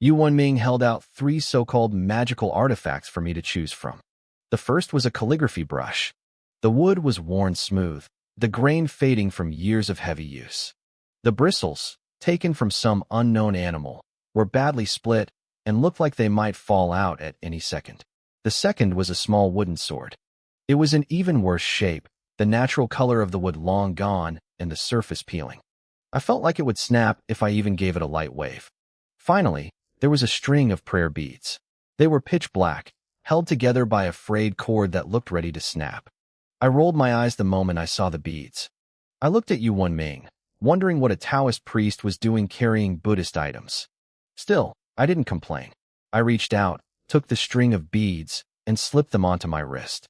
Yu Wenming held out 3 so-called magical artifacts for me to choose from. The first was a calligraphy brush. The wood was worn smooth, the grain fading from years of heavy use. The bristles, taken from some unknown animal, were badly split and looked like they might fall out at any second. The second was a small wooden sword. It was in even worse shape, the natural color of the wood long gone and the surface peeling. I felt like it would snap if I even gave it a light wave. Finally, there was a string of prayer beads. They were pitch black, held together by a frayed cord that looked ready to snap. I rolled my eyes the moment I saw the beads. I looked at Yu Wenming, wondering what a Taoist priest was doing carrying Buddhist items. Still, I didn't complain. I reached out, took the string of beads, and slipped them onto my wrist.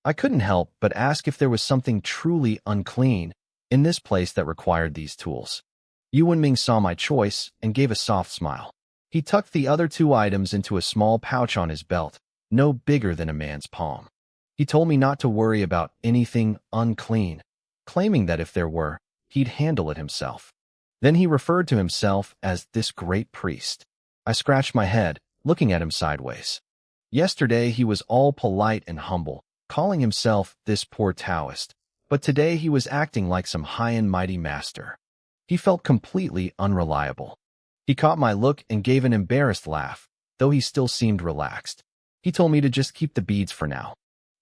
I couldn't help but ask if there was something truly unclean in this place that required these tools. Yu Wenming saw my choice and gave a soft smile. He tucked the other 2 items into a small pouch on his belt, no bigger than a man's palm. He told me not to worry about anything unclean, claiming that if there were, he'd handle it himself. Then he referred to himself as this great priest. I scratched my head, looking at him sideways. Yesterday he was all polite and humble, calling himself this poor Taoist, but today he was acting like some high and mighty master. He felt completely unreliable. He caught my look and gave an embarrassed laugh, though he still seemed relaxed. He told me to just keep the beads for now.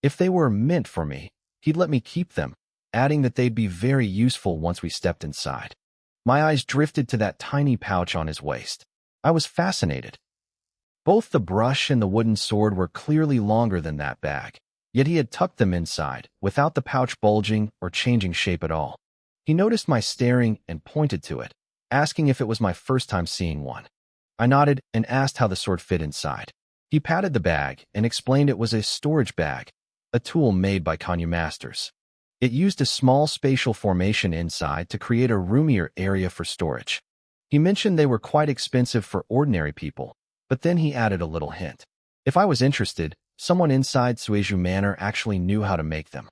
If they were meant for me, he'd let me keep them, adding that they'd be very useful once we stepped inside. My eyes drifted to that tiny pouch on his waist. I was fascinated. Both the brush and the wooden sword were clearly longer than that bag, yet he had tucked them inside, without the pouch bulging or changing shape at all. He noticed my staring and pointed to it, asking if it was my first time seeing one. I nodded and asked how the sword fit inside. He patted the bag and explained it was a storage bag, a tool made by Kanyu masters. It used a small spatial formation inside to create a roomier area for storage. He mentioned they were quite expensive for ordinary people, but then he added a little hint. If I was interested, someone inside Suizhu Manor actually knew how to make them.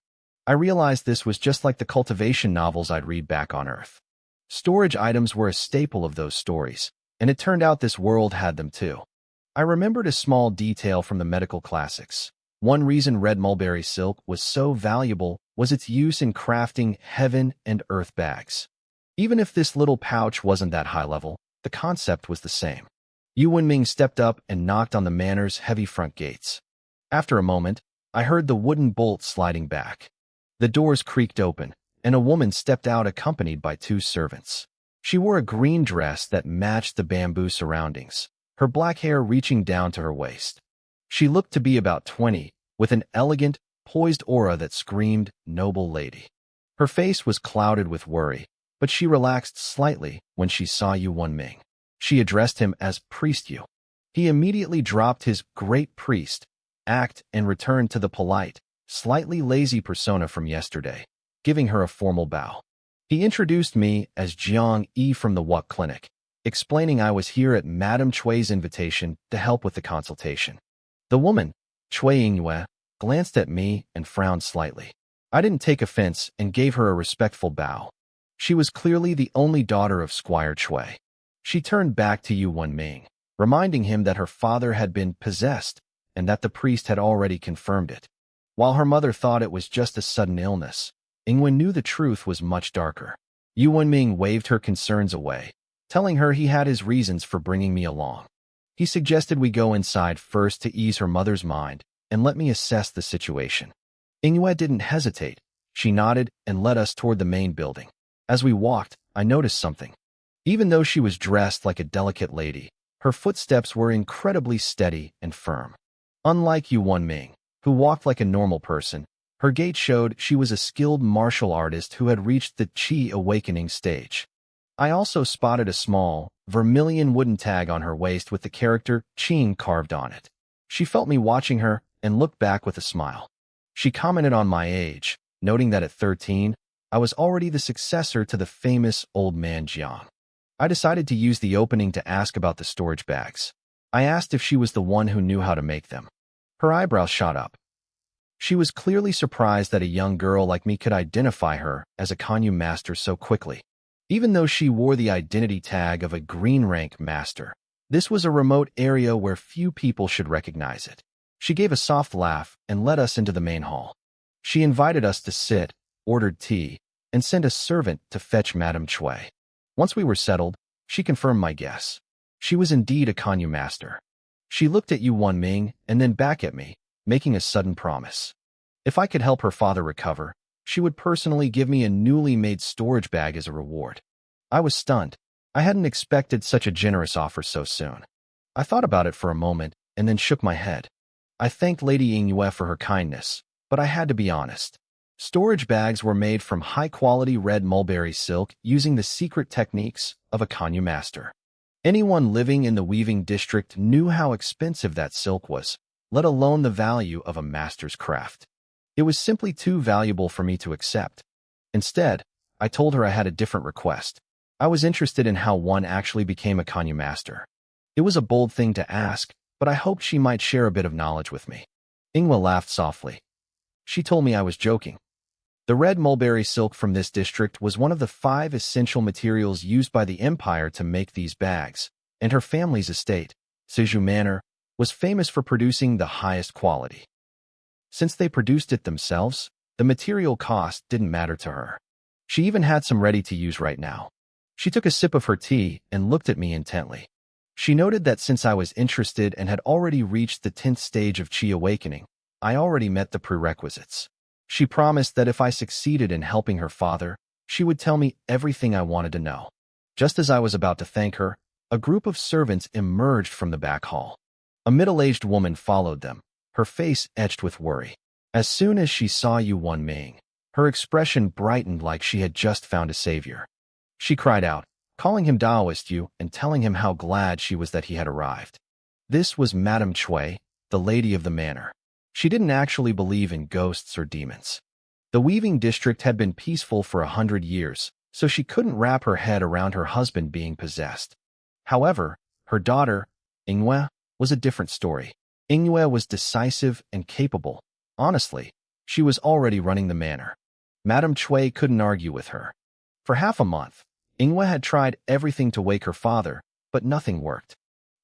I realized this was just like the cultivation novels I'd read back on Earth. Storage items were a staple of those stories, and it turned out this world had them too. I remembered a small detail from the medical classics. One reason red mulberry silk was so valuable was its use in crafting heaven and earth bags. Even if this little pouch wasn't that high level, the concept was the same. Yu Wenming stepped up and knocked on the manor's heavy front gates. After a moment, I heard the wooden bolt sliding back. The doors creaked open, and a woman stepped out accompanied by 2 servants. She wore a green dress that matched the bamboo surroundings, her black hair reaching down to her waist. She looked to be about 20, with an elegant, poised aura that screamed, noble lady. Her face was clouded with worry, but she relaxed slightly when she saw Yu Wenming. She addressed him as Priest Yu. He immediately dropped his great priest act and returned to the polite, slightly lazy persona from yesterday, giving her a formal bow. He introduced me as Jiang Yi from the Wuk Clinic, explaining I was here at Madame Chui's invitation to help with the consultation. The woman, Chui Yingyue, glanced at me and frowned slightly. I didn't take offense and gave her a respectful bow. She was clearly the only daughter of Squire Chui. She turned back to Yu Wenming, reminding him that her father had been possessed and that the priest had already confirmed it. While her mother thought it was just a sudden illness, Yingwen knew the truth was much darker. Yu Wenming waved her concerns away, telling her he had his reasons for bringing me along. He suggested we go inside first to ease her mother's mind and let me assess the situation. Yingyue didn't hesitate. She nodded and led us toward the main building. As we walked, I noticed something. Even though she was dressed like a delicate lady, her footsteps were incredibly steady and firm. Unlike Yu Wenming, who walked like a normal person, her gait showed she was a skilled martial artist who had reached the Qi awakening stage. I also spotted a small, vermilion wooden tag on her waist with the character Qing carved on it. She felt me watching her and looked back with a smile. She commented on my age, noting that at 13, I was already the successor to the famous old man Jiang. I decided to use the opening to ask about the storage bags. I asked if she was the one who knew how to make them. Her eyebrows shot up. She was clearly surprised that a young girl like me could identify her as a Kanyu master so quickly. Even though she wore the identity tag of a green rank master, This was a remote area where few people should recognize it. She gave a soft laugh and led us into the main hall. She invited us to sit, ordered tea, and sent a servant to fetch Madame Chui. Once we were settled, she confirmed my guess. She was indeed a Kanyu master. She looked at Yu Wanming and then back at me, making a sudden promise. If I could help her father recover, she would personally give me a newly made storage bag as a reward. I was stunned. I hadn't expected such a generous offer so soon. I thought about it for a moment and then shook my head. I thanked Lady Yingyue for her kindness, but I had to be honest. Storage bags were made from high-quality red mulberry silk using the secret techniques of a Kanyu master. Anyone living in the weaving district knew how expensive that silk was, let alone the value of a master's craft. It was simply too valuable for me to accept. Instead, I told her I had a different request. I was interested in how one actually became a Kanyu master. It was a bold thing to ask, but I hoped she might share a bit of knowledge with me. Ingwa laughed softly. She told me I was joking. The red mulberry silk from this district was one of the 5 essential materials used by the empire to make these bags, and her family's estate, Seju Manor, was famous for producing the highest quality. Since they produced it themselves, the material cost didn't matter to her. She even had some ready to use right now. She took a sip of her tea and looked at me intently. She noted that since I was interested and had already reached the 10th stage of Qi awakening, I already met the prerequisites. She promised that if I succeeded in helping her father, she would tell me everything I wanted to know. Just as I was about to thank her, a group of servants emerged from the back hall. A middle-aged woman followed them, her face etched with worry. As soon as she saw Yu Wanming, her expression brightened like she had just found a savior. She cried out, calling him Daoist Yu and telling him how glad she was that he had arrived. This was Madame Chui, the lady of the manor. She didn't actually believe in ghosts or demons. The weaving district had been peaceful for 100 years, so she couldn't wrap her head around her husband being possessed. However, her daughter, Yingyue, was a different story. Yingyue was decisive and capable. Honestly, she was already running the manor. Madame Chui couldn't argue with her. For half a month, Yingyue had tried everything to wake her father, but nothing worked.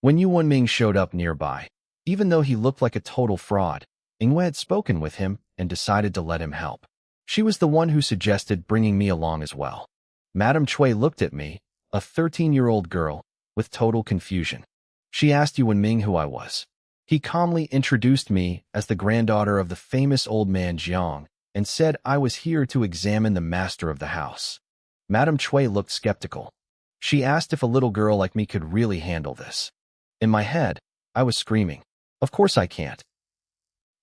When Yu Wanming showed up nearby, even though he looked like a total fraud, Yingyue had spoken with him and decided to let him help. She was the one who suggested bringing me along as well. Madame Chui looked at me, a 13-year-old girl, with total confusion. She asked Yu Wanming who I was. He calmly introduced me as the granddaughter of the famous old man Jiang and said I was here to examine the master of the house. Madame Chui looked skeptical. She asked if a little girl like me could really handle this. In my head, I was screaming, "Of course I can't."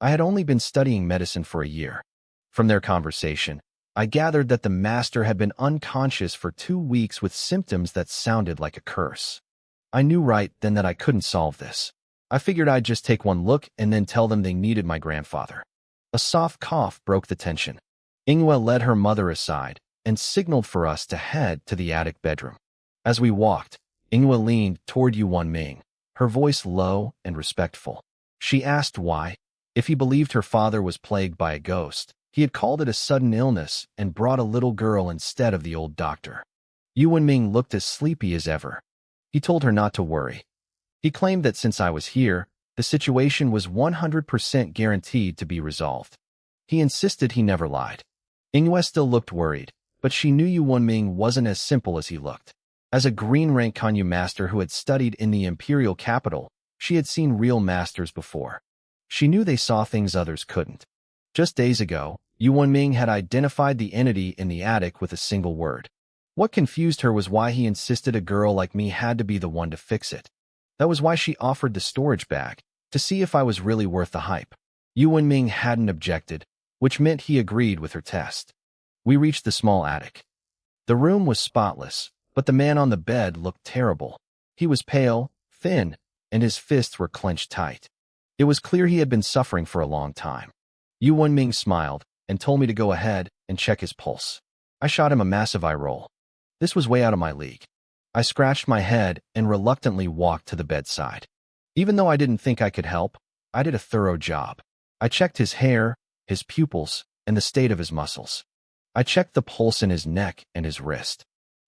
I had only been studying medicine for a year. From their conversation, I gathered that the master had been unconscious for 2 weeks with symptoms that sounded like a curse. I knew right then that I couldn't solve this. I figured I'd just take one look and then tell them they needed my grandfather. A soft cough broke the tension. Yingyue led her mother aside and signaled for us to head to the attic bedroom. As we walked, Yingyue leaned toward Yu Wanming, her voice low and respectful. She asked why. If he believed her father was plagued by a ghost, he had called it a sudden illness and brought a little girl instead of the old doctor. Yu Wanming looked as sleepy as ever. He told her not to worry. He claimed that since I was here, the situation was 100% guaranteed to be resolved. He insisted he never lied. Yingyue still looked worried, but she knew Yu Wanming wasn't as simple as he looked. As a green-rank Kanyu master who had studied in the imperial capital, she had seen real masters before. She knew they saw things others couldn't. Just days ago, Yu Wanming had identified the entity in the attic with a single word. What confused her was why he insisted a girl like me had to be the one to fix it. That was why she offered the storage bag, to see if I was really worth the hype. Yu Wanming hadn't objected, which meant he agreed with her test. We reached the small attic. The room was spotless, but the man on the bed looked terrible. He was pale, thin, and his fists were clenched tight. It was clear he had been suffering for a long time. Yu Wanming smiled and told me to go ahead and check his pulse. I shot him a massive eye roll. This was way out of my league. I scratched my head and reluctantly walked to the bedside. Even though I didn't think I could help, I did a thorough job. I checked his hair, his pupils, and the state of his muscles. I checked the pulse in his neck and his wrist.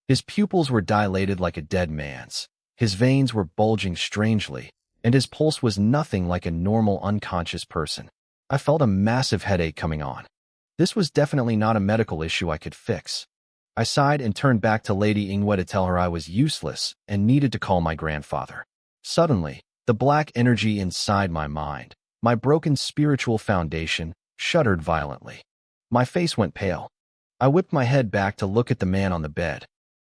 His pupils were dilated like a dead man's. His veins were bulging strangely, and his pulse was nothing like a normal unconscious person. I felt a massive headache coming on. This was definitely not a medical issue I could fix. I sighed and turned back to Lady Ingwe to tell her I was useless and needed to call my grandfather. Suddenly, the black energy inside my mind, my broken spiritual foundation, shuddered violently. My face went pale. I whipped my head back to look at the man on the bed.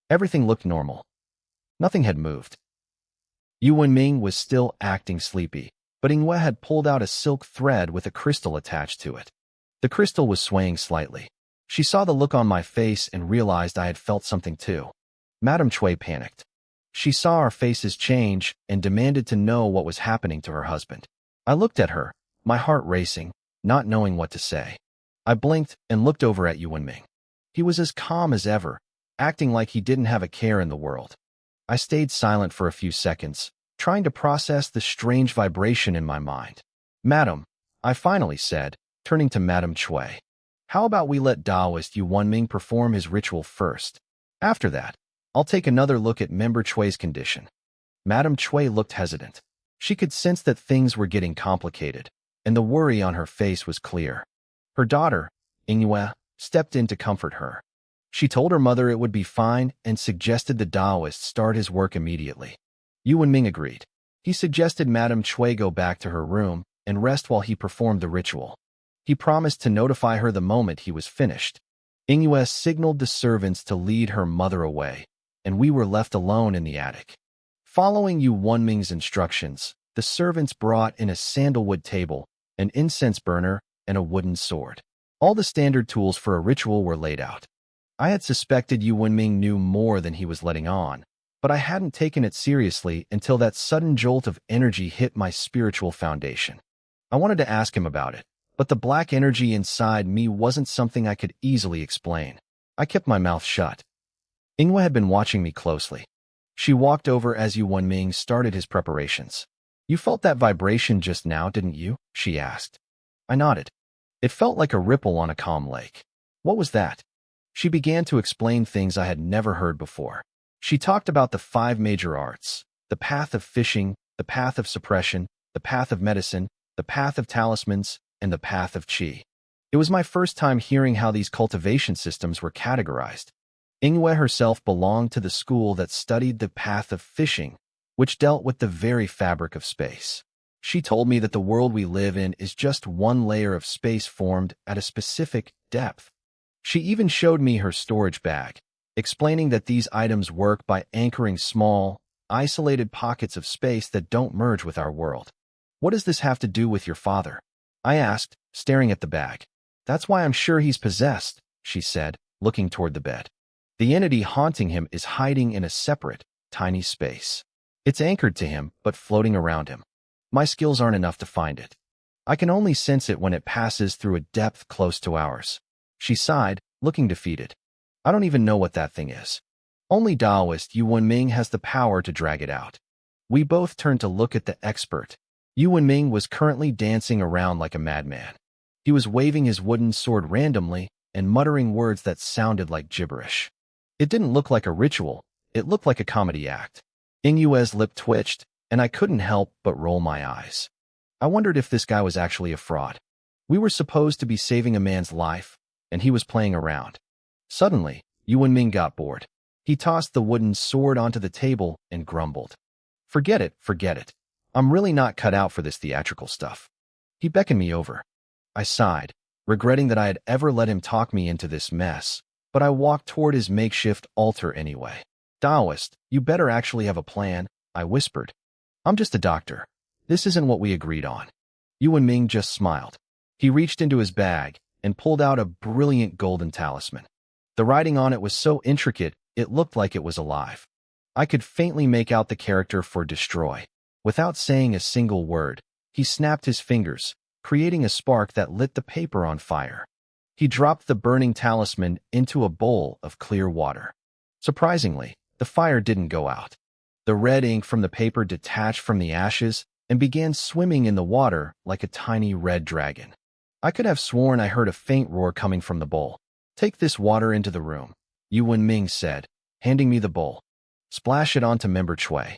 Everything looked normal. Nothing had moved. Yu Wenming was still acting sleepy, but Ingwe had pulled out a silk thread with a crystal attached to it. The crystal was swaying slightly. She saw the look on my face and realized I had felt something too. Madame Chui panicked. She saw our faces change and demanded to know what was happening to her husband. I looked at her, my heart racing, not knowing what to say. I blinked and looked over at Yu Wenming. He was as calm as ever, acting like he didn't have a care in the world. I stayed silent for a few seconds, trying to process the strange vibration in my mind. Madam, I finally said, turning to Madame Chui. How about we let Taoist Yu Wenming perform his ritual first? After that, I'll take another look at Member Chui's condition. Madame Chui looked hesitant. She could sense that things were getting complicated, and the worry on her face was clear. Her daughter, Ingwe, stepped in to comfort her. She told her mother it would be fine and suggested the Taoist start his work immediately. Yu Wenming agreed. He suggested Madame Chui go back to her room and rest while he performed the ritual. He promised to notify her the moment he was finished. Ingwe signaled the servants to lead her mother away, and we were left alone in the attic. Following Yu Wenming's instructions, the servants brought in a sandalwood table, an incense burner, and a wooden sword. All the standard tools for a ritual were laid out. I had suspected Yu Wenming knew more than he was letting on, but I hadn't taken it seriously until that sudden jolt of energy hit my spiritual foundation. I wanted to ask him about it, but the black energy inside me wasn't something I could easily explain. I kept my mouth shut. Ingwe had been watching me closely. She walked over as Yu Wenming started his preparations. You felt that vibration just now, didn't you? She asked. I nodded. It felt like a ripple on a calm lake. What was that? She began to explain things I had never heard before. She talked about the 5 major arts, the path of fishing, the path of suppression, the path of medicine, the path of talismans, and the path of qi. It was my first time hearing how these cultivation systems were categorized. Ingwe herself belonged to the school that studied the path of fishing, which dealt with the very fabric of space. She told me that the world we live in is just one layer of space formed at a specific depth. She even showed me her storage bag, explaining that these items work by anchoring small, isolated pockets of space that don't merge with our world. What does this have to do with your father? I asked, staring at the bag. That's why I'm sure he's possessed, she said, looking toward the bed. The entity haunting him is hiding in a separate, tiny space. It's anchored to him, but floating around him. My skills aren't enough to find it. I can only sense it when it passes through a depth close to ours. She sighed, looking defeated. I don't even know what that thing is. Only Taoist Yu Wenming has the power to drag it out. We both turned to look at the expert. Yu Wenming was currently dancing around like a madman. He was waving his wooden sword randomly and muttering words that sounded like gibberish. It didn't look like a ritual, it looked like a comedy act. Ingwe's lip twitched, and I couldn't help but roll my eyes. I wondered if this guy was actually a fraud. We were supposed to be saving a man's life, and he was playing around. Suddenly, Yu Wenming got bored. He tossed the wooden sword onto the table and grumbled. Forget it, forget it. I'm really not cut out for this theatrical stuff. He beckoned me over. I sighed, regretting that I had ever let him talk me into this mess, but I walked toward his makeshift altar anyway. Taoist, you better actually have a plan, I whispered. I'm just a doctor. This isn't what we agreed on. Yu Wenming just smiled. He reached into his bag and pulled out a brilliant golden talisman. The writing on it was so intricate, it looked like it was alive. I could faintly make out the character for destroy. Without saying a single word, he snapped his fingers, creating a spark that lit the paper on fire. He dropped the burning talisman into a bowl of clear water. Surprisingly, the fire didn't go out. The red ink from the paper detached from the ashes and began swimming in the water like a tiny red dragon. I could have sworn I heard a faint roar coming from the bowl. Take this water into the room, Yu Wenming said, handing me the bowl. Splash it onto Member Chui.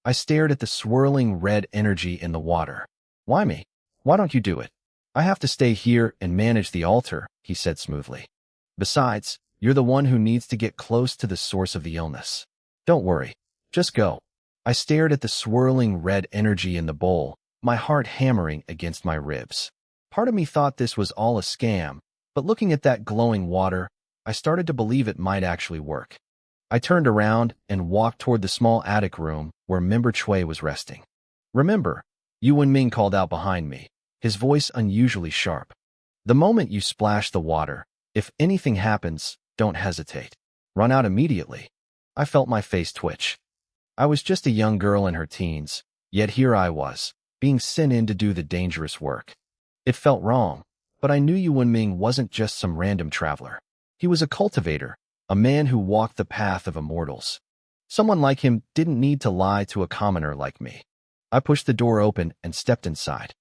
I stared at the swirling red energy in the water. Why me? Why don't you do it? I have to stay here and manage the altar, he said smoothly. Besides, you're the one who needs to get close to the source of the illness. Don't worry. Just go. I stared at the swirling red energy in the bowl, my heart hammering against my ribs. Part of me thought this was all a scam, but looking at that glowing water, I started to believe it might actually work. I turned around and walked toward the small attic room where Member Chui was resting. Remember, Yu Wenming called out behind me, his voice unusually sharp. The moment you splash the water, if anything happens, don't hesitate. Run out immediately. I felt my face twitch. I was just a young girl in her teens, yet here I was, being sent in to do the dangerous work. It felt wrong, but I knew Yu Wenming wasn't just some random traveler. He was a cultivator, a man who walked the path of immortals. Someone like him didn't need to lie to a commoner like me. I pushed the door open and stepped inside.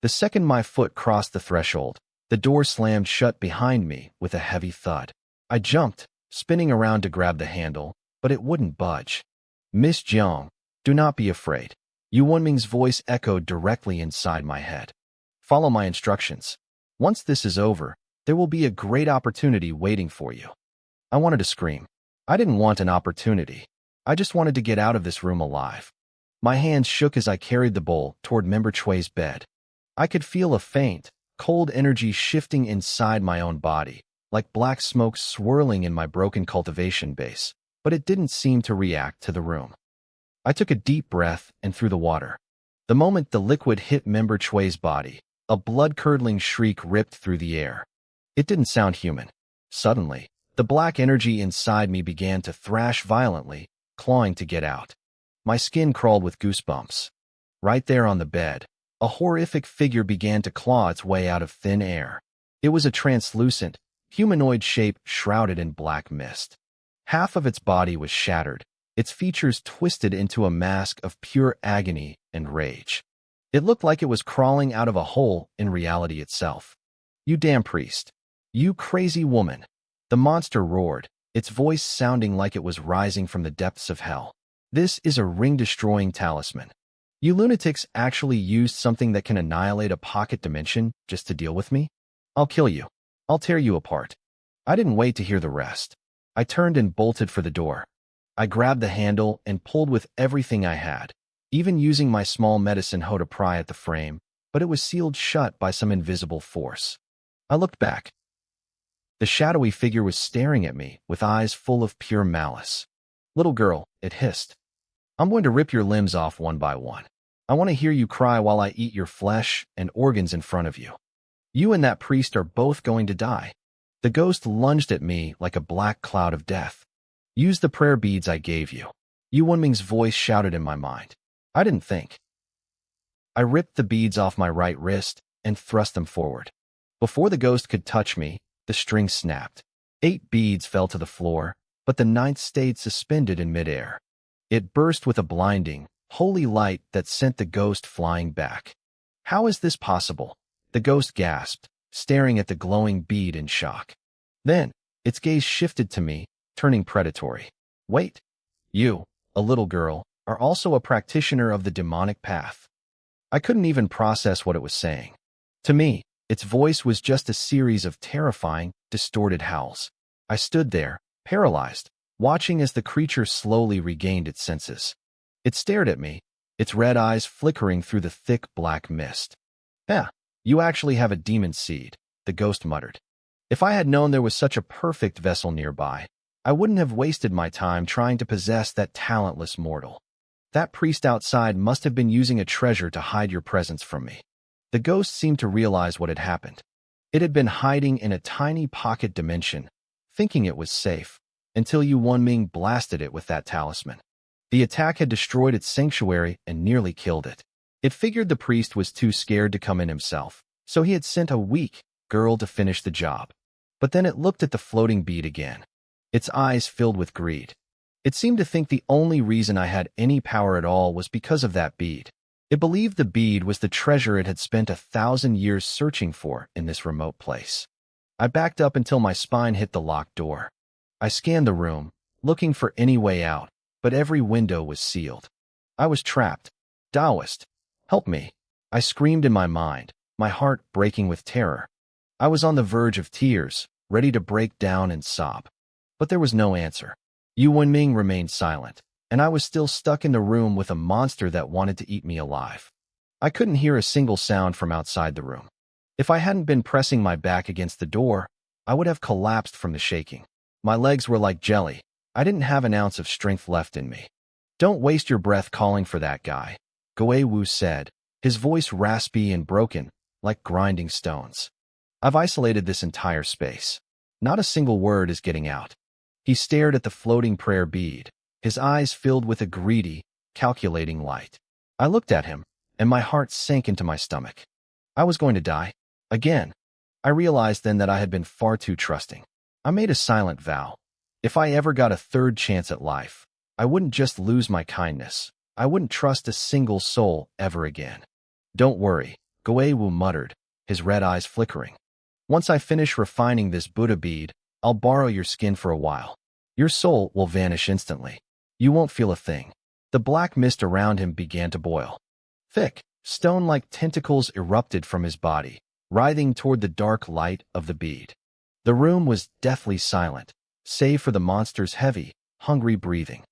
The second my foot crossed the threshold, the door slammed shut behind me with a heavy thud. I jumped, spinning around to grab the handle, but it wouldn't budge. Miss Jiang, do not be afraid. Yu Wenming's voice echoed directly inside my head. Follow my instructions. Once this is over, there will be a great opportunity waiting for you. I wanted to scream. I didn't want an opportunity. I just wanted to get out of this room alive. My hands shook as I carried the bowl toward Member Chui's bed. I could feel a faint, cold energy shifting inside my own body, like black smoke swirling in my broken cultivation base, but it didn't seem to react to the room. I took a deep breath and threw the water. The moment the liquid hit Member Chui's body, a blood-curdling shriek ripped through the air. It didn't sound human. Suddenly, the black energy inside me began to thrash violently, clawing to get out. My skin crawled with goosebumps. Right there on the bed, a horrific figure began to claw its way out of thin air. It was a translucent, humanoid shape shrouded in black mist. Half of its body was shattered, its features twisted into a mask of pure agony and rage. It looked like it was crawling out of a hole in reality itself. You damn priest. You crazy woman. The monster roared, its voice sounding like it was rising from the depths of hell. This is a ring-destroying talisman. You lunatics actually used something that can annihilate a pocket dimension just to deal with me? I'll kill you. I'll tear you apart. I didn't wait to hear the rest. I turned and bolted for the door. I grabbed the handle and pulled with everything I had, even using my small medicine hoe to pry at the frame, but it was sealed shut by some invisible force. I looked back. The shadowy figure was staring at me with eyes full of pure malice. Little girl, it hissed. I'm going to rip your limbs off one by one. I want to hear you cry while I eat your flesh and organs in front of you. You and that priest are both going to die. The ghost lunged at me like a black cloud of death. Use the prayer beads I gave you. Yu Wenming's voice shouted in my mind. I didn't think. I ripped the beads off my right wrist and thrust them forward. Before the ghost could touch me, the string snapped. 8 beads fell to the floor, but the 9th stayed suspended in midair. It burst with a blinding, holy light that sent the ghost flying back. How is this possible? The ghost gasped, staring at the glowing bead in shock. Then, its gaze shifted to me, turning predatory. Wait, you, a little girl, are also a practitioner of the demonic path. I couldn't even process what it was saying. To me, its voice was just a series of terrifying, distorted howls. I stood there, paralyzed, watching as the creature slowly regained its senses. It stared at me, its red eyes flickering through the thick black mist. You actually have a demon seed, the ghost muttered. If I had known there was such a perfect vessel nearby, I wouldn't have wasted my time trying to possess that talentless mortal. That priest outside must have been using a treasure to hide your presence from me. The ghost seemed to realize what had happened. It had been hiding in a tiny pocket dimension, thinking it was safe, until Yu Wenming blasted it with that talisman. The attack had destroyed its sanctuary and nearly killed it. It figured the priest was too scared to come in himself, so he had sent a weak girl to finish the job. But then it looked at the floating bead again. Its eyes filled with greed. It seemed to think the only reason I had any power at all was because of that bead. It believed the bead was the treasure it had spent 1,000 years searching for in this remote place. I backed up until my spine hit the locked door. I scanned the room, looking for any way out, but every window was sealed. I was trapped. Taoist, help me. I screamed in my mind, my heart breaking with terror. I was on the verge of tears, ready to break down and sob. But there was no answer. Yu Wenming remained silent, and I was still stuck in the room with a monster that wanted to eat me alive. I couldn't hear a single sound from outside the room. If I hadn't been pressing my back against the door, I would have collapsed from the shaking. My legs were like jelly. I didn't have an ounce of strength left in me. Don't waste your breath calling for that guy, Goe Wu said, his voice raspy and broken, like grinding stones. I've isolated this entire space. Not a single word is getting out. He stared at the floating prayer bead, his eyes filled with a greedy, calculating light. I looked at him, and my heart sank into my stomach. I was going to die. Again. I realized then that I had been far too trusting. I made a silent vow. If I ever got a third chance at life, I wouldn't just lose my kindness. I wouldn't trust a single soul ever again. Don't worry, Goe Wu muttered, his red eyes flickering. Once I finish refining this Buddha bead, I'll borrow your skin for a while. Your soul will vanish instantly. You won't feel a thing. The black mist around him began to boil. Thick, stone-like tentacles erupted from his body, writhing toward the dark light of the bead. The room was deathly silent, save for the monster's heavy, hungry breathing.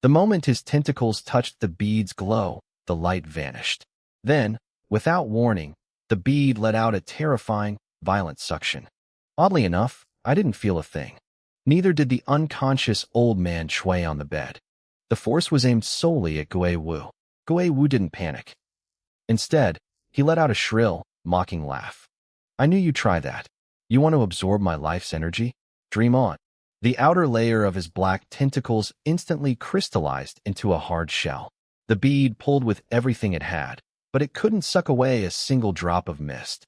The moment his tentacles touched the bead's glow, the light vanished. Then, without warning, the bead let out a terrifying, violent suction. Oddly enough, I didn't feel a thing. Neither did the unconscious old man Shui on the bed. The force was aimed solely at Goe Wu. Goe Wu didn't panic. Instead, he let out a shrill, mocking laugh. I knew you'd try that. You want to absorb my life's energy? Dream on. The outer layer of his black tentacles instantly crystallized into a hard shell. The bead pulled with everything it had, but it couldn't suck away a single drop of mist.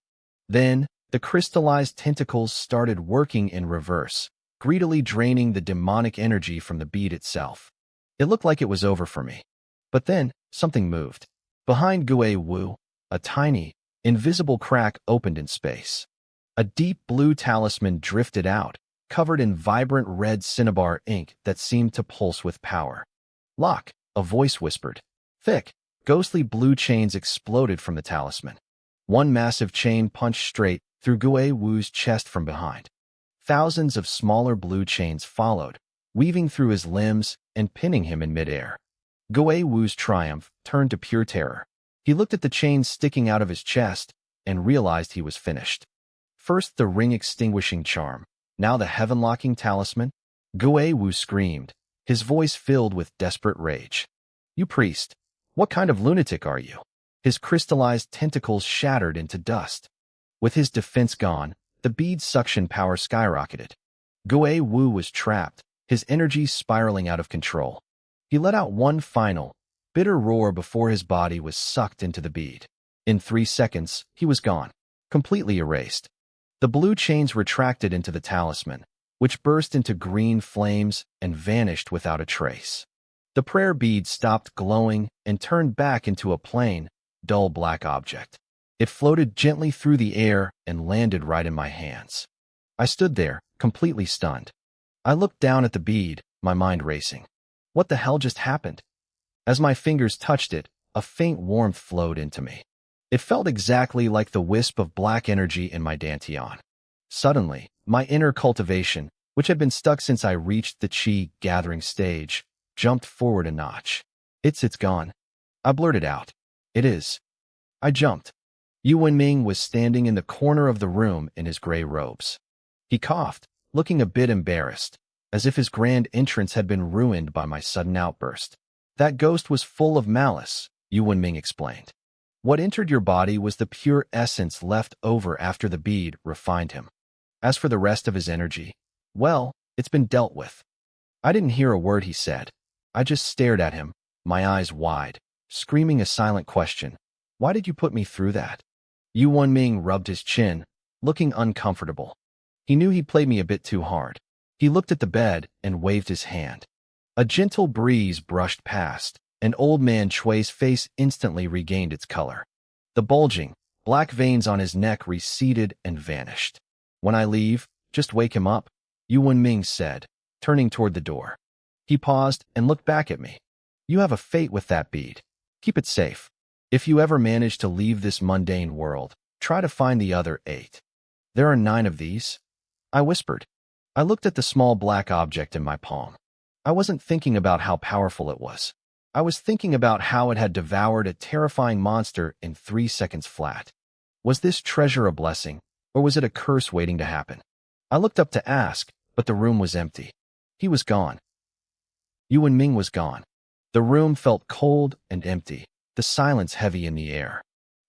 Then, the crystallized tentacles started working in reverse, greedily draining the demonic energy from the bead itself. It looked like it was over for me. But then, something moved. Behind Goe Wu, a tiny, invisible crack opened in space. A deep blue talisman drifted out, covered in vibrant red cinnabar ink that seemed to pulse with power. Lock, a voice whispered. Thick, ghostly blue chains exploded from the talisman. One massive chain punched straight through Goe Wu's chest from behind. Thousands of smaller blue chains followed, weaving through his limbs and pinning him in midair. Goe Wu's triumph turned to pure terror. He looked at the chains sticking out of his chest and realized he was finished. First the ring-extinguishing charm, now the heaven-locking talisman. Goe Wu screamed, his voice filled with desperate rage. You priest, what kind of lunatic are you? His crystallized tentacles shattered into dust. With his defense gone, the bead's suction power skyrocketed. Goe Wu was trapped, his energy spiraling out of control. He let out one final, bitter roar before his body was sucked into the bead. In 3 seconds, he was gone, completely erased. The blue chains retracted into the talisman, which burst into green flames and vanished without a trace. The prayer bead stopped glowing and turned back into a plain, dull black object. It floated gently through the air and landed right in my hands. I stood there, completely stunned. I looked down at the bead, my mind racing. What the hell just happened? As my fingers touched it, a faint warmth flowed into me. It felt exactly like the wisp of black energy in my dantian. Suddenly, my inner cultivation, which had been stuck since I reached the chi gathering stage, jumped forward a notch. It's gone. I blurted out. It is. I jumped. Yu Wenming was standing in the corner of the room in his gray robes. He coughed, looking a bit embarrassed, as if his grand entrance had been ruined by my sudden outburst. That ghost was full of malice, Yu Wenming explained. What entered your body was the pure essence left over after the bead refined him. As for the rest of his energy, well, it's been dealt with. I didn't hear a word he said. I just stared at him, my eyes wide, screaming a silent question. Why did you put me through that? Yu Wenming rubbed his chin, looking uncomfortable. He knew he played me a bit too hard. He looked at the bed and waved his hand. A gentle breeze brushed past, and old man Chui's face instantly regained its color. The bulging, black veins on his neck receded and vanished. When I leave, just wake him up, Yu Wenming said, turning toward the door. He paused and looked back at me. You have a fate with that bead. Keep it safe. If you ever manage to leave this mundane world, try to find the other 8. There are 9 of these, I whispered. I looked at the small black object in my palm. I wasn't thinking about how powerful it was. I was thinking about how it had devoured a terrifying monster in 3 seconds flat. Was this treasure a blessing, or was it a curse waiting to happen? I looked up to ask, but the room was empty. He was gone. Yuan Ming was gone. The room felt cold and empty, the silence heavy in the air.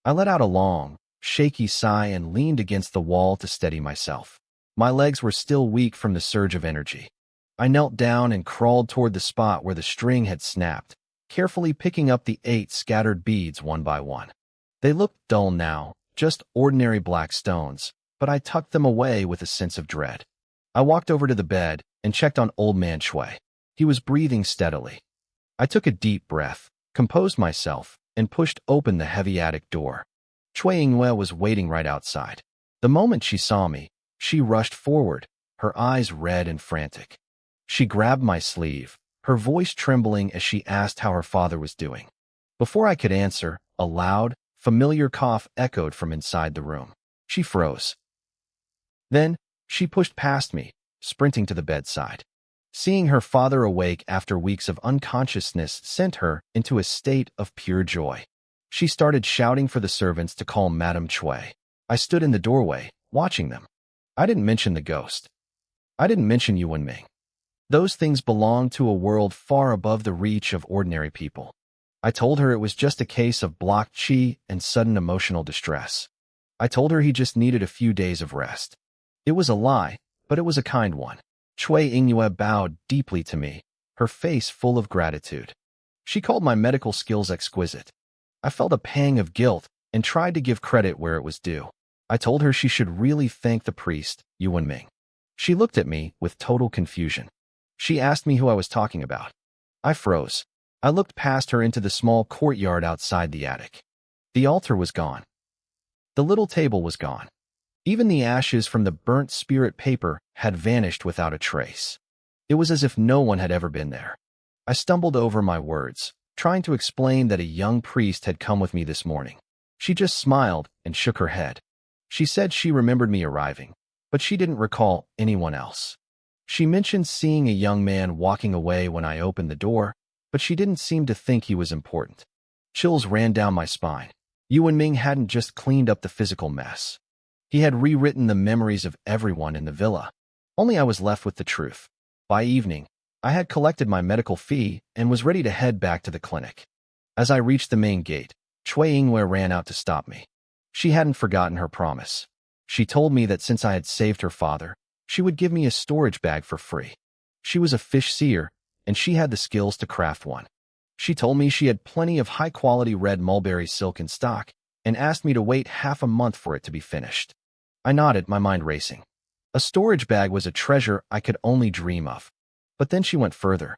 I let out a long, shaky sigh and leaned against the wall to steady myself. My legs were still weak from the surge of energy. I knelt down and crawled toward the spot where the string had snapped, carefully picking up the 8 scattered beads one by one. They looked dull now, just ordinary black stones, but I tucked them away with a sense of dread. I walked over to the bed and checked on old man Shui. He was breathing steadily. I took a deep breath, composed myself, and pushed open the heavy attic door. Chui Yingwei was waiting right outside. The moment she saw me, she rushed forward, her eyes red and frantic. She grabbed my sleeve, her voice trembling as she asked how her father was doing. Before I could answer, a loud, familiar cough echoed from inside the room. She froze. Then, she pushed past me, sprinting to the bedside. Seeing her father awake after weeks of unconsciousness sent her into a state of pure joy. She started shouting for the servants to call Madame Chui. I stood in the doorway, watching them. I didn't mention the ghost. I didn't mention Yuan Ming. Those things belonged to a world far above the reach of ordinary people. I told her it was just a case of blocked qi and sudden emotional distress. I told her he just needed a few days of rest. It was a lie, but it was a kind one. Chui Yingwei bowed deeply to me, her face full of gratitude. She called my medical skills exquisite. I felt a pang of guilt and tried to give credit where it was due. I told her she should really thank the priest, Yuan Ming. She looked at me with total confusion. She asked me who I was talking about. I froze. I looked past her into the small courtyard outside the attic. The altar was gone. The little table was gone. Even the ashes from the burnt spirit paper had vanished without a trace. It was as if no one had ever been there. I stumbled over my words, trying to explain that a young priest had come with me this morning. She just smiled and shook her head. She said she remembered me arriving, but she didn't recall anyone else. She mentioned seeing a young man walking away when I opened the door, but she didn't seem to think he was important. Chills ran down my spine. Yuan Ming hadn't just cleaned up the physical mess. He had rewritten the memories of everyone in the villa. Only I was left with the truth. By evening, I had collected my medical fee and was ready to head back to the clinic. As I reached the main gate, Chui Yingwei ran out to stop me. She hadn't forgotten her promise. She told me that since I had saved her father, she would give me a storage bag for free. She was a fish seer, and she had the skills to craft one. She told me she had plenty of high-quality red mulberry silk in stock and asked me to wait half a month for it to be finished. I nodded, my mind racing. A storage bag was a treasure I could only dream of. But then she went further.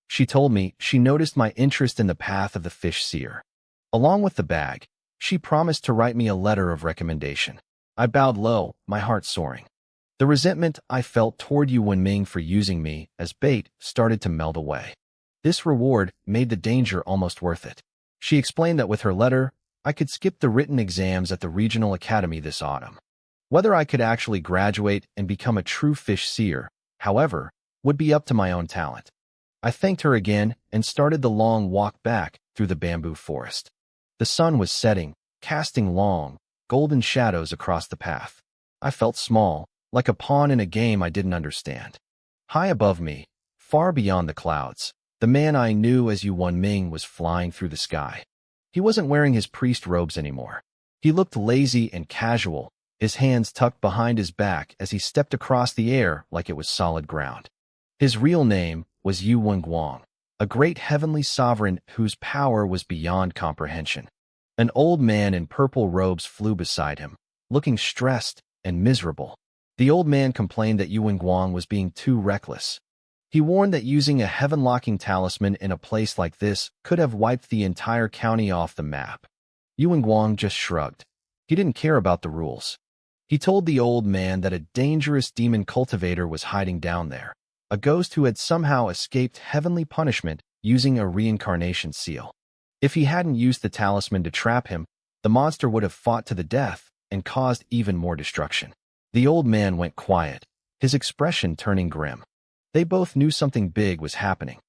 She told me she noticed my interest in the path of the fish seer. Along with the bag, she promised to write me a letter of recommendation. I bowed low, my heart soaring. The resentment I felt toward Yuan Ming for using me as bait started to melt away. This reward made the danger almost worth it. She explained that with her letter, I could skip the written exams at the regional academy this autumn. Whether I could actually graduate and become a true fish seer, however, would be up to my own talent. I thanked her again and started the long walk back through the bamboo forest. The sun was setting, casting long, golden shadows across the path. I felt small, like a pawn in a game I didn't understand. High above me, far beyond the clouds, the man I knew as Yuan Ming was flying through the sky. He wasn't wearing his priest robes anymore. He looked lazy and casual, his hands tucked behind his back as he stepped across the air like it was solid ground. His real name was Yu Wenguang, a great heavenly sovereign whose power was beyond comprehension. An old man in purple robes flew beside him, looking stressed and miserable. The old man complained that Yu Wenguang was being too reckless. He warned that using a heaven-locking talisman in a place like this could have wiped the entire county off the map. Yu Wenguang just shrugged. He didn't care about the rules. He told the old man that a dangerous demon cultivator was hiding down there, a ghost who had somehow escaped heavenly punishment using a reincarnation seal. If he hadn't used the talisman to trap him, the monster would have fought to the death and caused even more destruction. The old man went quiet, his expression turning grim. They both knew something big was happening.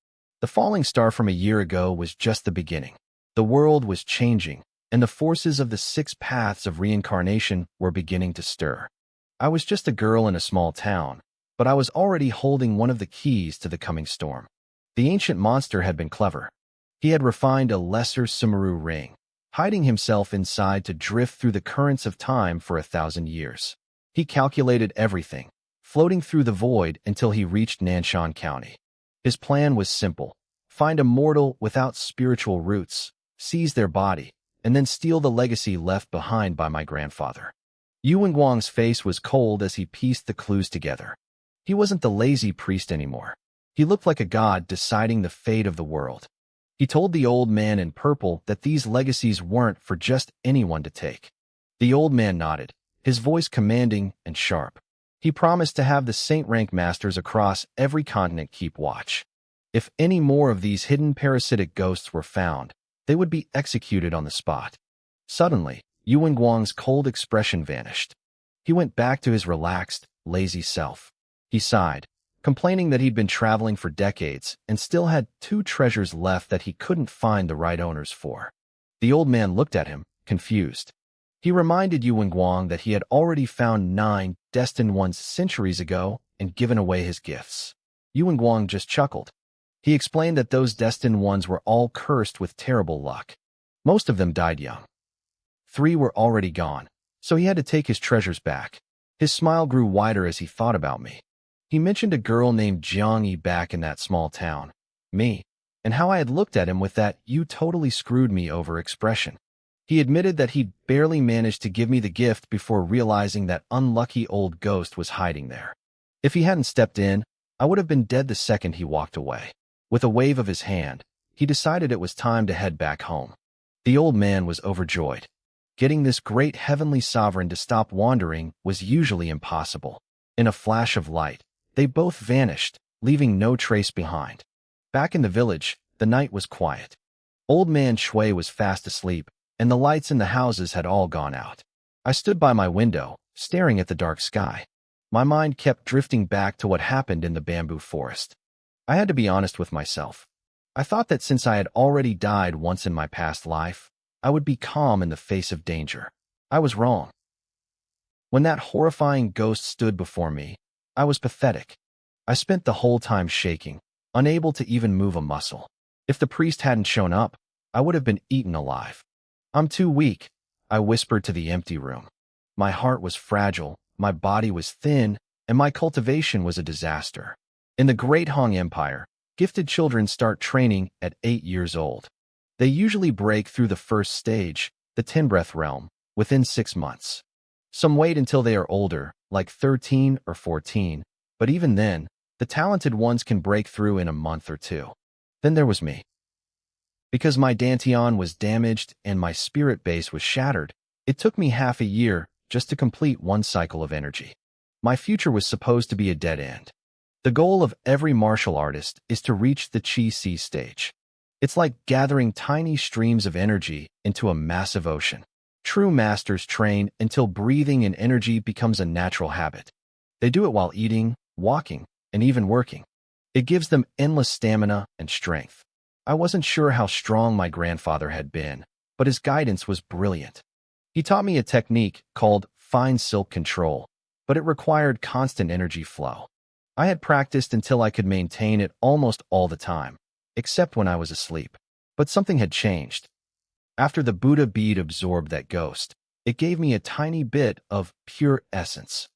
The falling star from a year ago was just the beginning. The world was changing, and the forces of the 6 paths of reincarnation were beginning to stir. I was just a girl in a small town, but I was already holding one of the keys to the coming storm. The ancient monster had been clever. He had refined a lesser Sumeru ring, hiding himself inside to drift through the currents of time for 1,000 years. He calculated everything, floating through the void until he reached Nanshan County. His plan was simple: find a mortal without spiritual roots, seize their body, and then steal the legacy left behind by my grandfather. Yu Wenguang's face was cold as he pieced the clues together. He wasn't the lazy priest anymore. He looked like a god deciding the fate of the world. He told the old man in purple that these legacies weren't for just anyone to take. The old man nodded, his voice commanding and sharp. He promised to have the saint-rank masters across every continent keep watch. If any more of these hidden parasitic ghosts were found, they would be executed on the spot. Suddenly, Yu Wenguang's cold expression vanished. He went back to his relaxed, lazy self. He sighed, complaining that he'd been traveling for decades and still had 2 treasures left that he couldn't find the right owners for. The old man looked at him, confused. He reminded Yu Wenguang that he had already found 9 destined ones centuries ago and given away his gifts. Yu Wenguang just chuckled. He explained that those destined ones were all cursed with terrible luck. Most of them died young. 3 were already gone, so he had to take his treasures back. His smile grew wider as he thought about me. He mentioned a girl named Jiang Yi back in that small town. Me, and how I had looked at him with that "you totally screwed me over" expression. He admitted that he'd barely managed to give me the gift before realizing that unlucky old ghost was hiding there. If he hadn't stepped in, I would have been dead the second he walked away. With a wave of his hand, he decided it was time to head back home. The old man was overjoyed. Getting this great heavenly sovereign to stop wandering was usually impossible. In a flash of light, they both vanished, leaving no trace behind. Back in the village, the night was quiet. Old man Shui was fast asleep, and the lights in the houses had all gone out. I stood by my window, staring at the dark sky. My mind kept drifting back to what happened in the bamboo forest. I had to be honest with myself. I thought that since I had already died once in my past life, I would be calm in the face of danger. I was wrong. When that horrifying ghost stood before me, I was pathetic. I spent the whole time shaking, unable to even move a muscle. If the priest hadn't shown up, I would have been eaten alive. "I'm too weak," I whispered to the empty room. My heart was fragile, my body was thin, and my cultivation was a disaster. In the Great Han Empire, gifted children start training at 8 years old. They usually break through the first stage, the 10-breath realm, within 6 months. Some wait until they are older, like 13 or 14, but even then, the talented ones can break through in a month or 2. Then there was me. Because my dantian was damaged and my spirit base was shattered, it took me half a year just to complete 1 cycle of energy. My future was supposed to be a dead end. The goal of every martial artist is to reach the Qi-Si stage. It's like gathering tiny streams of energy into a massive ocean. True masters train until breathing in energy becomes a natural habit. They do it while eating, walking, and even working. It gives them endless stamina and strength. I wasn't sure how strong my grandfather had been, but his guidance was brilliant. He taught me a technique called fine silk control, but it required constant energy flow. I had practiced until I could maintain it almost all the time, except when I was asleep. But something had changed. After the Buddha bead absorbed that ghost, it gave me a tiny bit of pure essence.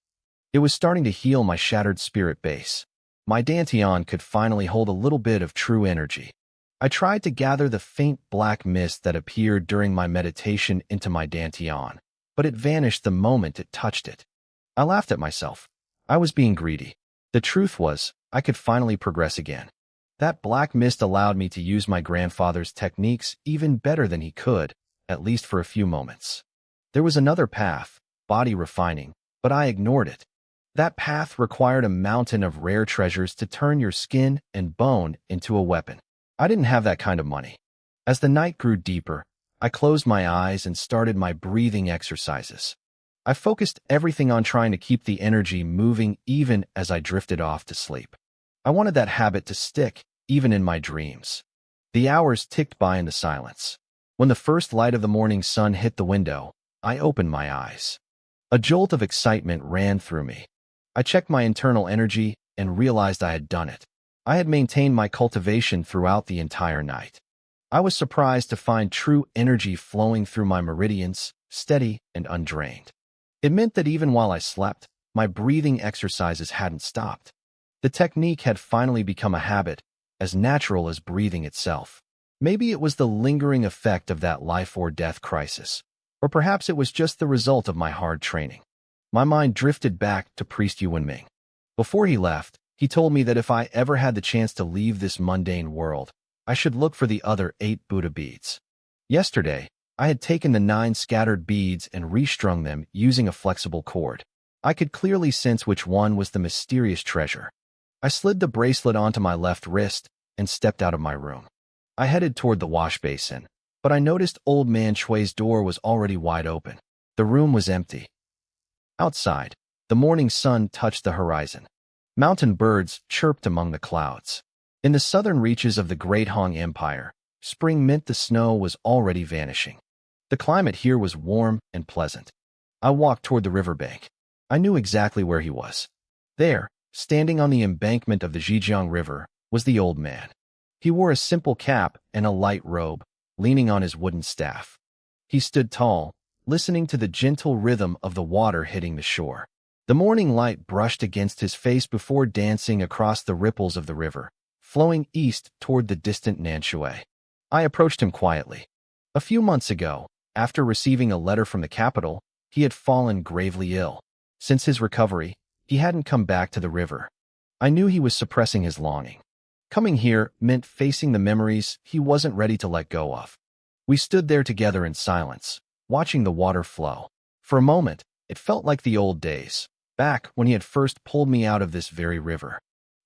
It was starting to heal my shattered spirit base. My dantian could finally hold a little bit of true energy. I tried to gather the faint black mist that appeared during my meditation into my dantian, but it vanished the moment it touched it. I laughed at myself. I was being greedy. The truth was, I could finally progress again. That black mist allowed me to use my grandfather's techniques even better than he could, at least for a few moments. There was another path, body refining, but I ignored it. That path required a mountain of rare treasures to turn your skin and bone into a weapon. I didn't have that kind of money. As the night grew deeper, I closed my eyes and started my breathing exercises. I focused everything on trying to keep the energy moving even as I drifted off to sleep. I wanted that habit to stick, even in my dreams. The hours ticked by in the silence. When the first light of the morning sun hit the window, I opened my eyes. A jolt of excitement ran through me. I checked my internal energy and realized I had done it. I had maintained my cultivation throughout the entire night. I was surprised to find true energy flowing through my meridians, steady and undrained. It meant that even while I slept, my breathing exercises hadn't stopped. The technique had finally become a habit, as natural as breathing itself. Maybe it was the lingering effect of that life or death crisis, or perhaps it was just the result of my hard training. My mind drifted back to Priest Yuan Ming. Before he left, he told me that if I ever had the chance to leave this mundane world, I should look for the other 8 Buddha beads. Yesterday, I had taken the 9 scattered beads and restrung them using a flexible cord. I could clearly sense which one was the mysterious treasure. I slid the bracelet onto my left wrist and stepped out of my room. I headed toward the wash basin, but I noticed Old Man Chui's door was already wide open. The room was empty. Outside, the morning sun touched the horizon. Mountain birds chirped among the clouds. In the southern reaches of the Great Han Empire, spring meant the snow was already vanishing. The climate here was warm and pleasant. I walked toward the riverbank. I knew exactly where he was. There, standing on the embankment of the Zhejiang River, was the old man. He wore a simple cap and a light robe, leaning on his wooden staff. He stood tall, listening to the gentle rhythm of the water hitting the shore. The morning light brushed against his face before dancing across the ripples of the river, flowing east toward the distant Nanshui. I approached him quietly. A few months ago, after receiving a letter from the capital, he had fallen gravely ill. Since his recovery, he hadn't come back to the river. I knew he was suppressing his longing. Coming here meant facing the memories he wasn't ready to let go of. We stood there together in silence, watching the water flow. For a moment, it felt like the old days, back when he had first pulled me out of this very river.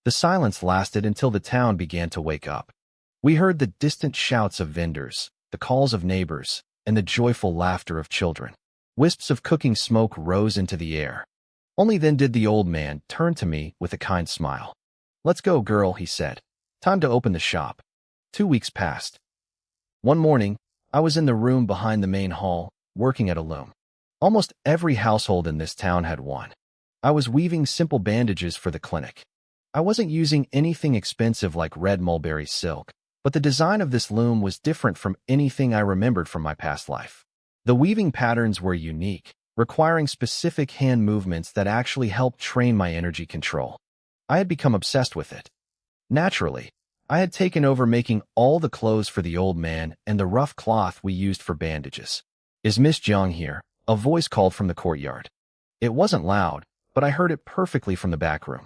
The silence lasted until the town began to wake up. We heard the distant shouts of vendors, the calls of neighbors, and the joyful laughter of children. Wisps of cooking smoke rose into the air. Only then did the old man turn to me with a kind smile. "Let's go, girl," he said. "Time to open the shop." 2 weeks passed. One morning, I was in the room behind the main hall, working at a loom. Almost every household in this town had one. I was weaving simple bandages for the clinic. I wasn't using anything expensive like red mulberry silk, but the design of this loom was different from anything I remembered from my past life. The weaving patterns were unique, requiring specific hand movements that actually helped train my energy control. I had become obsessed with it. Naturally, I had taken over making all the clothes for the old man and the rough cloth we used for bandages. "Is Miss Jiang here?" a voice called from the courtyard. It wasn't loud, but I heard it perfectly from the back room.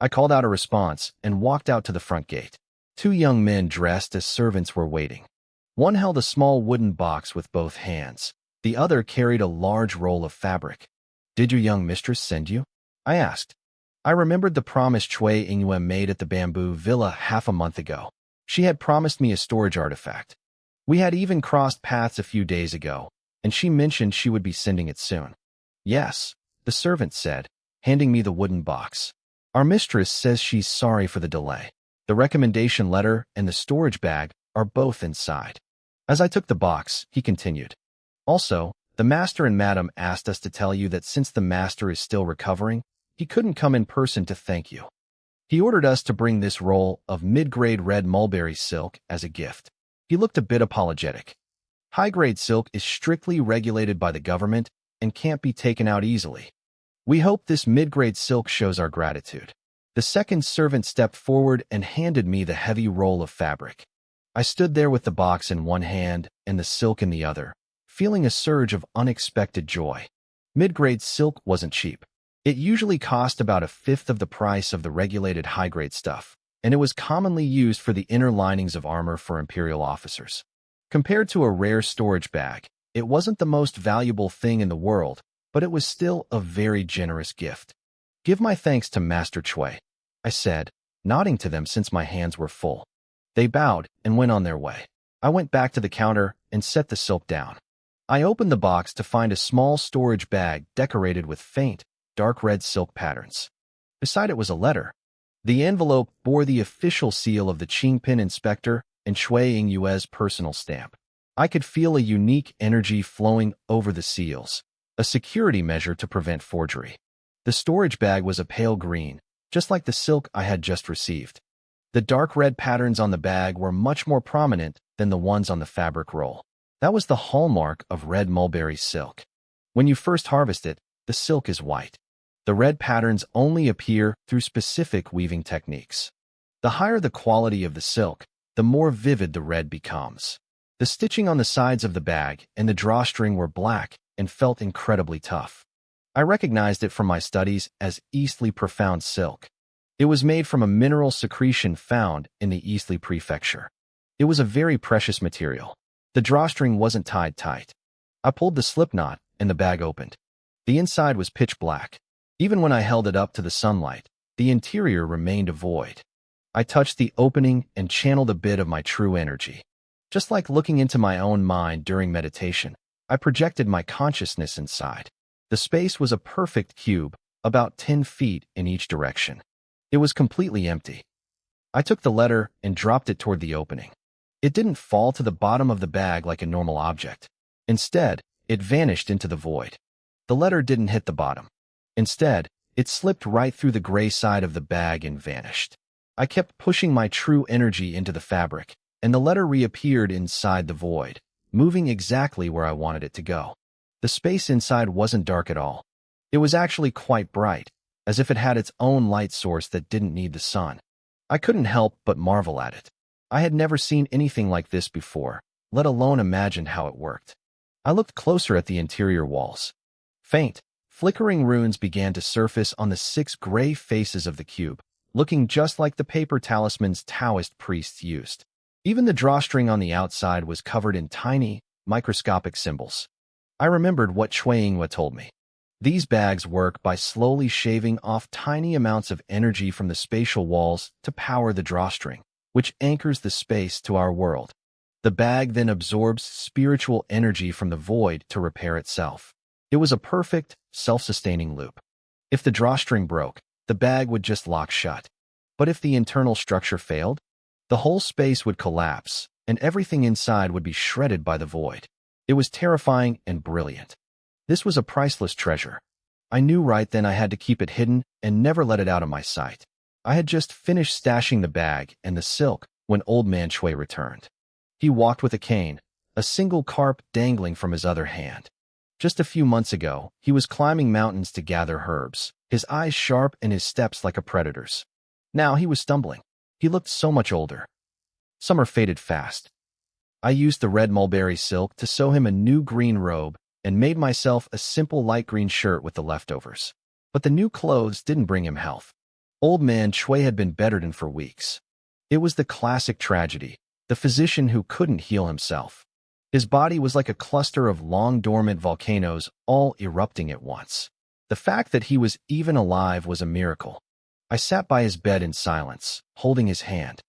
I called out a response and walked out to the front gate. 2 young men dressed as servants were waiting. One held a small wooden box with both hands. The other carried a large roll of fabric. "Did your young mistress send you?" I asked. I remembered the promise Chui Ingyuan made at the bamboo villa half a month ago. She had promised me a storage artifact. We had even crossed paths a few days ago, and she mentioned she would be sending it soon. "Yes," the servant said, handing me the wooden box. "Our mistress says she's sorry for the delay. The recommendation letter and the storage bag are both inside." As I took the box, he continued. "Also, the master and madam asked us to tell you that since the master is still recovering, he couldn't come in person to thank you. He ordered us to bring this roll of mid-grade red mulberry silk as a gift." He looked a bit apologetic. "High-grade silk is strictly regulated by the government and can't be taken out easily. We hope this mid-grade silk shows our gratitude." The second servant stepped forward and handed me the heavy roll of fabric. I stood there with the box in one hand and the silk in the other, feeling a surge of unexpected joy. Mid-grade silk wasn't cheap. It usually cost about a fifth of the price of the regulated high-grade stuff, and it was commonly used for the inner linings of armor for imperial officers. Compared to a rare storage bag, it wasn't the most valuable thing in the world, but it was still a very generous gift. "Give my thanks to Master Chui," I said, nodding to them since my hands were full. They bowed and went on their way. I went back to the counter and set the silk down. I opened the box to find a small storage bag decorated with faint, dark red silk patterns. Beside it was a letter. The envelope bore the official seal of the Qingpin inspector and Shui Yingyue's personal stamp. I could feel a unique energy flowing over the seals, a security measure to prevent forgery. The storage bag was a pale green, just like the silk I had just received. The dark red patterns on the bag were much more prominent than the ones on the fabric roll. That was the hallmark of red mulberry silk. When you first harvest it, the silk is white. The red patterns only appear through specific weaving techniques. The higher the quality of the silk, the more vivid the red becomes. The stitching on the sides of the bag and the drawstring were black and felt incredibly tough. I recognized it from my studies as Eastleigh Profound silk. It was made from a mineral secretion found in the Eastleigh Prefecture. It was a very precious material. The drawstring wasn't tied tight. I pulled the slip knot and the bag opened. The inside was pitch black. Even when I held it up to the sunlight, the interior remained a void. I touched the opening and channeled a bit of my true energy. Just like looking into my own mind during meditation, I projected my consciousness inside. The space was a perfect cube, about 10 feet in each direction. It was completely empty. I took the letter and dropped it toward the opening. It didn't fall to the bottom of the bag like a normal object. Instead, it vanished into the void. The letter didn't hit the bottom. Instead, it slipped right through the gray side of the bag and vanished. I kept pushing my true energy into the fabric, and the letter reappeared inside the void, moving exactly where I wanted it to go. The space inside wasn't dark at all. It was actually quite bright, as if it had its own light source that didn't need the sun. I couldn't help but marvel at it. I had never seen anything like this before, let alone imagine how it worked. I looked closer at the interior walls. Faint, flickering runes began to surface on the 6 gray faces of the cube, looking just like the paper talismans Taoist priests used. Even the drawstring on the outside was covered in tiny, microscopic symbols. I remembered what Shui Yingyue told me. These bags work by slowly shaving off tiny amounts of energy from the spatial walls to power the drawstring, which anchors the space to our world. The bag then absorbs spiritual energy from the void to repair itself. It was a perfect, self-sustaining loop. If the drawstring broke, the bag would just lock shut. But if the internal structure failed, the whole space would collapse, and everything inside would be shredded by the void. It was terrifying and brilliant. This was a priceless treasure. I knew right then I had to keep it hidden and never let it out of my sight. I had just finished stashing the bag and the silk when Old Man Shui returned. He walked with a cane, a single carp dangling from his other hand. Just a few months ago, he was climbing mountains to gather herbs, his eyes sharp and his steps like a predator's. Now he was stumbling. He looked so much older. Summer faded fast. I used the red mulberry silk to sew him a new green robe and made myself a simple light green shirt with the leftovers. But the new clothes didn't bring him health. Old Man Shui had been bedridden for weeks. It was the classic tragedy, the physician who couldn't heal himself. His body was like a cluster of long-dormant volcanoes, all erupting at once. The fact that he was even alive was a miracle. I sat by his bed in silence, holding his hand.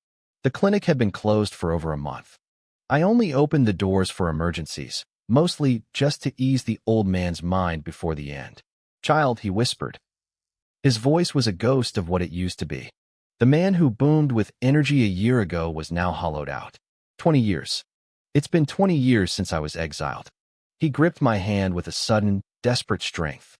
The clinic had been closed for over a month. I only opened the doors for emergencies, mostly just to ease the old man's mind before the end. "Child," he whispered. His voice was a ghost of what it used to be. The man who boomed with energy a year ago was now hollowed out. 20 years. It's been 20 years since I was exiled. He gripped my hand with a sudden, desperate strength.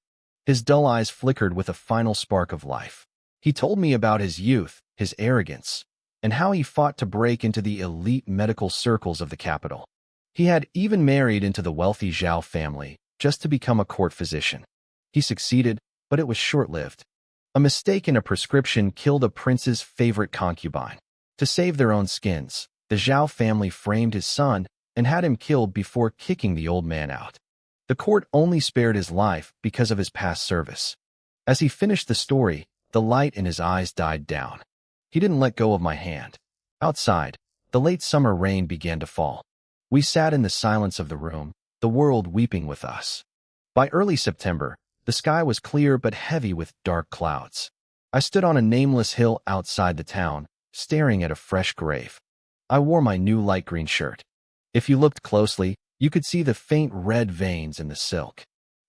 His dull eyes flickered with a final spark of life. He told me about his youth, his arrogance, and how he fought to break into the elite medical circles of the capital. He had even married into the wealthy Zhao family just to become a court physician. He succeeded, but it was short-lived. A mistake in a prescription killed a prince's favorite concubine. To save their own skins, the Zhao family framed his son and had him killed before kicking the old man out. The court only spared his life because of his past service. As he finished the story, the light in his eyes died down. He didn't let go of my hand. Outside, the late summer rain began to fall. We sat in the silence of the room, the world weeping with us. By early September, the sky was clear but heavy with dark clouds. I stood on a nameless hill outside the town, staring at a fresh grave. I wore my new light green shirt. If you looked closely, you could see the faint red veins in the silk.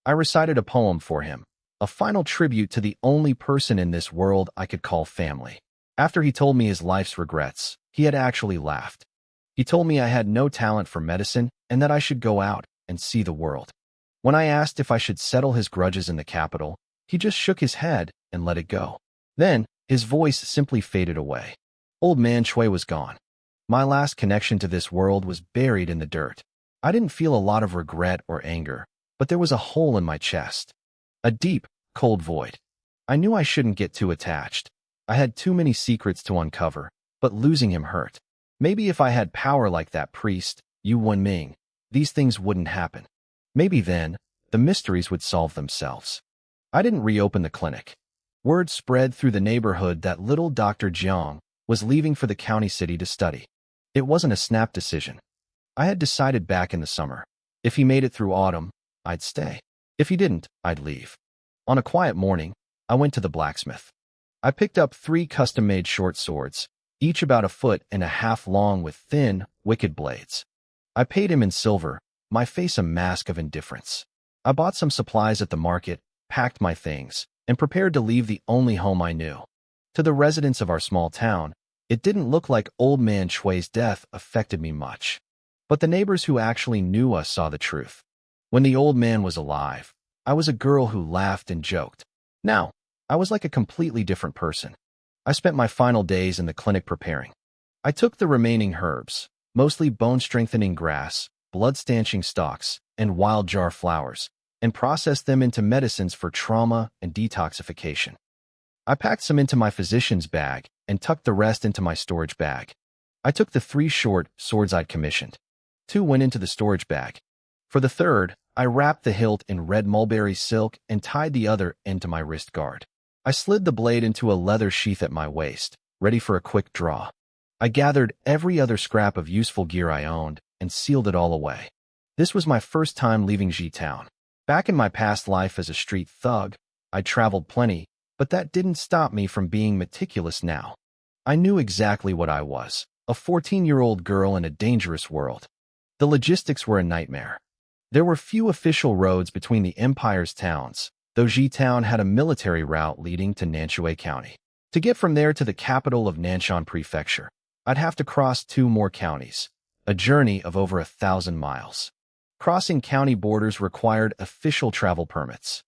I recited a poem for him, a final tribute to the only person in this world I could call family. After he told me his life's regrets, he had actually laughed. He told me I had no talent for medicine and that I should go out and see the world. When I asked if I should settle his grudges in the capital, he just shook his head and let it go. Then, his voice simply faded away. Old man Chui was gone. My last connection to this world was buried in the dirt. I didn't feel a lot of regret or anger, but there was a hole in my chest. A deep, cold void. I knew I shouldn't get too attached. I had too many secrets to uncover, but losing him hurt. Maybe if I had power like that priest, Yu Wenming, these things wouldn't happen. Maybe then, the mysteries would solve themselves. I didn't reopen the clinic. Word spread through the neighborhood that little Dr. Jiang was leaving for the county city to study. It wasn't a snap decision. I had decided back in the summer. If he made it through autumn, I'd stay. If he didn't, I'd leave. On a quiet morning, I went to the blacksmith. I picked up 3 custom-made short swords, each about 1.5 feet long with thin, wicked blades. I paid him in silver, my face a mask of indifference. I bought some supplies at the market, packed my things, and prepared to leave the only home I knew. To the residents of our small town, it didn't look like old man Chui's death affected me much. But the neighbors who actually knew us saw the truth. When the old man was alive, I was a girl who laughed and joked. Now, I was like a completely different person. I spent my final days in the clinic preparing. I took the remaining herbs, mostly bone-strengthening grass, blood-stanching stalks, and wild jar flowers, and processed them into medicines for trauma and detoxification. I packed some into my physician's bag and tucked the rest into my storage bag. I took the 3 short swords I'd commissioned. 2 went into the storage bag. For the third, I wrapped the hilt in red mulberry silk and tied the other end to my wrist guard. I slid the blade into a leather sheath at my waist, ready for a quick draw. I gathered every other scrap of useful gear I owned and sealed it all away. This was my first time leaving G-Town. Back in my past life as a street thug, I'd traveled plenty, but that didn't stop me from being meticulous now. I knew exactly what I was, a 14-year-old girl in a dangerous world. The logistics were a nightmare. There were few official roads between the Empire's towns, though Ji-Town had a military route leading to Nanshui County. To get from there to the capital of Nanshan Prefecture, I'd have to cross 2 more counties, a journey of over 1,000 miles. Crossing county borders required official travel permits.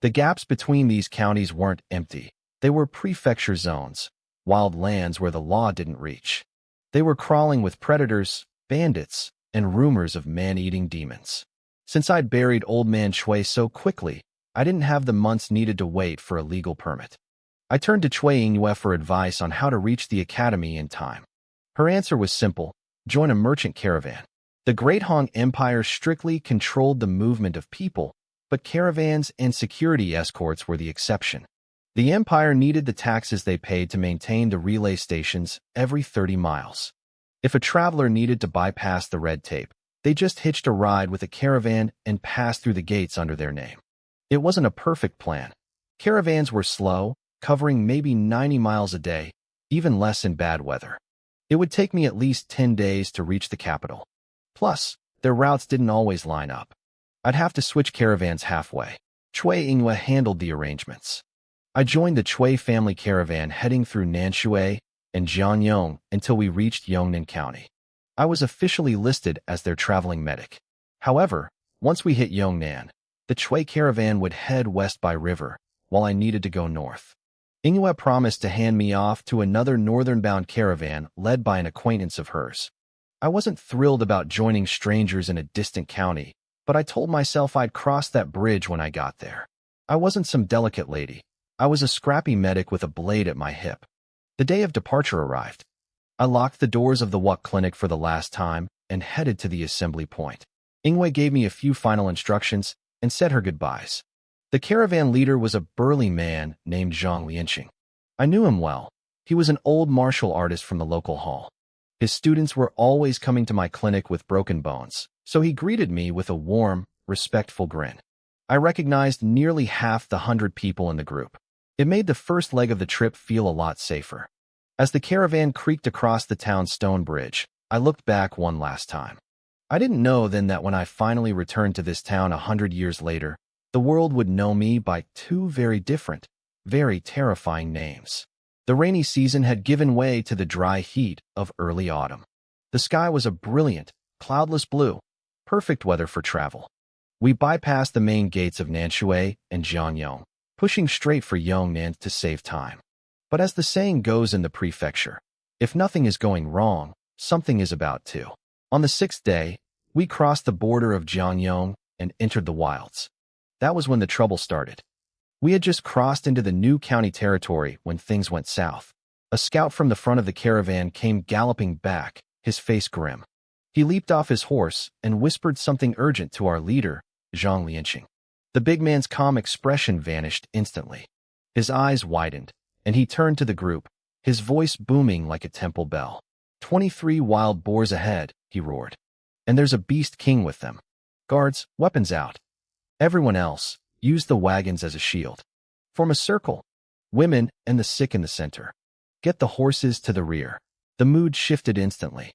The gaps between these counties weren't empty. They were prefecture zones, wild lands where the law didn't reach. They were crawling with predators, bandits, and rumors of man-eating demons. Since I'd buried old man Chui so quickly, I didn't have the months needed to wait for a legal permit. I turned to Chui Yingyue for advice on how to reach the academy in time. Her answer was simple: join a merchant caravan. The Great Han Empire strictly controlled the movement of people, but caravans and security escorts were the exception. The empire needed the taxes they paid to maintain the relay stations every 30 miles. If a traveler needed to bypass the red tape, they just hitched a ride with a caravan and passed through the gates under their name. It wasn't a perfect plan. Caravans were slow, covering maybe 90 miles a day, even less in bad weather. It would take me at least 10 days to reach the capital. Plus, their routes didn't always line up. I'd have to switch caravans halfway. Chui Yingyue handled the arrangements. I joined the Chui family caravan heading through Nanshui and Jianyong until we reached Yongnan County. I was officially listed as their traveling medic. However, once we hit Yongnan, the Chui caravan would head west by river, while I needed to go north. Yingyue promised to hand me off to another northern-bound caravan led by an acquaintance of hers. I wasn't thrilled about joining strangers in a distant county, but I told myself I'd cross that bridge when I got there. I wasn't some delicate lady. I was a scrappy medic with a blade at my hip. The day of departure arrived. I locked the doors of the Wuk clinic for the last time and headed to the assembly point. Yingyue gave me a few final instructions and said her goodbyes. The caravan leader was a burly man named Zhang Lianqing. I knew him well. He was an old martial artist from the local hall. His students were always coming to my clinic with broken bones, so he greeted me with a warm, respectful grin. I recognized nearly half the 100 people in the group. It made the first leg of the trip feel a lot safer. As the caravan creaked across the town's stone bridge, I looked back one last time. I didn't know then that when I finally returned to this town 100 years later, the world would know me by two very different, very terrifying names. The rainy season had given way to the dry heat of early autumn. The sky was a brilliant, cloudless blue, perfect weather for travel. We bypassed the main gates of Nanshui and Jianyong, pushing straight for Yongnan to save time. But as the saying goes in the prefecture, if nothing is going wrong, something is about to. On the sixth day, we crossed the border of Jianyong and entered the wilds. That was when the trouble started. We had just crossed into the new county territory when things went south. A scout from the front of the caravan came galloping back, his face grim. He leaped off his horse and whispered something urgent to our leader, Zhang Lianqing. The big man's calm expression vanished instantly. His eyes widened, and he turned to the group, his voice booming like a temple bell. 23 wild boars ahead, he roared. And there's a beast king with them. Guards, weapons out. Everyone else, use the wagons as a shield. Form a circle. Women and the sick in the center. Get the horses to the rear. The mood shifted instantly.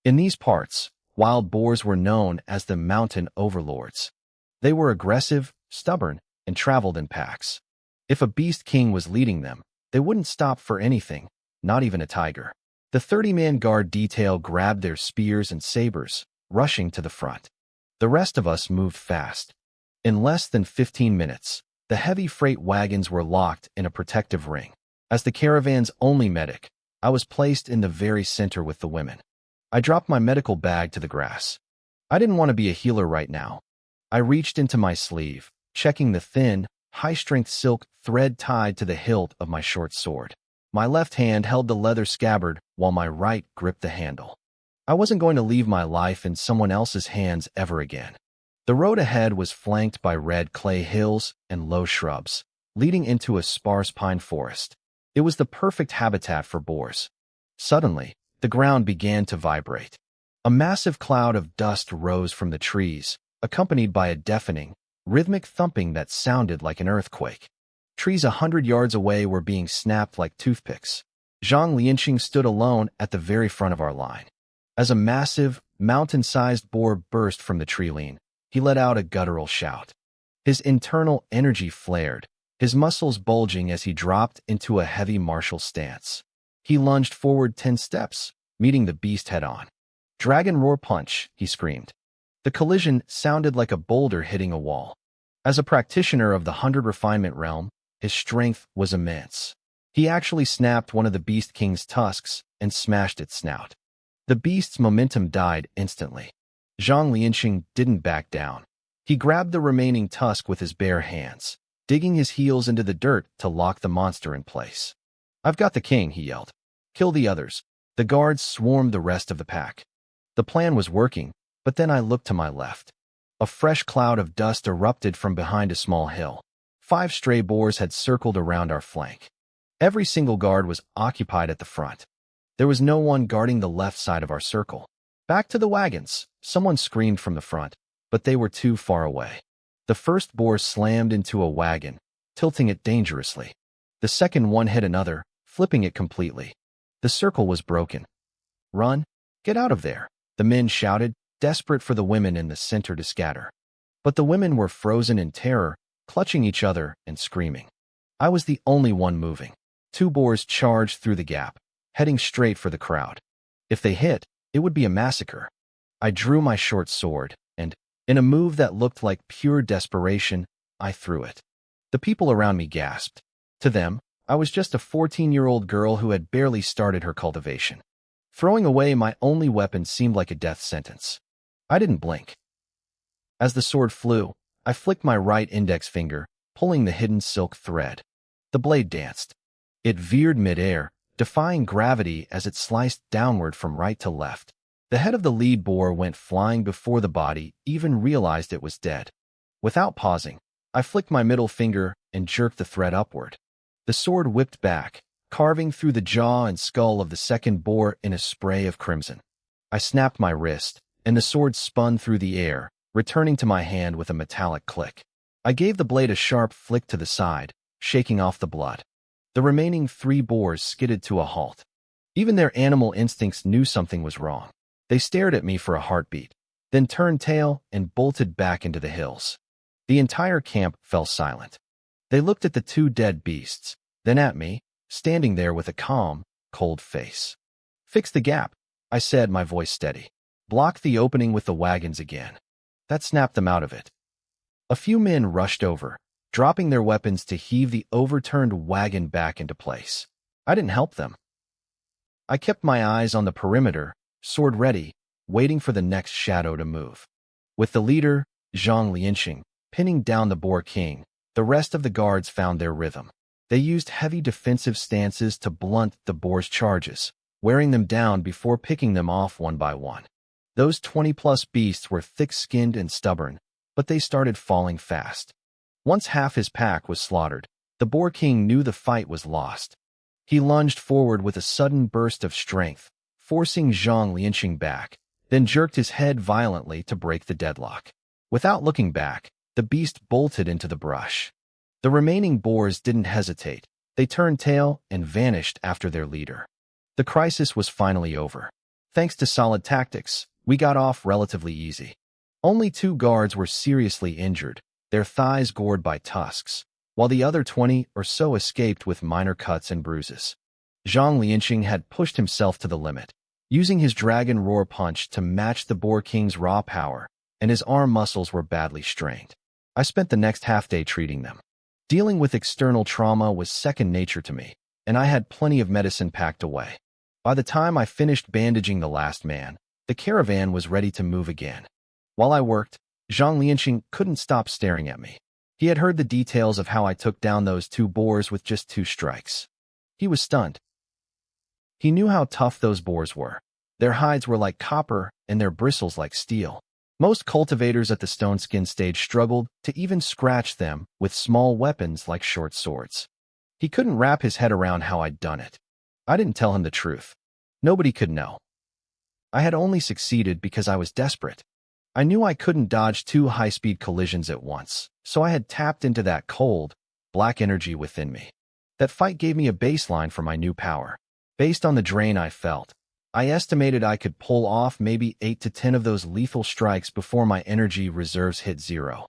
In these parts, wild boars were known as the mountain overlords. They were aggressive, stubborn, and traveled in packs. If a beast king was leading them, they wouldn't stop for anything, not even a tiger. The 30-man guard detail grabbed their spears and sabers, rushing to the front. The rest of us moved fast. In less than 15 minutes, the heavy freight wagons were locked in a protective ring. As the caravan's only medic, I was placed in the very center with the women. I dropped my medical bag to the grass. I didn't want to be a healer right now. I reached into my sleeve, checking the thin, high-strength silk thread tied to the hilt of my short sword. My left hand held the leather scabbard while my right gripped the handle. I wasn't going to leave my life in someone else's hands ever again. The road ahead was flanked by red clay hills and low shrubs, leading into a sparse pine forest. It was the perfect habitat for boars. Suddenly, the ground began to vibrate. A massive cloud of dust rose from the trees, accompanied by a deafening, rhythmic thumping that sounded like an earthquake. Trees 100 yards away were being snapped like toothpicks. Zhang Lianqing stood alone at the very front of our line. As a massive, mountain-sized boar burst from the tree line, he let out a guttural shout. His internal energy flared, his muscles bulging as he dropped into a heavy martial stance. He lunged forward 10 steps, meeting the beast head-on. "Dragon roar punch," he screamed. The collision sounded like a boulder hitting a wall. As a practitioner of the 100 refinement realm, his strength was immense. He actually snapped one of the Beast King's tusks and smashed its snout. The beast's momentum died instantly. Zhang Lianqing didn't back down. He grabbed the remaining tusk with his bare hands, digging his heels into the dirt to lock the monster in place. "I've got the king," he yelled. "Kill the others." The guards swarmed the rest of the pack. The plan was working, but then I looked to my left. A fresh cloud of dust erupted from behind a small hill. 5 stray boars had circled around our flank. Every single guard was occupied at the front. There was no one guarding the left side of our circle. "Back to the wagons," someone screamed from the front, but they were too far away. The first boar slammed into a wagon, tilting it dangerously. The second one hit another, flipping it completely. The circle was broken. "Run! Get out of there!" the men shouted, desperate for the women in the center to scatter. But the women were frozen in terror, clutching each other and screaming. I was the only one moving. 2 boars charged through the gap, heading straight for the crowd. If they hit, it would be a massacre. I drew my short sword, and, in a move that looked like pure desperation, I threw it. The people around me gasped. To them, I was just a 14-year-old girl who had barely started her cultivation. Throwing away my only weapon seemed like a death sentence. I didn't blink. As the sword flew, I flicked my right index finger, pulling the hidden silk thread. The blade danced. It veered midair, defying gravity as it sliced downward from right to left. The head of the lead boar went flying before the body even realized it was dead. Without pausing, I flicked my middle finger and jerked the thread upward. The sword whipped back, carving through the jaw and skull of the second boar in a spray of crimson. I snapped my wrist, and the sword spun through the air, returning to my hand with a metallic click. I gave the blade a sharp flick to the side, shaking off the blood. The remaining 3 boars skidded to a halt. Even their animal instincts knew something was wrong. They stared at me for a heartbeat. then turned tail and bolted back into the hills. The entire camp fell silent. They looked at the two dead beasts, then at me, standing there with a calm, cold face. "Fix the gap," I said, my voice steady. "Block the opening with the wagons again." That snapped them out of it. A few men rushed over, dropping their weapons to heave the overturned wagon back into place. I didn't help them. I kept my eyes on the perimeter, sword ready, waiting for the next shadow to move. With the leader, Zhang Lianxing, pinning down the Boar King, the rest of the guards found their rhythm. They used heavy defensive stances to blunt the boar's charges, wearing them down before picking them off one by one. Those 20-plus beasts were thick-skinned and stubborn, but they started falling fast. Once half his pack was slaughtered, the Boar King knew the fight was lost. He lunged forward with a sudden burst of strength, forcing Zhang Lianxing back, then jerked his head violently to break the deadlock. Without looking back, the beast bolted into the brush. The remaining boars didn't hesitate. They turned tail and vanished after their leader. The crisis was finally over. Thanks to solid tactics, we got off relatively easy. Only 2 guards were seriously injured, their thighs gored by tusks, while the other 20 or so escaped with minor cuts and bruises. Zhang Lianxing had pushed himself to the limit, using his dragon roar punch to match the Boar King's raw power, and his arm muscles were badly strained. I spent the next half-day treating them. Dealing with external trauma was second nature to me, and I had plenty of medicine packed away. By the time I finished bandaging the last man, the caravan was ready to move again. While I worked, Zhang Lianxing couldn't stop staring at me. He had heard the details of how I took down those 2 boars with just 2 strikes. He was stunned. He knew how tough those boars were. Their hides were like copper and their bristles like steel. Most cultivators at the Stone Skin stage struggled to even scratch them with small weapons like short swords. He couldn't wrap his head around how I'd done it. I didn't tell him the truth. Nobody could know. I had only succeeded because I was desperate. I knew I couldn't dodge 2 high-speed collisions at once, so I had tapped into that cold, black energy within me. That fight gave me a baseline for my new power. Based on the drain I felt, I estimated I could pull off maybe 8 to 10 of those lethal strikes before my energy reserves hit 0.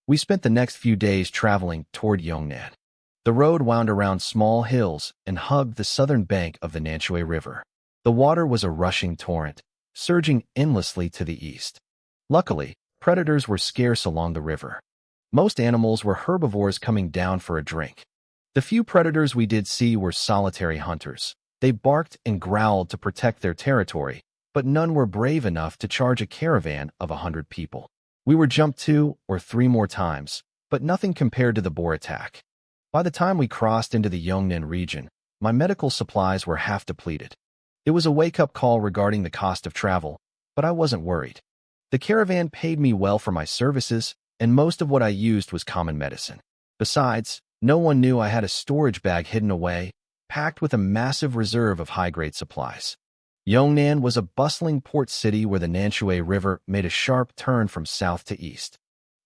We spent the next few days traveling toward Yongnan. The road wound around small hills and hugged the southern bank of the Nanshui River. The water was a rushing torrent, surging endlessly to the east. Luckily, predators were scarce along the river. Most animals were herbivores coming down for a drink. The few predators we did see were solitary hunters. They barked and growled to protect their territory, but none were brave enough to charge a caravan of 100 people. We were jumped 2 or 3 more times, but nothing compared to the boar attack. By the time we crossed into the Yongnan region, my medical supplies were half depleted. It was a wake-up call regarding the cost of travel, but I wasn't worried. The caravan paid me well for my services, and most of what I used was common medicine. Besides, no one knew I had a storage bag hidden away, packed with a massive reserve of high-grade supplies. Yongnan was a bustling port city where the Nanshui River made a sharp turn from south to east.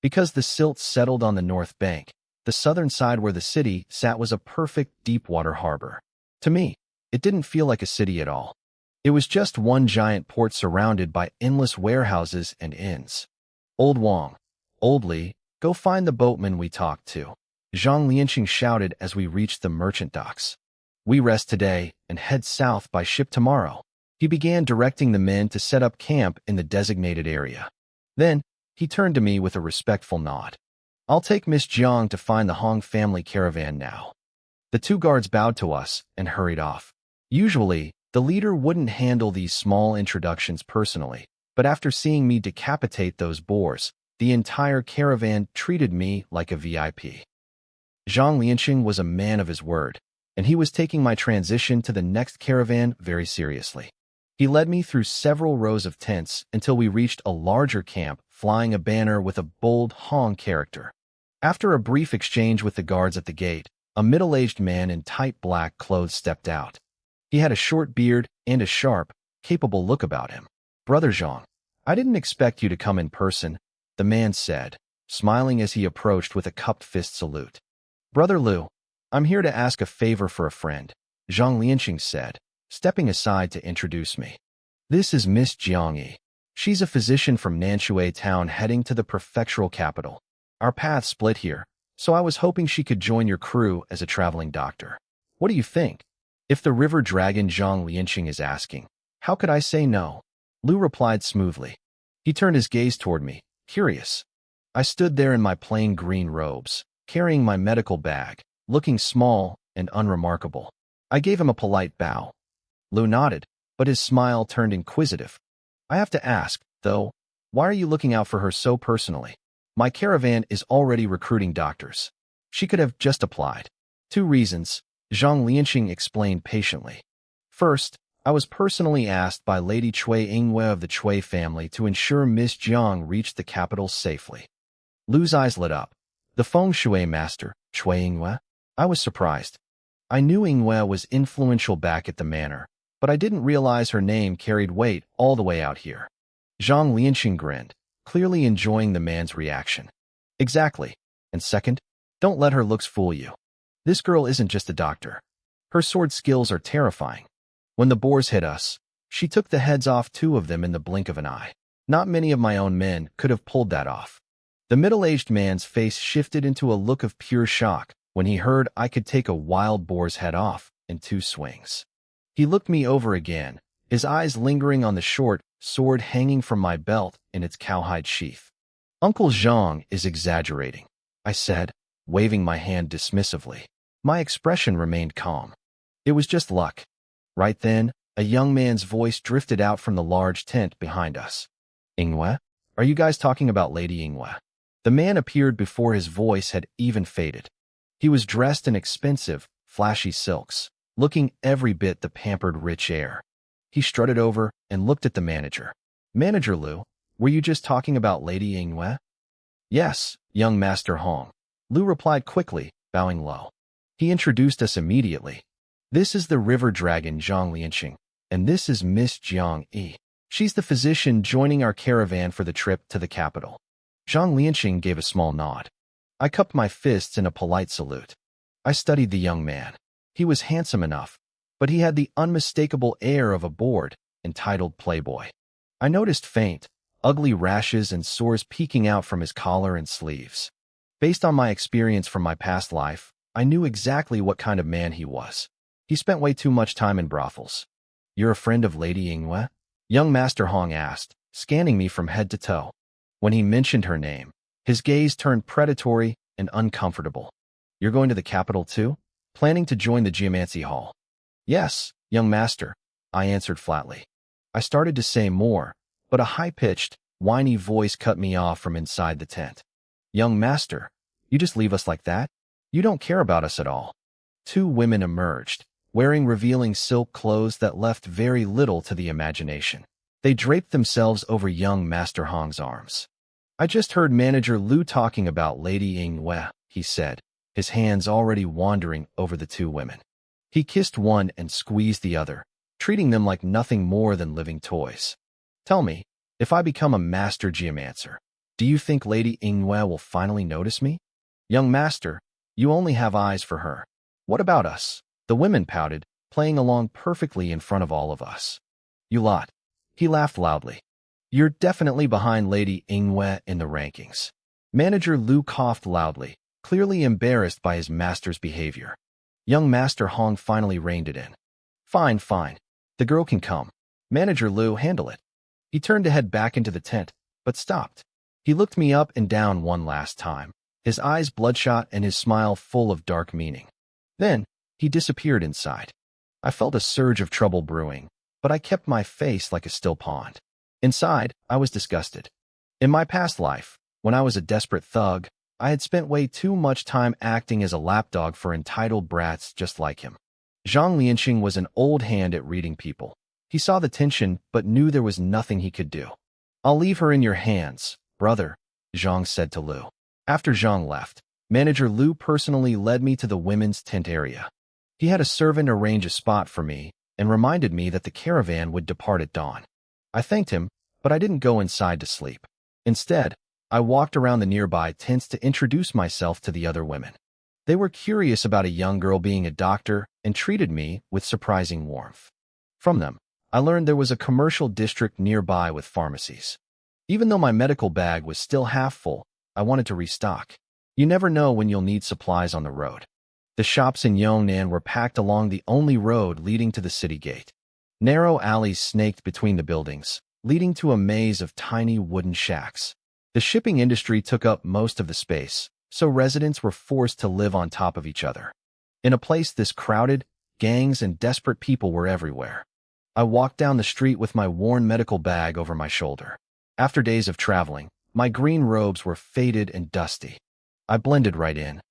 Because the silt settled on the north bank, the southern side where the city sat was a perfect deep-water harbor. To me, it didn't feel like a city at all. It was just one giant port surrounded by endless warehouses and inns. "Old Wang, Old Li, go find the boatman we talked to," Zhang Lianxing shouted as we reached the merchant docks. "We rest today and head south by ship tomorrow." He began directing the men to set up camp in the designated area. Then, he turned to me with a respectful nod. "I'll take Miss Jiang to find the Hong family caravan now." The 2 guards bowed to us and hurried off. Usually, the leader wouldn't handle these small introductions personally, but after seeing me decapitate those boars, the entire caravan treated me like a VIP. Zhang Lianxing was a man of his word, and he was taking my transition to the next caravan very seriously. He led me through several rows of tents until we reached a larger camp flying a banner with a bold Hong character. After a brief exchange with the guards at the gate, a middle-aged man in tight black clothes stepped out. He had a short beard and a sharp, capable look about him. "Brother Zhang, I didn't expect you to come in person," the man said, smiling as he approached with a cupped fist salute. "Brother Liu, I'm here to ask a favor for a friend," Zhang Lianxing said, stepping aside to introduce me. "This is Miss Jiang Yi. She's a physician from Nanshui town heading to the prefectural capital. Our paths split here, so I was hoping she could join your crew as a traveling doctor. What do you think? If the river dragon Zhang Lianqing is asking, how could I say no? Lu replied smoothly. He turned his gaze toward me, curious. I stood there in my plain green robes, carrying my medical bag, looking small and unremarkable. I gave him a polite bow. Lu nodded, but his smile turned inquisitive. I have to ask, though, why are you looking out for her so personally? My caravan is already recruiting doctors. She could have just applied. 2 reasons, Zhang Lianqing explained patiently. First, I was personally asked by Lady Cui Yingwe of the Cui family to ensure Miss Jiang reached the capital safely. Lu's eyes lit up. The feng shui master, Cui Yingwe? I was surprised. I knew Yingwe was influential back at the manor, but I didn't realize her name carried weight all the way out here. Zhang Lianqing grinned, clearly enjoying the man's reaction. Exactly. And second, don't let her looks fool you. This girl isn't just a doctor. Her sword skills are terrifying. When the boars hit us, she took the heads off 2 of them in the blink of an eye. Not many of my own men could have pulled that off. The middle-aged man's face shifted into a look of pure shock when he heard I could take a wild boar's head off in 2 swings. He looked me over again, his eyes lingering on the short sword hanging from my belt in its cowhide sheath. Uncle Zhang is exaggerating, I said, waving my hand dismissively. My expression remained calm. It was just luck. Right then, a young man's voice drifted out from the large tent behind us. Yingwe? Are you guys talking about Lady Yingwe? The man appeared before his voice had even faded. He was dressed in expensive, flashy silks, looking every bit the pampered rich heir. He strutted over and looked at the manager. Manager Lu, were you just talking about Lady Yingwe? Yes, young Master Hong. Lu replied quickly, bowing low. He introduced us immediately. This is the river dragon Zhang Lianqing, and this is Miss Jiang Yi. She's the physician joining our caravan for the trip to the capital. Zhang Lianqing gave a small nod. I cupped my fists in a polite salute. I studied the young man. He was handsome enough, but he had the unmistakable air of a bored, entitled playboy. I noticed faint, ugly rashes and sores peeking out from his collar and sleeves. Based on my experience from my past life, I knew exactly what kind of man he was. He spent way too much time in brothels. You're a friend of Lady Yingwe? Young Master Hong asked, scanning me from head to toe. When he mentioned her name, his gaze turned predatory and uncomfortable. You're going to the capital too? Planning to join the geomancy hall? Yes, young master, I answered flatly. I started to say more, but a high-pitched, whiny voice cut me off from inside the tent. Young master, you just leave us like that? You don't care about us at all. 2 women emerged, wearing revealing silk clothes that left very little to the imagination. They draped themselves over young Master Hong's arms. I just heard Manager Lu talking about Lady Yingwe, he said, his hands already wandering over the 2 women. He kissed one and squeezed the other, treating them like nothing more than living toys. Tell me, if I become a master geomancer, do you think Lady Yingwe will finally notice me? Young master, you only have eyes for her. What about us? The women pouted, playing along perfectly in front of all of us. You lot. He laughed loudly. You're definitely behind Lady Yingwe in the rankings. Manager Lu coughed loudly, clearly embarrassed by his master's behavior. Young Master Hong finally reined it in. Fine, fine. The girl can come. Manager Lu, handle it. He turned to head back into the tent, but stopped. He looked me up and down one last time, his eyes bloodshot and his smile full of dark meaning. Then, he disappeared inside. I felt a surge of trouble brewing, but I kept my face like a still pond. Inside, I was disgusted. In my past life, when I was a desperate thug, I had spent way too much time acting as a lapdog for entitled brats just like him. Zhang Lianqing was an old hand at reading people. He saw the tension, but knew there was nothing he could do. I'll leave her in your hands, brother, Zhang said to Lu. After Zhang left, Manager Lu personally led me to the women's tent area. He had a servant arrange a spot for me and reminded me that the caravan would depart at dawn. I thanked him, but I didn't go inside to sleep. Instead, I walked around the nearby tents to introduce myself to the other women. They were curious about a young girl being a doctor and treated me with surprising warmth. From them, I learned there was a commercial district nearby with pharmacies. Even though my medical bag was still half full, I wanted to restock. You never know when you'll need supplies on the road. The shops in Yongnan were packed along the only road leading to the city gate. Narrow alleys snaked between the buildings, leading to a maze of tiny wooden shacks. The shipping industry took up most of the space, so residents were forced to live on top of each other. In a place this crowded, gangs and desperate people were everywhere. I walked down the street with my worn medical bag over my shoulder. After days of traveling, my green robes were faded and dusty. I blended right in.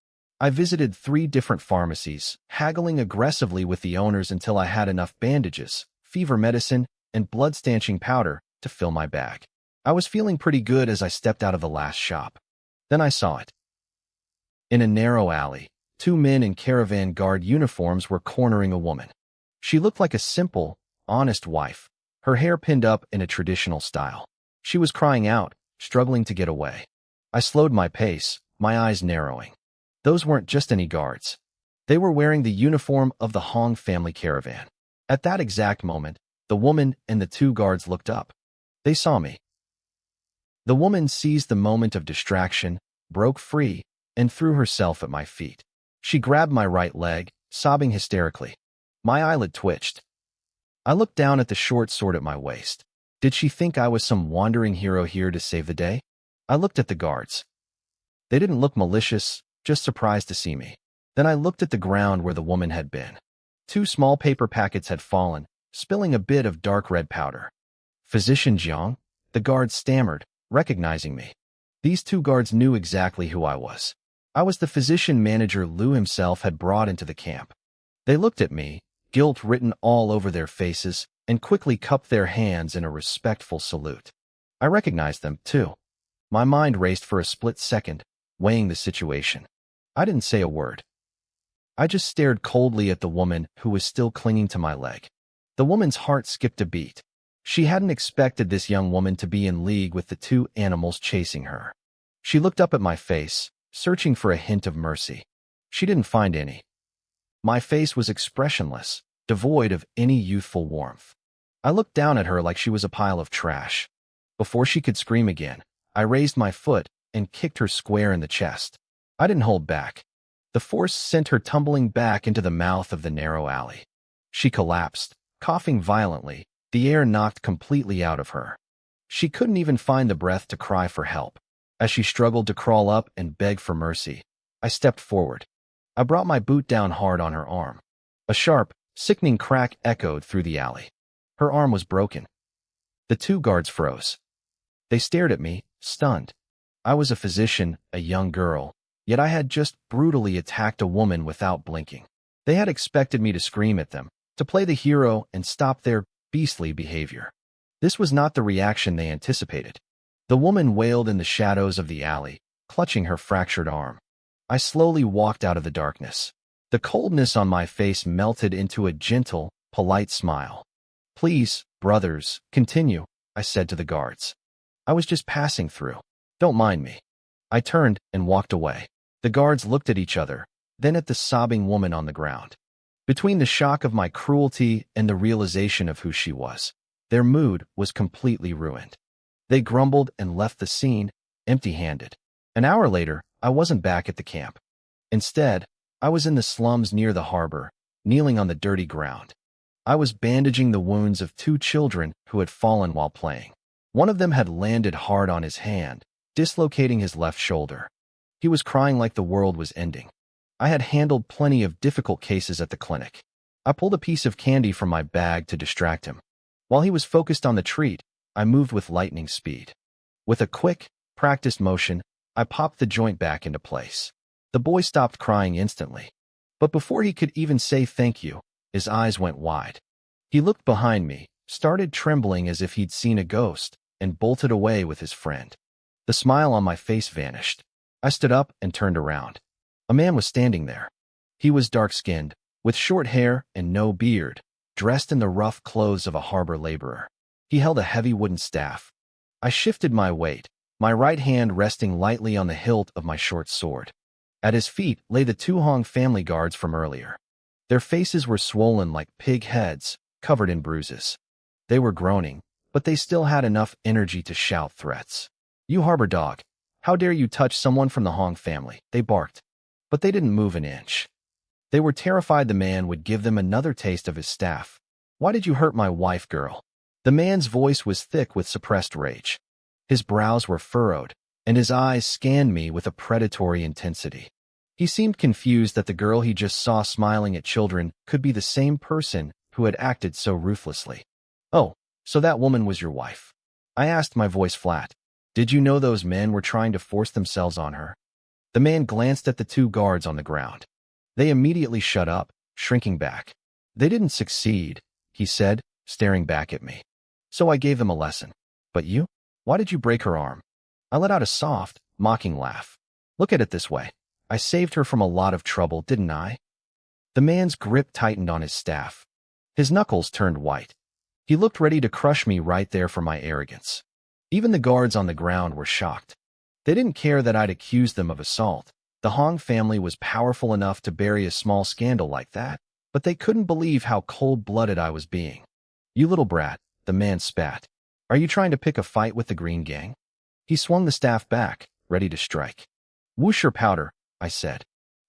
I visited 3 different pharmacies, haggling aggressively with the owners until I had enough bandages, fever medicine, and blood-stanching powder to fill my bag. I was feeling pretty good as I stepped out of the last shop. Then I saw it. In a narrow alley, 2 men in caravan guard uniforms were cornering a woman. She looked like a simple, honest wife, her hair pinned up in a traditional style. She was crying out, struggling to get away. I slowed my pace, my eyes narrowing. Those weren't just any guards. They were wearing the uniform of the Hong family caravan. At that exact moment, the woman and the 2 guards looked up. They saw me. The woman seized the moment of distraction, broke free, and threw herself at my feet. She grabbed my right leg, sobbing hysterically. My eyelid twitched. I looked down at the short sword at my waist. Did she think I was some wandering hero here to save the day? I looked at the guards. They didn't look malicious, just surprised to see me. Then I looked at the ground where the woman had been. 2 small paper packets had fallen, spilling a bit of dark red powder. Physician Jiang? The guards stammered, recognizing me. These 2 guards knew exactly who I was. I was the physician manager Liu himself had brought into the camp. They looked at me, guilt written all over their faces, and quickly cupped their hands in a respectful salute. I recognized them, too. My mind raced for a split second, weighing the situation. I didn't say a word. I just stared coldly at the woman who was still clinging to my leg. The woman's heart skipped a beat. She hadn't expected this young woman to be in league with the 2 animals chasing her. She looked up at my face, searching for a hint of mercy. She didn't find any. My face was expressionless, devoid of any youthful warmth. I looked down at her like she was a pile of trash. Before she could scream again, I raised my foot and kicked her square in the chest. I didn't hold back. The force sent her tumbling back into the mouth of the narrow alley. She collapsed, coughing violently, the air knocked completely out of her. She couldn't even find the breath to cry for help. As she struggled to crawl up and beg for mercy, I stepped forward. I brought my boot down hard on her arm. A sharp, sickening crack echoed through the alley. Her arm was broken. The 2 guards froze. They stared at me, stunned. I was a physician, a young girl, yet I had just brutally attacked a woman without blinking. They had expected me to scream at them, to play the hero and stop their beastly behavior. This was not the reaction they anticipated. The woman wailed in the shadows of the alley, clutching her fractured arm. I slowly walked out of the darkness. The coldness on my face melted into a gentle, polite smile. "Please, brothers, continue," I said to the guards. "I was just passing through. Don't mind me." I turned and walked away. The guards looked at each other, then at the sobbing woman on the ground. Between the shock of my cruelty and the realization of who she was, their mood was completely ruined. They grumbled and left the scene, empty-handed. An hour later, I wasn't back at the camp. Instead, I was in the slums near the harbor, kneeling on the dirty ground. I was bandaging the wounds of 2 children who had fallen while playing. One of them had landed hard on his hand, dislocating his left shoulder. He was crying like the world was ending. I had handled plenty of difficult cases at the clinic. I pulled a piece of candy from my bag to distract him. While he was focused on the treat, I moved with lightning speed. With a quick, practiced motion, I popped the joint back into place. The boy stopped crying instantly. But before he could even say thank you, his eyes went wide. He looked behind me, started trembling as if he'd seen a ghost, and bolted away with his friend. The smile on my face vanished. I stood up and turned around. A man was standing there. He was dark-skinned, with short hair and no beard, dressed in the rough clothes of a harbor laborer. He held a heavy wooden staff. I shifted my weight, my right hand resting lightly on the hilt of my short sword. At his feet lay the 2 Hong family guards from earlier. Their faces were swollen like pig heads, covered in bruises. They were groaning, but they still had enough energy to shout threats. "You harbor dog! How dare you touch someone from the Hong family?" they barked. But they didn't move an inch. They were terrified the man would give them another taste of his staff. "Why did you hurt my wife, girl?" The man's voice was thick with suppressed rage. His brows were furrowed, and his eyes scanned me with a predatory intensity. He seemed confused that the girl he just saw smiling at children could be the same person who had acted so ruthlessly. "Oh, so that woman was your wife?" I asked, my voice flat. "Did you know those men were trying to force themselves on her?" The man glanced at the two guards on the ground. They immediately shut up, shrinking back. "They didn't succeed," he said, staring back at me. "So I gave them a lesson. But you? Why did you break her arm?" I let out a soft, mocking laugh. "Look at it this way. I saved her from a lot of trouble, didn't I?" The man's grip tightened on his staff. His knuckles turned white. He looked ready to crush me right there for my arrogance. Even the guards on the ground were shocked. They didn't care that I'd accused them of assault. The Hong family was powerful enough to bury a small scandal like that, but they couldn't believe how cold-blooded I was being. "You little brat," the man spat. "Are you trying to pick a fight with the Green Gang?" He swung the staff back, ready to strike. "Wuxia powder," I said.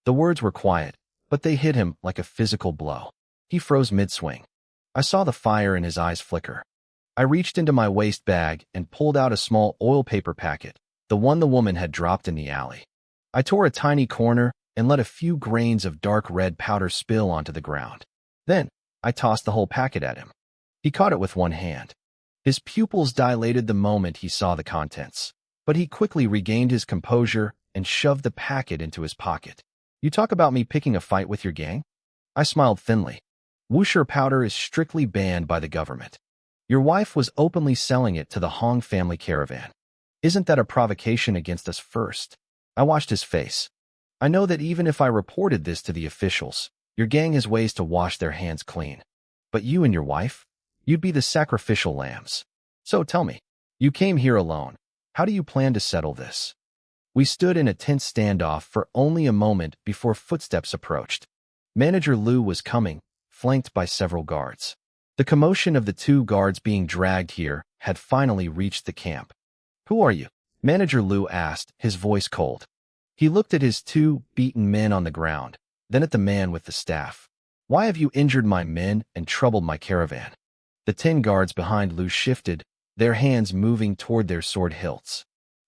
The words were quiet, but they hit him like a physical blow. He froze mid-swing. I saw the fire in his eyes flicker. I reached into my waist bag and pulled out a small oil paper packet, the one the woman had dropped in the alley. I tore a tiny corner and let a few grains of dark red powder spill onto the ground. Then, I tossed the whole packet at him. He caught it with one hand. His pupils dilated the moment he saw the contents, but he quickly regained his composure and shoved the packet into his pocket. "You talk about me picking a fight with your gang?" I smiled thinly. "Wuxia powder is strictly banned by the government. Your wife was openly selling it to the Hong family caravan. Isn't that a provocation against us first?" I watched his face. "I know that even if I reported this to the officials, your gang has ways to wash their hands clean. But you and your wife? You'd be the sacrificial lambs. So tell me, you came here alone. How do you plan to settle this?" We stood in a tense standoff for only a moment before footsteps approached. Manager Liu was coming, flanked by several guards. The commotion of the two guards being dragged here had finally reached the camp. "Who are you?" Manager Liu asked, his voice cold. He looked at his two beaten men on the ground, then at the man with the staff. "Why have you injured my men and troubled my caravan?" The 10 guards behind Liu shifted, their hands moving toward their sword hilts.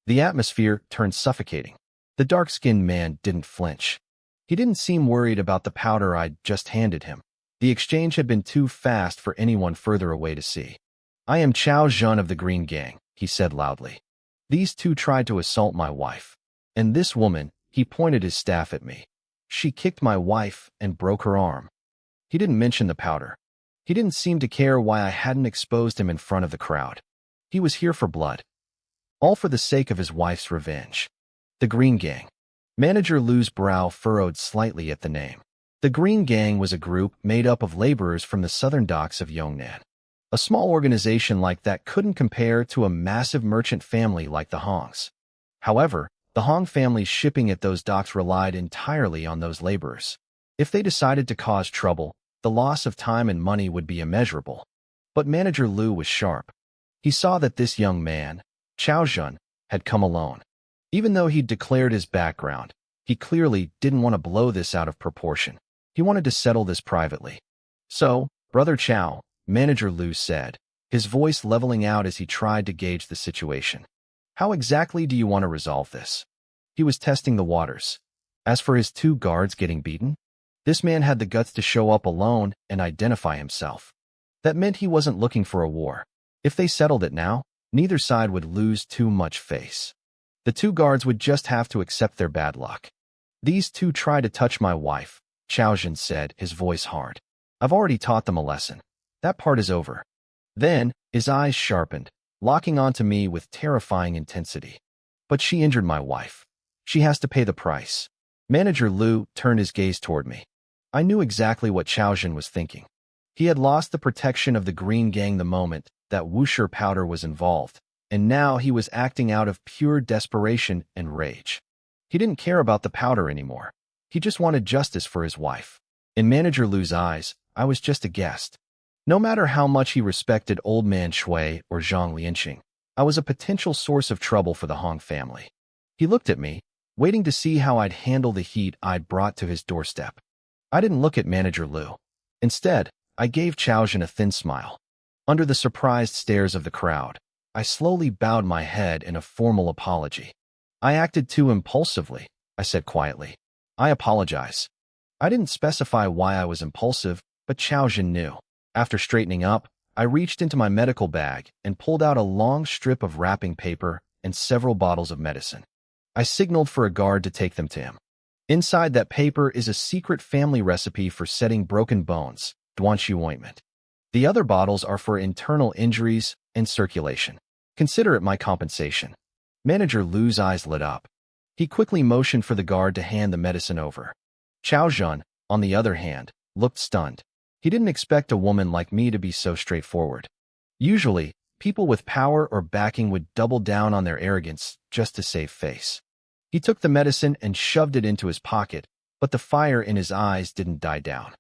The atmosphere turned suffocating. The dark-skinned man didn't flinch. He didn't seem worried about the powder I'd just handed him. The exchange had been too fast for anyone further away to see. "I am Chao Zhen of the Green Gang," he said loudly. "These two tried to assault my wife. And this woman," he pointed his staff at me. "She kicked my wife and broke her arm." He didn't mention the powder. He didn't seem to care why I hadn't exposed him in front of the crowd. He was here for blood. All for the sake of his wife's revenge. The Green Gang. Manager Liu's brow furrowed slightly at the name. The Green Gang was a group made up of laborers from the southern docks of Yongnan. A small organization like that couldn't compare to a massive merchant family like the Hongs. However, the Hong family's shipping at those docks relied entirely on those laborers. If they decided to cause trouble, the loss of time and money would be immeasurable. But Manager Liu was sharp. He saw that this young man, Chao Zhen, had come alone. Even though he'd declared his background, he clearly didn't want to blow this out of proportion. He wanted to settle this privately. "So, Brother Chao," Manager Liu said, his voice leveling out as he tried to gauge the situation. "How exactly do you want to resolve this?" He was testing the waters. As for his two guards getting beaten, this man had the guts to show up alone and identify himself. That meant he wasn't looking for a war. If they settled it now, neither side would lose too much face. The two guards would just have to accept their bad luck. "These two tried to touch my wife," Chao Zhen said, his voice hard. "I've already taught them a lesson. That part is over." Then, his eyes sharpened, locking onto me with terrifying intensity. "But she injured my wife. She has to pay the price." Manager Liu turned his gaze toward me. I knew exactly what Chao Zhen was thinking. He had lost the protection of the Green Gang the moment that Wuxia powder was involved, and now he was acting out of pure desperation and rage. He didn't care about the powder anymore. He just wanted justice for his wife. In Manager Liu's eyes, I was just a guest. No matter how much he respected Old Man Shui or Zhang Lianqing, I was a potential source of trouble for the Hong family. He looked at me, waiting to see how I'd handle the heat I'd brought to his doorstep. I didn't look at Manager Lu. Instead, I gave Chaozhen a thin smile. Under the surprised stares of the crowd, I slowly bowed my head in a formal apology. I acted too impulsively, I said quietly. I apologize. I didn't specify why I was impulsive, but Chaozhen knew. After straightening up, I reached into my medical bag and pulled out a long strip of wrapping paper and several bottles of medicine. I signaled for a guard to take them to him. Inside that paper is a secret family recipe for setting broken bones, Duanshu ointment. The other bottles are for internal injuries and circulation. Consider it my compensation. Manager Lu's eyes lit up. He quickly motioned for the guard to hand the medicine over. Chaozhen, on the other hand, looked stunned. He didn't expect a woman like me to be so straightforward. Usually, people with power or backing would double down on their arrogance just to save face. He took the medicine and shoved it into his pocket, but the fire in his eyes didn't die down.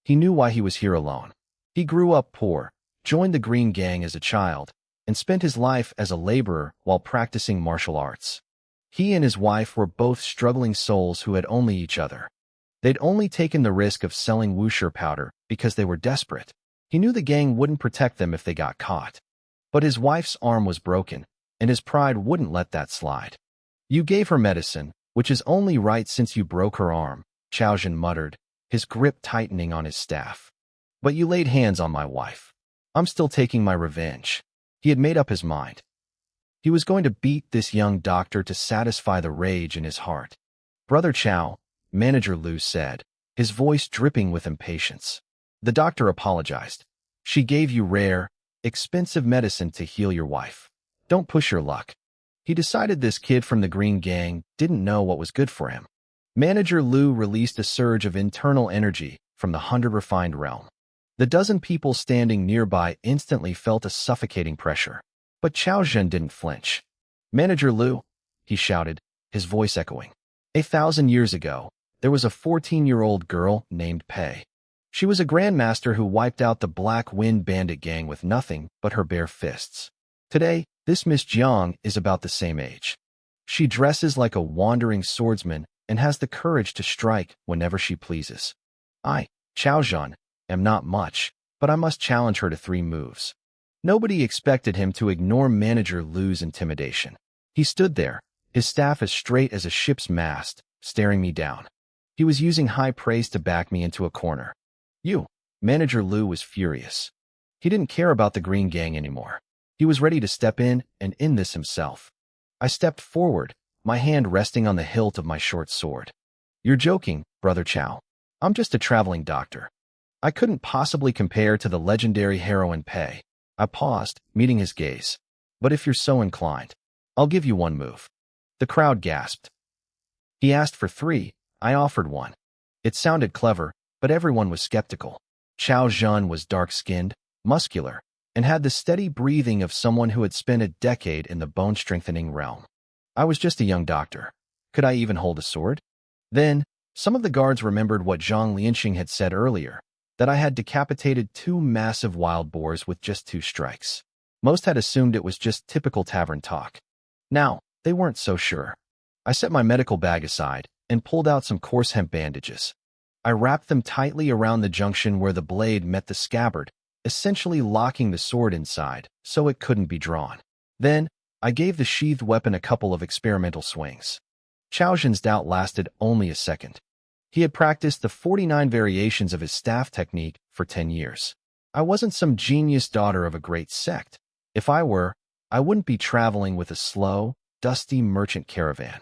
He knew why he was here alone. He grew up poor, joined the Green Gang as a child, and spent his life as a laborer while practicing martial arts. He and his wife were both struggling souls who had only each other. They'd only taken the risk of selling wuxia powder because they were desperate. He knew the gang wouldn't protect them if they got caught. But his wife's arm was broken, and his pride wouldn't let that slide. You gave her medicine, which is only right since you broke her arm, Chaozhen muttered, his grip tightening on his staff. But you laid hands on my wife. I'm still taking my revenge. He had made up his mind. He was going to beat this young doctor to satisfy the rage in his heart. Brother Chow, Manager Lu said, his voice dripping with impatience. The doctor apologized. She gave you rare, expensive medicine to heal your wife. Don't push your luck. He decided this kid from the Green Gang didn't know what was good for him. Manager Lu released a surge of internal energy from the 100 refined realm. The dozen people standing nearby instantly felt a suffocating pressure. But Chaozhen didn't flinch. Manager Lu, he shouted, his voice echoing. 1,000 years ago, there was a 14-year-old girl named Pei. She was a grandmaster who wiped out the Black Wind Bandit gang with nothing but her bare fists. Today, this Miss Jiang is about the same age. She dresses like a wandering swordsman and has the courage to strike whenever she pleases. I, Chaozhen, am not much, but I must challenge her to 3 moves. Nobody expected him to ignore Manager Lu's intimidation. He stood there, his staff as straight as a ship's mast, staring me down. He was using high praise to back me into a corner. Manager Lu was furious. He didn't care about the Green Gang anymore. He was ready to step in and end this himself. I stepped forward, my hand resting on the hilt of my short sword. You're joking, Brother Chow. I'm just a traveling doctor. I couldn't possibly compare to the legendary heroine Pei. I paused, meeting his gaze. But if you're so inclined, I'll give you 1 move. The crowd gasped. He asked for 3, I offered 1. It sounded clever, but everyone was skeptical. Chaozhen was dark-skinned, muscular, and had the steady breathing of someone who had spent a decade in the bone-strengthening realm. I was just a young doctor. Could I even hold a sword? Then, some of the guards remembered what Zhang Lianqing had said earlier, that I had decapitated 2 massive wild boars with just 2 strikes. Most had assumed it was just typical tavern talk. Now, they weren't so sure. I set my medical bag aside and pulled out some coarse hemp bandages. I wrapped them tightly around the junction where the blade met the scabbard, essentially locking the sword inside so it couldn't be drawn. Then, I gave the sheathed weapon a couple of experimental swings. Chaozhen's doubt lasted only a second. He had practiced the 49 variations of his staff technique for 10 years. I wasn't some genius daughter of a great sect. If I were, I wouldn't be traveling with a slow, dusty merchant caravan.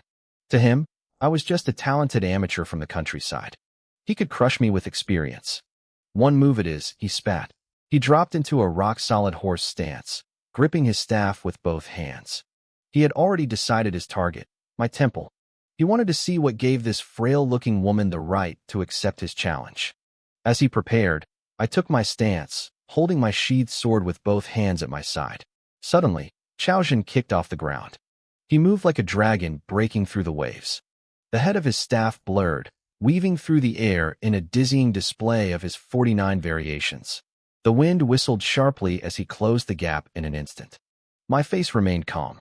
To him, I was just a talented amateur from the countryside. He could crush me with experience. 1 move it is, he spat. He dropped into a rock-solid horse stance, gripping his staff with both hands. He had already decided his target, my temple. He wanted to see what gave this frail-looking woman the right to accept his challenge. As he prepared, I took my stance, holding my sheathed sword with both hands at my side. Suddenly, Chaozhen kicked off the ground. He moved like a dragon breaking through the waves. The head of his staff blurred, weaving through the air in a dizzying display of his 49 variations. The wind whistled sharply as he closed the gap in an instant. My face remained calm.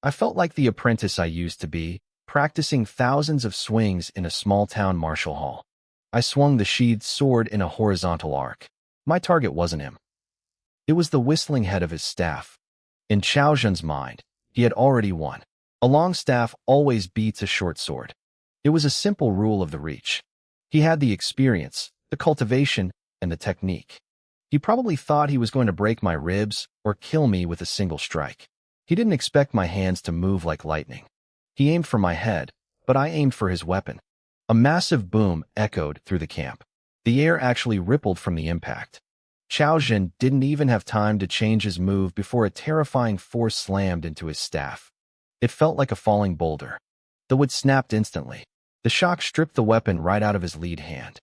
I felt like the apprentice I used to be, practicing thousands of swings in a small-town martial hall. I swung the sheathed sword in a horizontal arc. My target wasn't him. It was the whistling head of his staff. In Qiao Zhen's mind, he had already won. A long staff always beats a short sword. It was a simple rule of the reach. He had the experience, the cultivation, and the technique. He probably thought he was going to break my ribs or kill me with a single strike. He didn't expect my hands to move like lightning. He aimed for my head, but I aimed for his weapon. A massive boom echoed through the camp. The air actually rippled from the impact. Qiao Zhen didn't even have time to change his move before a terrifying force slammed into his staff. It felt like a falling boulder. The wood snapped instantly. The shock stripped the weapon right out of his lead hand.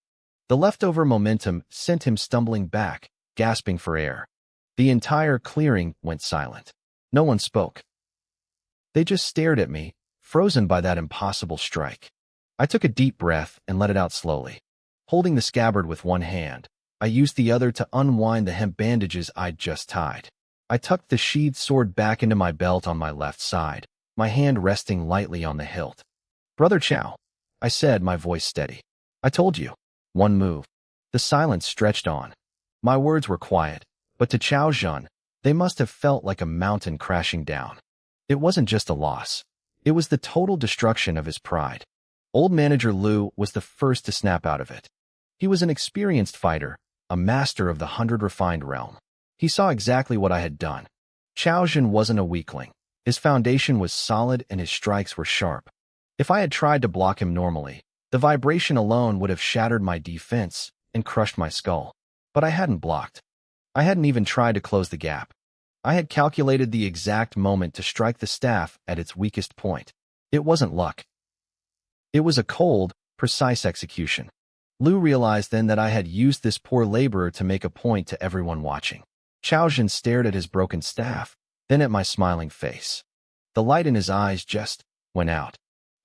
The leftover momentum sent him stumbling back, gasping for air. The entire clearing went silent. No one spoke. They just stared at me, frozen by that impossible strike. I took a deep breath and let it out slowly. Holding the scabbard with one hand, I used the other to unwind the hemp bandages I'd just tied. I tucked the sheathed sword back into my belt on my left side, my hand resting lightly on the hilt. "Brother Qiao," I said, my voice steady. "I told you. One move." The silence stretched on. My words were quiet, but to Qiao Zhen, they must have felt like a mountain crashing down. It wasn't just a loss. It was the total destruction of his pride. Old Manager Lu was the first to snap out of it. He was an experienced fighter, a master of the 100 refined realm. He saw exactly what I had done. Qiao Zhen wasn't a weakling. His foundation was solid and his strikes were sharp. If I had tried to block him normally, the vibration alone would have shattered my defense and crushed my skull. But I hadn't blocked. I hadn't even tried to close the gap. I had calculated the exact moment to strike the staff at its weakest point. It wasn't luck. It was a cold, precise execution. Lu realized then that I had used this poor laborer to make a point to everyone watching. Qiao Zhen stared at his broken staff, then at my smiling face. The light in his eyes just went out.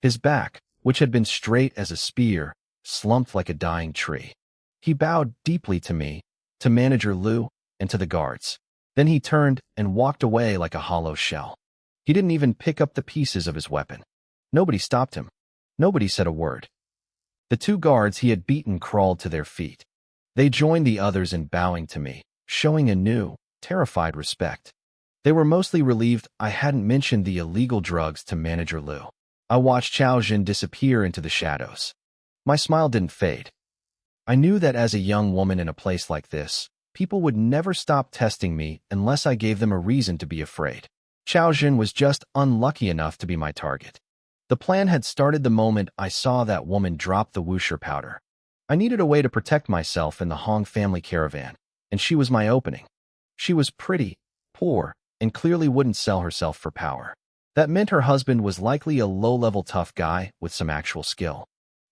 His back, which had been straight as a spear, slumped like a dying tree. He bowed deeply to me, to Manager Lu, and to the guards. Then he turned and walked away like a hollow shell. He didn't even pick up the pieces of his weapon. Nobody stopped him. Nobody said a word. The two guards he had beaten crawled to their feet. They joined the others in bowing to me, showing a new, terrified respect. They were mostly relieved I hadn't mentioned the illegal drugs to Manager Lu. I watched Qiao Zhen disappear into the shadows. My smile didn't fade. I knew that as a young woman in a place like this, people would never stop testing me unless I gave them a reason to be afraid. Qiao Zhen was just unlucky enough to be my target. The plan had started the moment I saw that woman drop the wuxia powder. I needed a way to protect myself in the Hong family caravan, and she was my opening. She was pretty, poor, and clearly wouldn't sell herself for power. That meant her husband was likely a low-level tough guy with some actual skill.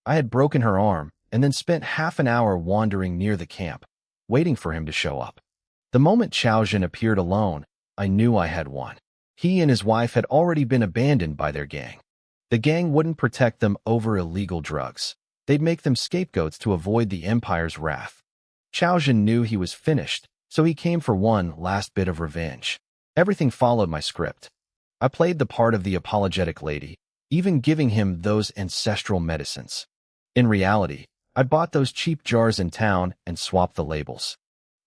I had broken her arm and then spent half an hour wandering near the camp, waiting for him to show up. The moment Qiao Zhen appeared alone, I knew I had won. He and his wife had already been abandoned by their gang. The gang wouldn't protect them over illegal drugs. They'd make them scapegoats to avoid the Empire's wrath. Qiao Zhen knew he was finished, so he came for one last bit of revenge. Everything followed my script. I played the part of the apologetic lady, even giving him those ancestral medicines. In reality, I bought those cheap jars in town and swapped the labels.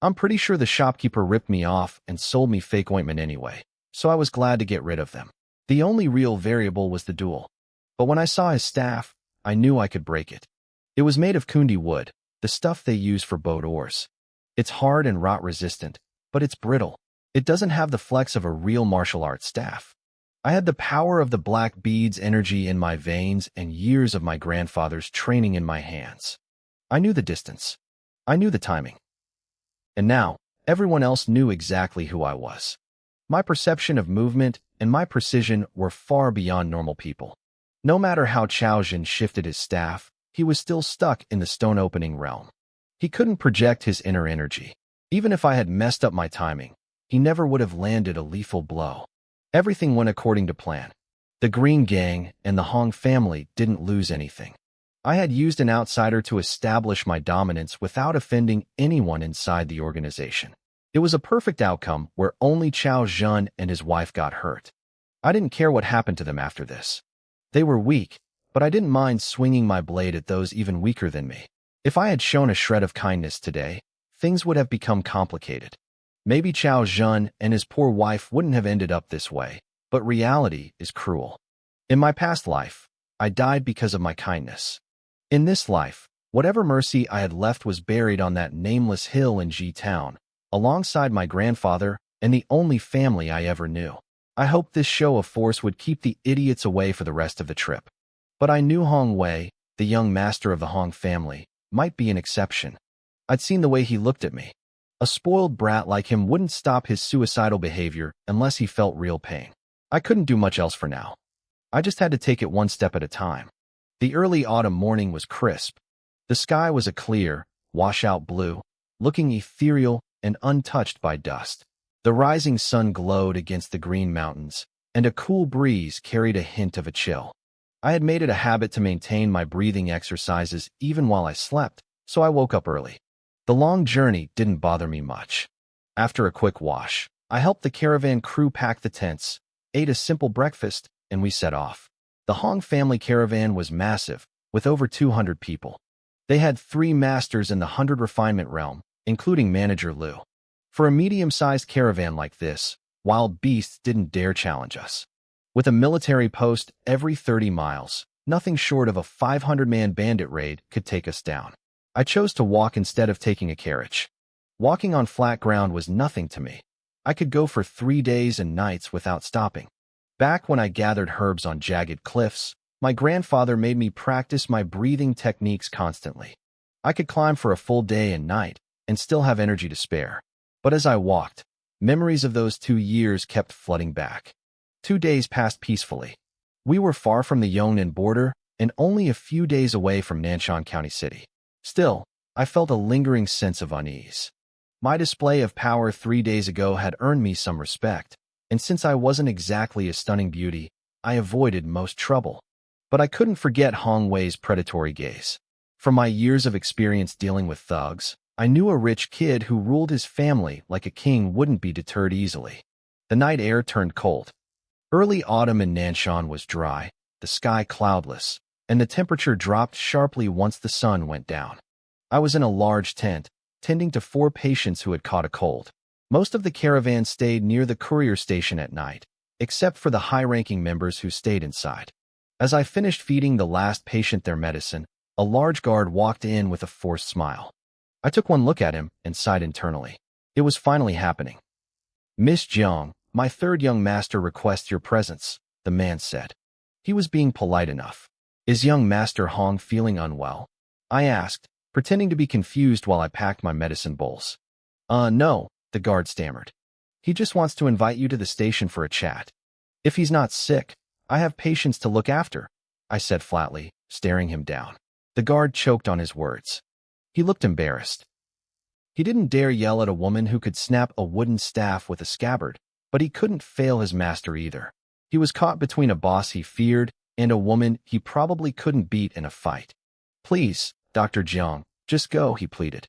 I'm pretty sure the shopkeeper ripped me off and sold me fake ointment anyway, so I was glad to get rid of them. The only real variable was the duel. But when I saw his staff, I knew I could break it. It was made of kundi wood, the stuff they use for boat oars. It's hard and rot-resistant, but it's brittle. It doesn't have the flex of a real martial arts staff. I had the power of the black bead's energy in my veins and years of my grandfather's training in my hands. I knew the distance. I knew the timing. And now, everyone else knew exactly who I was. My perception of movement and my precision were far beyond normal people. No matter how Qiao Zhen shifted his staff, he was still stuck in the stone-opening realm. He couldn't project his inner energy. Even if I had messed up my timing, he never would have landed a lethal blow. Everything went according to plan. The Green Gang and the Hong family didn't lose anything. I had used an outsider to establish my dominance without offending anyone inside the organization. It was a perfect outcome where only Chao Zhen and his wife got hurt. I didn't care what happened to them after this. They were weak, but I didn't mind swinging my blade at those even weaker than me. If I had shown a shred of kindness today, things would have become complicated. Maybe Chao Zhen and his poor wife wouldn't have ended up this way, but reality is cruel. In my past life, I died because of my kindness. In this life, whatever mercy I had left was buried on that nameless hill in G-Town, alongside my grandfather and the only family I ever knew. I hoped this show of force would keep the idiots away for the rest of the trip. But I knew Hong Wei, the young master of the Hong family, might be an exception. I'd seen the way he looked at me. A spoiled brat like him wouldn't stop his suicidal behavior unless he felt real pain. I couldn't do much else for now. I just had to take it one step at a time. The early autumn morning was crisp. The sky was a clear, washout blue, looking ethereal and untouched by dust. The rising sun glowed against the green mountains, and a cool breeze carried a hint of a chill. I had made it a habit to maintain my breathing exercises even while I slept, so I woke up early. The long journey didn't bother me much. After a quick wash, I helped the caravan crew pack the tents, ate a simple breakfast, and we set off. The Hong family caravan was massive, with over 200 people. They had 3 masters in the 100 refinement realm, including Manager Liu. For a medium-sized caravan like this, wild beasts didn't dare challenge us. With a military post every 30 miles, nothing short of a 500-man bandit raid could take us down. I chose to walk instead of taking a carriage. Walking on flat ground was nothing to me. I could go for 3 days and nights without stopping. Back when I gathered herbs on jagged cliffs, my grandfather made me practice my breathing techniques constantly. I could climb for a full day and night and still have energy to spare. But as I walked, memories of those 2 years kept flooding back. 2 days passed peacefully. We were far from the Yongnan border and only a few days away from Nanshan County City. Still, I felt a lingering sense of unease. My display of power 3 days ago had earned me some respect, and since I wasn't exactly a stunning beauty, I avoided most trouble. But I couldn't forget Hong Wei's predatory gaze. From my years of experience dealing with thugs, I knew a rich kid who ruled his family like a king wouldn't be deterred easily. The night air turned cold. Early autumn in Nanshan was dry, the sky cloudless, and the temperature dropped sharply once the sun went down. I was in a large tent, tending to 4 patients who had caught a cold. Most of the caravan stayed near the courier station at night, except for the high-ranking members who stayed inside. As I finished feeding the last patient their medicine, a large guard walked in with a forced smile. I took one look at him and sighed internally. It was finally happening. "Miss Jiang, my 3rd young master requests your presence," the man said. He was being polite enough. "Is young master Hong feeling unwell?" I asked, pretending to be confused while I packed my medicine bowls. No," the guard stammered. "He just wants to invite you to the station for a chat. If he's not sick, I have patients to look after," I said flatly, staring him down. The guard choked on his words. He looked embarrassed. He didn't dare yell at a woman who could snap a wooden staff with a scabbard, but he couldn't fail his master either. He was caught between a boss he feared and a woman he probably couldn't beat in a fight. "Please, Dr. Jiang, just go," he pleaded.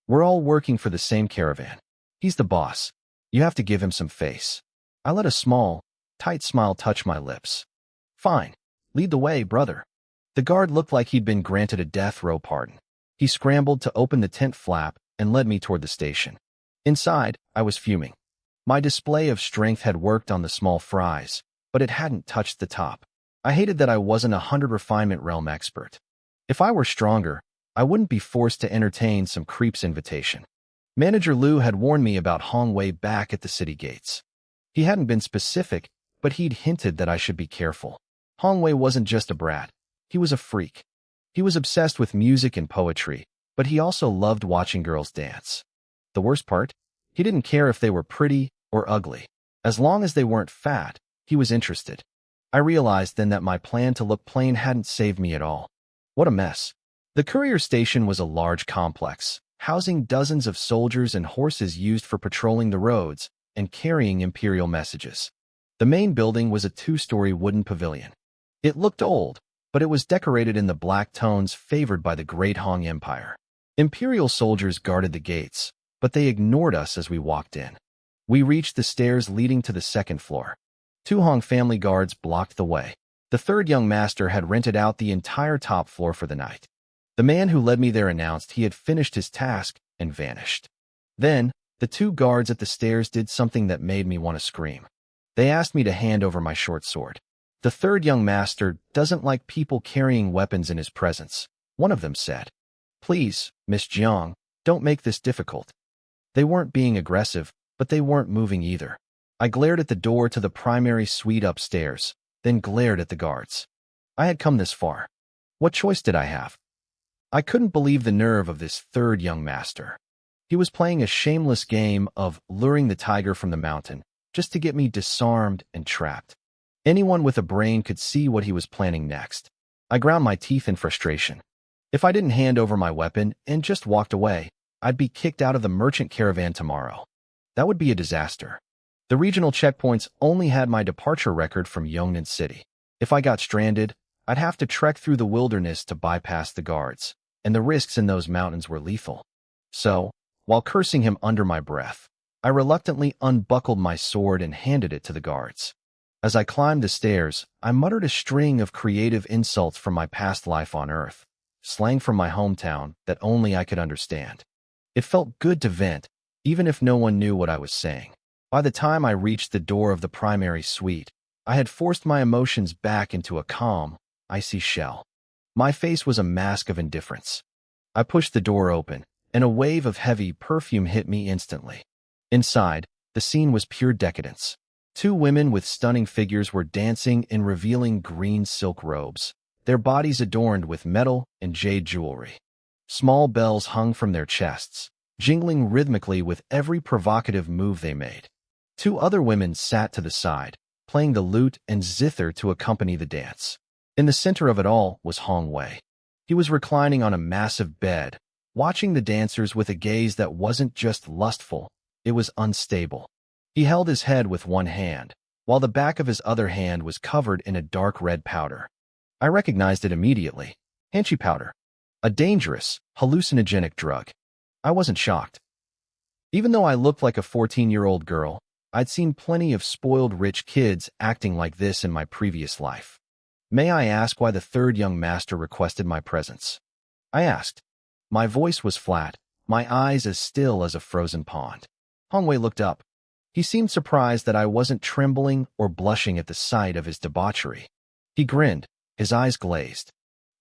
"We're all working for the same caravan. He's the boss. You have to give him some face." I let a small, tight smile touch my lips. "Fine. Lead the way, brother." The guard looked like he'd been granted a death row pardon. He scrambled to open the tent flap and led me toward the station. Inside, I was fuming. My display of strength had worked on the small fries, but it hadn't touched the top. I hated that I wasn't a 100 refinement realm expert. If I were stronger, I wouldn't be forced to entertain some creep's invitation. Manager Liu had warned me about Hong Wei back at the city gates. He hadn't been specific, but he'd hinted that I should be careful. Hong Wei wasn't just a brat. He was a freak. He was obsessed with music and poetry, but he also loved watching girls dance. The worst part? He didn't care if they were pretty or ugly. As long as they weren't fat, he was interested. I realized then that my plan to look plain hadn't saved me at all. What a mess. The courier station was a large complex, housing dozens of soldiers and horses used for patrolling the roads and carrying imperial messages. The main building was a 2-story wooden pavilion. It looked old, but it was decorated in the black tones favored by the Great Han Empire. Imperial soldiers guarded the gates, but they ignored us as we walked in. We reached the stairs leading to the second floor. Two Han family guards blocked the way. The third young master had rented out the entire top floor for the night. The man who led me there announced he had finished his task and vanished. Then, the two guards at the stairs did something that made me want to scream. They asked me to hand over my short sword. The third young master doesn't like people carrying weapons in his presence, one of them said. Please, Miss Jiang, don't make this difficult. They weren't being aggressive, but they weren't moving either. I glared at the door to the primary suite upstairs, then glared at the guards. I had come this far. What choice did I have? I couldn't believe the nerve of this third young master. He was playing a shameless game of luring the tiger from the mountain, just to get me disarmed and trapped. Anyone with a brain could see what he was planning next. I ground my teeth in frustration. If I didn't hand over my weapon and just walked away, I'd be kicked out of the merchant caravan tomorrow. That would be a disaster. The regional checkpoints only had my departure record from Yongnan City. If I got stranded, I'd have to trek through the wilderness to bypass the guards, and the risks in those mountains were lethal. So, while cursing him under my breath, I reluctantly unbuckled my sword and handed it to the guards. As I climbed the stairs, I muttered a string of creative insults from my past life on Earth, slang from my hometown that only I could understand. It felt good to vent, even if no one knew what I was saying. By the time I reached the door of the primary suite, I had forced my emotions back into a calm, icy shell. My face was a mask of indifference. I pushed the door open, and a wave of heavy perfume hit me instantly. Inside, the scene was pure decadence. Two women with stunning figures were dancing in revealing green silk robes, their bodies adorned with metal and jade jewelry. Small bells hung from their chests, jingling rhythmically with every provocative move they made. Two other women sat to the side, playing the lute and zither to accompany the dance. In the center of it all was Hong Wei. He was reclining on a massive bed, watching the dancers with a gaze that wasn't just lustful, it was unstable. He held his head with one hand, while the back of his other hand was covered in a dark red powder. I recognized it immediately. Hanchi powder. A dangerous, hallucinogenic drug. I wasn't shocked. Even though I looked like a 14-year-old girl, I'd seen plenty of spoiled rich kids acting like this in my previous life. May I ask why the third young master requested my presence? I asked. My voice was flat, my eyes as still as a frozen pond. Hongwei looked up. He seemed surprised that I wasn't trembling or blushing at the sight of his debauchery. He grinned, his eyes glazed.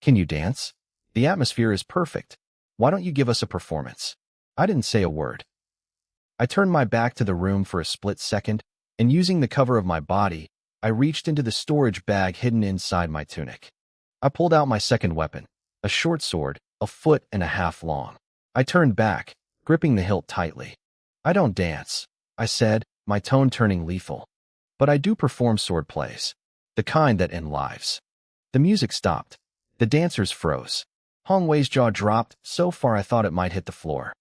Can you dance? The atmosphere is perfect. Why don't you give us a performance? I didn't say a word. I turned my back to the room for a split second, and using the cover of my body, I reached into the storage bag hidden inside my tunic. I pulled out my second weapon, a short sword, 1.5 feet long. I turned back, gripping the hilt tightly. I don't dance, I said, my tone turning lethal. But I do perform sword plays, the kind that end lives. The music stopped. The dancers froze. Hongwei's jaw dropped so far I thought it might hit the floor.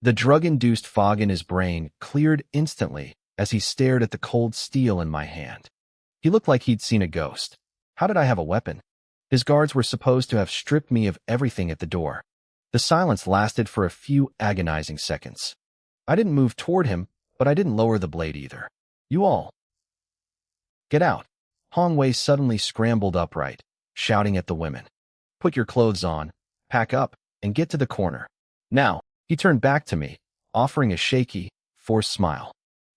The drug-induced fog in his brain cleared instantly as he stared at the cold steel in my hand. He looked like he'd seen a ghost. How did I have a weapon? His guards were supposed to have stripped me of everything at the door. The silence lasted for a few agonizing seconds. I didn't move toward him, but I didn't lower the blade either. You all. Get out. Hongwei suddenly scrambled upright, shouting at the women. Put your clothes on, pack up, and get to the corner. Now, he turned back to me, offering a shaky, forced smile.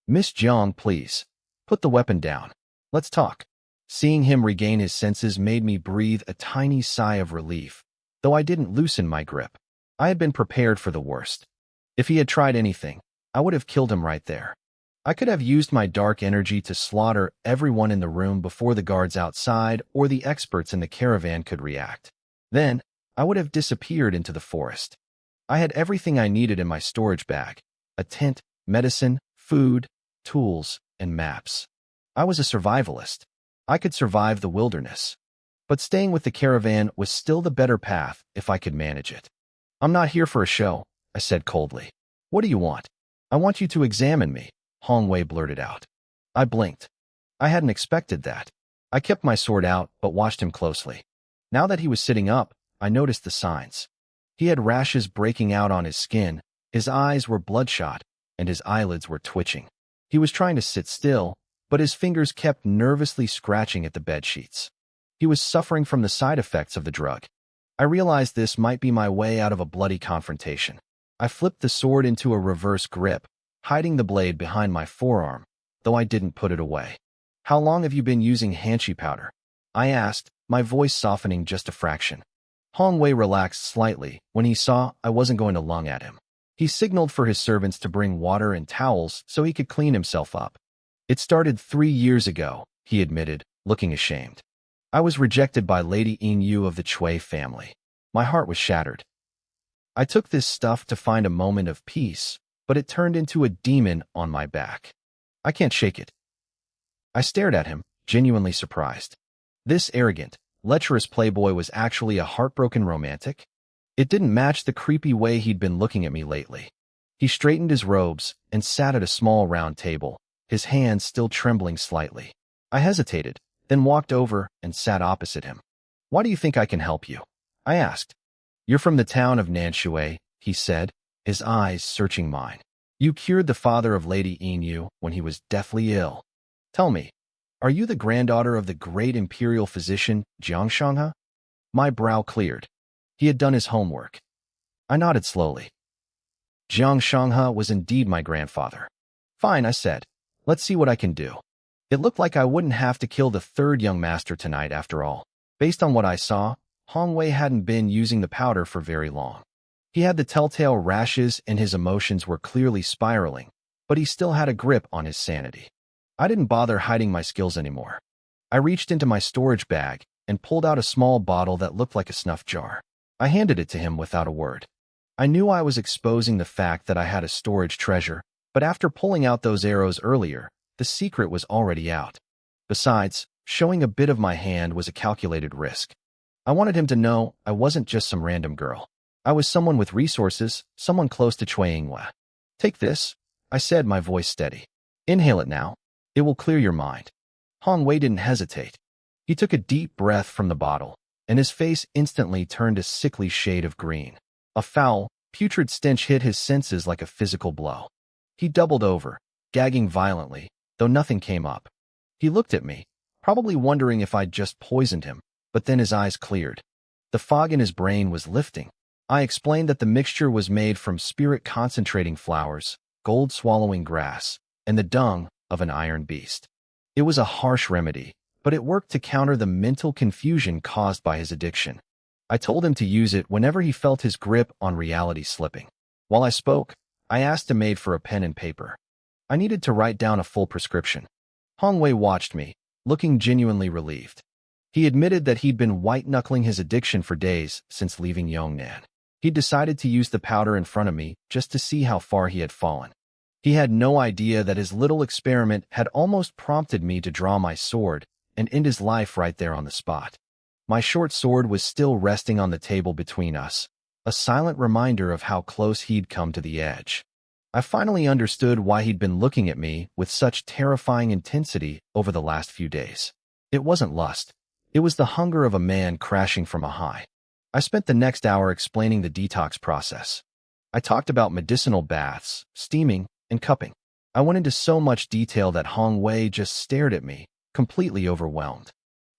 Miss Jiang, please. Put the weapon down. Let's talk. Seeing him regain his senses made me breathe a tiny sigh of relief, though I didn't loosen my grip. I had been prepared for the worst. If he had tried anything, I would have killed him right there. I could have used my dark energy to slaughter everyone in the room before the guards outside or the experts in the caravan could react. Then, I would have disappeared into the forest. I had everything I needed in my storage bag: a tent, medicine, food, tools, and maps. I was a survivalist. I could survive the wilderness. But staying with the caravan was still the better path if I could manage it. I'm not here for a show, I said coldly. What do you want? I want you to examine me, Hongwei blurted out. I blinked. I hadn't expected that. I kept my sword out but watched him closely. Now that he was sitting up, I noticed the signs. He had rashes breaking out on his skin, his eyes were bloodshot, and his eyelids were twitching. He was trying to sit still, but his fingers kept nervously scratching at the bedsheets. He was suffering from the side effects of the drug. I realized this might be my way out of a bloody confrontation. I flipped the sword into a reverse grip, hiding the blade behind my forearm, though I didn't put it away. "How long have you been using hanshi powder?" I asked, my voice softening just a fraction. Hong Wei relaxed slightly when he saw I wasn't going to lung at him. He signaled for his servants to bring water and towels so he could clean himself up. "It started 3 years ago," he admitted, looking ashamed. "I was rejected by Lady Yin Yu of the Chui family. My heart was shattered. I took this stuff to find a moment of peace, but it turned into a demon on my back. I can't shake it." I stared at him, genuinely surprised. This arrogant, lecherous playboy was actually a heartbroken romantic? It didn't match the creepy way he'd been looking at me lately. He straightened his robes and sat at a small round table, his hands still trembling slightly. I hesitated, then walked over and sat opposite him. "Why do you think I can help you?" I asked. "You're from the town of Nanshui," he said, his eyes searching mine. "You cured the father of Lady Yin Yu when he was deathly ill. Tell me, are you the granddaughter of the great imperial physician Jiang Shanghe?" My brow cleared. He had done his homework. I nodded slowly. Jiang Shanghe was indeed my grandfather. "Fine," I said. "Let's see what I can do." It looked like I wouldn't have to kill the third young master tonight after all. Based on what I saw, Hong Wei hadn't been using the powder for very long. He had the telltale rashes and his emotions were clearly spiraling, but he still had a grip on his sanity. I didn't bother hiding my skills anymore. I reached into my storage bag and pulled out a small bottle that looked like a snuff jar. I handed it to him without a word. I knew I was exposing the fact that I had a storage treasure, but after pulling out those arrows earlier, the secret was already out. Besides, showing a bit of my hand was a calculated risk. I wanted him to know I wasn't just some random girl. I was someone with resources, someone close to Chui Yinghua. "Take this," I said, my voice steady. "Inhale it now. It will clear your mind." Hong Wei didn't hesitate. He took a deep breath from the bottle, and his face instantly turned a sickly shade of green. A foul, putrid stench hit his senses like a physical blow. He doubled over, gagging violently, though nothing came up. He looked at me, probably wondering if I'd just poisoned him, but then his eyes cleared. The fog in his brain was lifting. I explained that the mixture was made from spirit-concentrating flowers, gold-swallowing grass, and the dung of an iron beast. It was a harsh remedy, but it worked to counter the mental confusion caused by his addiction. I told him to use it whenever he felt his grip on reality slipping. While I spoke, I asked a maid for a pen and paper. I needed to write down a full prescription. Hong Wei watched me, looking genuinely relieved. He admitted that he'd been white-knuckling his addiction for days since leaving Yongnan. He'd decided to use the powder in front of me just to see how far he had fallen. He had no idea that his little experiment had almost prompted me to draw my sword and end his life right there on the spot. My short sword was still resting on the table between us, a silent reminder of how close he'd come to the edge. I finally understood why he'd been looking at me with such terrifying intensity over the last few days. It wasn't lust. It was the hunger of a man crashing from a high. I spent the next hour explaining the detox process. I talked about medicinal baths, steaming, and cupping. I went into so much detail that Hong Wei just stared at me, completely overwhelmed.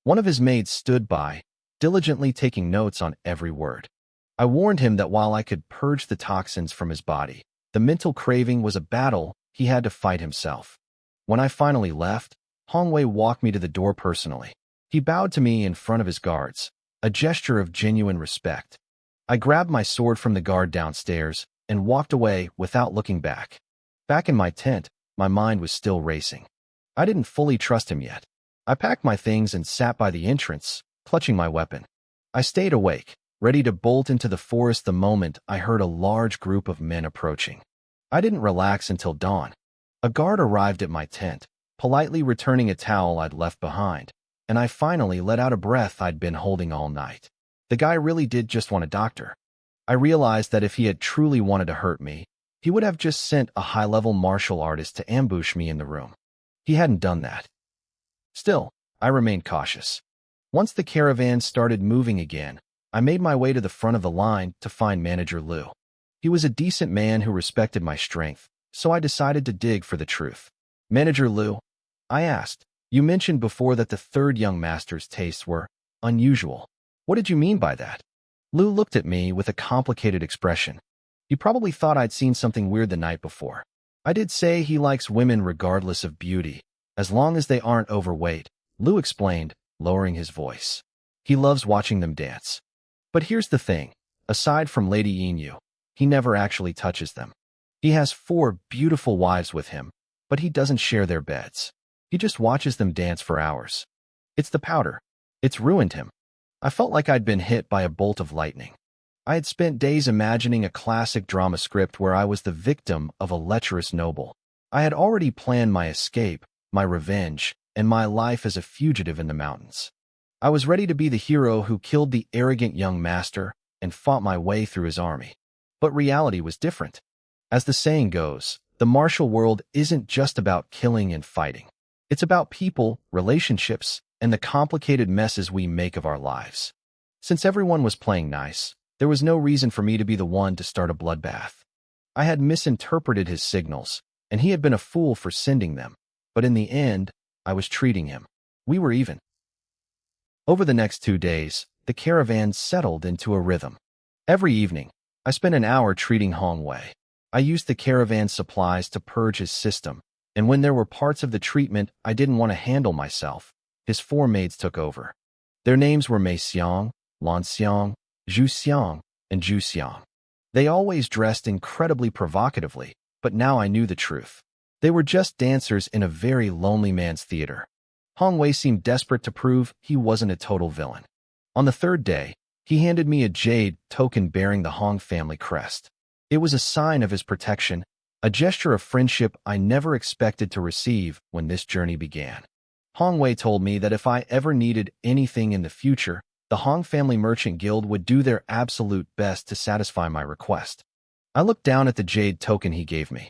One of his maids stood by, diligently taking notes on every word. I warned him that while I could purge the toxins from his body, the mental craving was a battle he had to fight himself. When I finally left, Hong Wei walked me to the door personally. He bowed to me in front of his guards, a gesture of genuine respect. I grabbed my sword from the guard downstairs and walked away without looking back. Back in my tent, my mind was still racing. I didn't fully trust him yet. I packed my things and sat by the entrance, clutching my weapon. I stayed awake, ready to bolt into the forest the moment I heard a large group of men approaching. I didn't relax until dawn. A guard arrived at my tent, politely returning a towel I'd left behind, and I finally let out a breath I'd been holding all night. The guy really did just want a doctor. I realized that if he had truly wanted to hurt me, he would have just sent a high-level martial artist to ambush me in the room. He hadn't done that. Still, I remained cautious. Once the caravan started moving again, I made my way to the front of the line to find Manager Liu. He was a decent man who respected my strength, so I decided to dig for the truth. Manager Liu, I asked, you mentioned before that the third young master's tastes were unusual. What did you mean by that? Liu looked at me with a complicated expression. He probably thought I'd seen something weird the night before. I did say he likes women regardless of beauty, as long as they aren't overweight, Liu explained, lowering his voice. He loves watching them dance. But here's the thing, aside from Lady Inu, he never actually touches them. He has 4 beautiful wives with him, but he doesn't share their beds. He just watches them dance for hours. It's the powder. It's ruined him. I felt like I'd been hit by a bolt of lightning. I had spent days imagining a classic drama script where I was the victim of a lecherous noble. I had already planned my escape, my revenge, and my life as a fugitive in the mountains. I was ready to be the hero who killed the arrogant young master and fought my way through his army. But reality was different. As the saying goes, the martial world isn't just about killing and fighting. It's about people, relationships, and the complicated messes we make of our lives. Since everyone was playing nice, there was no reason for me to be the one to start a bloodbath. I had misinterpreted his signals, and he had been a fool for sending them. But in the end, I was treating him. We were even. Over the next 2 days, the caravan settled into a rhythm. Every evening, I spent an hour treating Hong Wei. I used the caravan supplies to purge his system, and when there were parts of the treatment I didn't want to handle myself, his 4 maids took over. Their names were Mei Xiang, Lan Xiang, Zhu Xiang, and Zhu Xiang. They always dressed incredibly provocatively, but now I knew the truth. They were just dancers in a very lonely man's theater. Hong Wei seemed desperate to prove he wasn't a total villain. On the 3rd day, he handed me a jade token bearing the Hong family crest. It was a sign of his protection, a gesture of friendship I never expected to receive when this journey began. Hong Wei told me that if I ever needed anything in the future, the Hong Family Merchant Guild would do their absolute best to satisfy my request. I looked down at the jade token he gave me.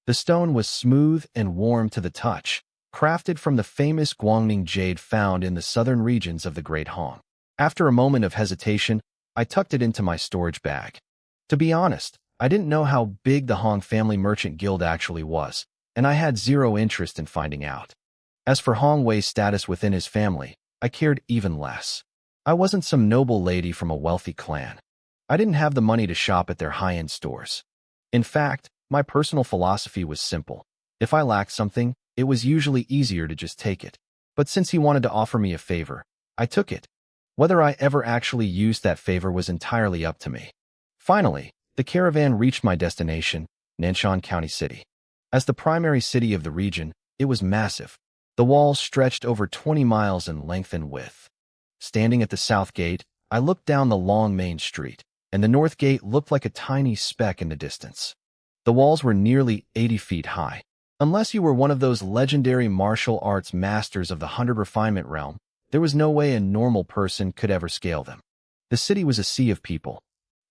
The stone was smooth and warm to the touch, crafted from the famous Guangning jade found in the southern regions of the Great Hong. After a moment of hesitation, I tucked it into my storage bag. To be honest, I didn't know how big the Hong Family Merchant Guild actually was, and I had zero interest in finding out. As for Hong Wei's status within his family, I cared even less. I wasn't some noble lady from a wealthy clan. I didn't have the money to shop at their high-end stores. In fact, my personal philosophy was simple. If I lacked something, it was usually easier to just take it. But since he wanted to offer me a favor, I took it. Whether I ever actually used that favor was entirely up to me. Finally, the caravan reached my destination, Nanshan County City. As the primary city of the region, it was massive. The walls stretched over 20 miles in length and width. Standing at the south gate, I looked down the long main street, and the north gate looked like a tiny speck in the distance. The walls were nearly 80 feet high. Unless you were one of those legendary martial arts masters of the 100 refinement realm, there was no way a normal person could ever scale them. The city was a sea of people.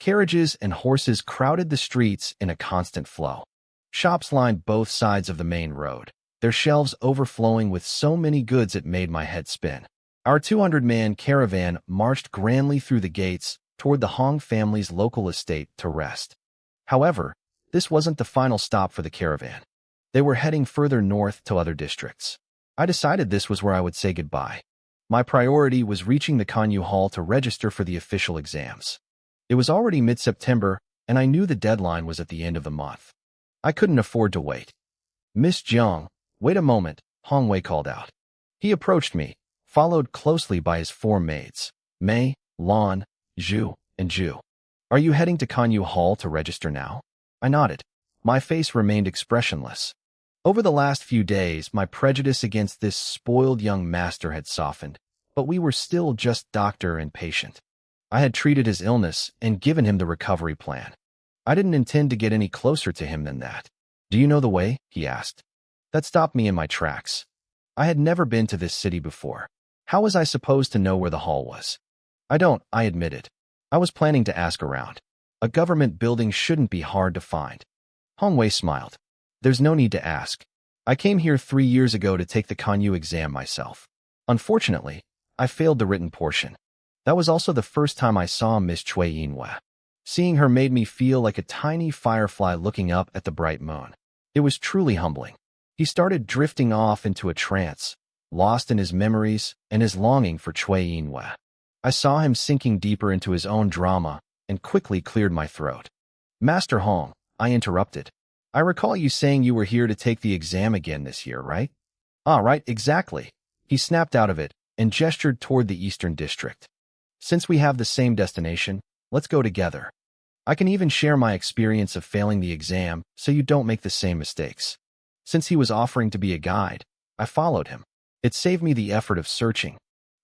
Carriages and horses crowded the streets in a constant flow. Shops lined both sides of the main road, their shelves overflowing with so many goods it made my head spin. Our 200-man caravan marched grandly through the gates toward the Hong family's local estate to rest. However, this wasn't the final stop for the caravan. They were heading further north to other districts. I decided this was where I would say goodbye. My priority was reaching the Kanyu Hall to register for the official exams. It was already mid-September, and I knew the deadline was at the end of the month. I couldn't afford to wait. Miss Jiang, wait a moment, Hong Wei called out. He approached me, followed closely by his 4 maids, Mei, Lan, Zhu, and Zhu. Are you heading to Kanyu Hall to register now? I nodded. My face remained expressionless. Over the last few days, my prejudice against this spoiled young master had softened, but we were still just doctor and patient. I had treated his illness and given him the recovery plan. I didn't intend to get any closer to him than that. Do you know the way? He asked. That stopped me in my tracks. I had never been to this city before. How was I supposed to know where the hall was? I admitted. I was planning to ask around. A government building shouldn't be hard to find. Hong Wei smiled. There's no need to ask. I came here 3 years ago to take the Kanyu exam myself. Unfortunately, I failed the written portion. That was also the first time I saw Miss Chui Yinhua. Seeing her made me feel like a tiny firefly looking up at the bright moon. It was truly humbling. He started drifting off into a trance, lost in his memories and his longing for Chui Yinhua. I saw him sinking deeper into his own drama and quickly cleared my throat. Master Hong, I interrupted. I recall you saying you were here to take the exam again this year, right? Ah, right, exactly. He snapped out of it and gestured toward the Eastern District. Since we have the same destination, let's go together. I can even share my experience of failing the exam so you don't make the same mistakes. Since he was offering to be a guide, I followed him. It saved me the effort of searching.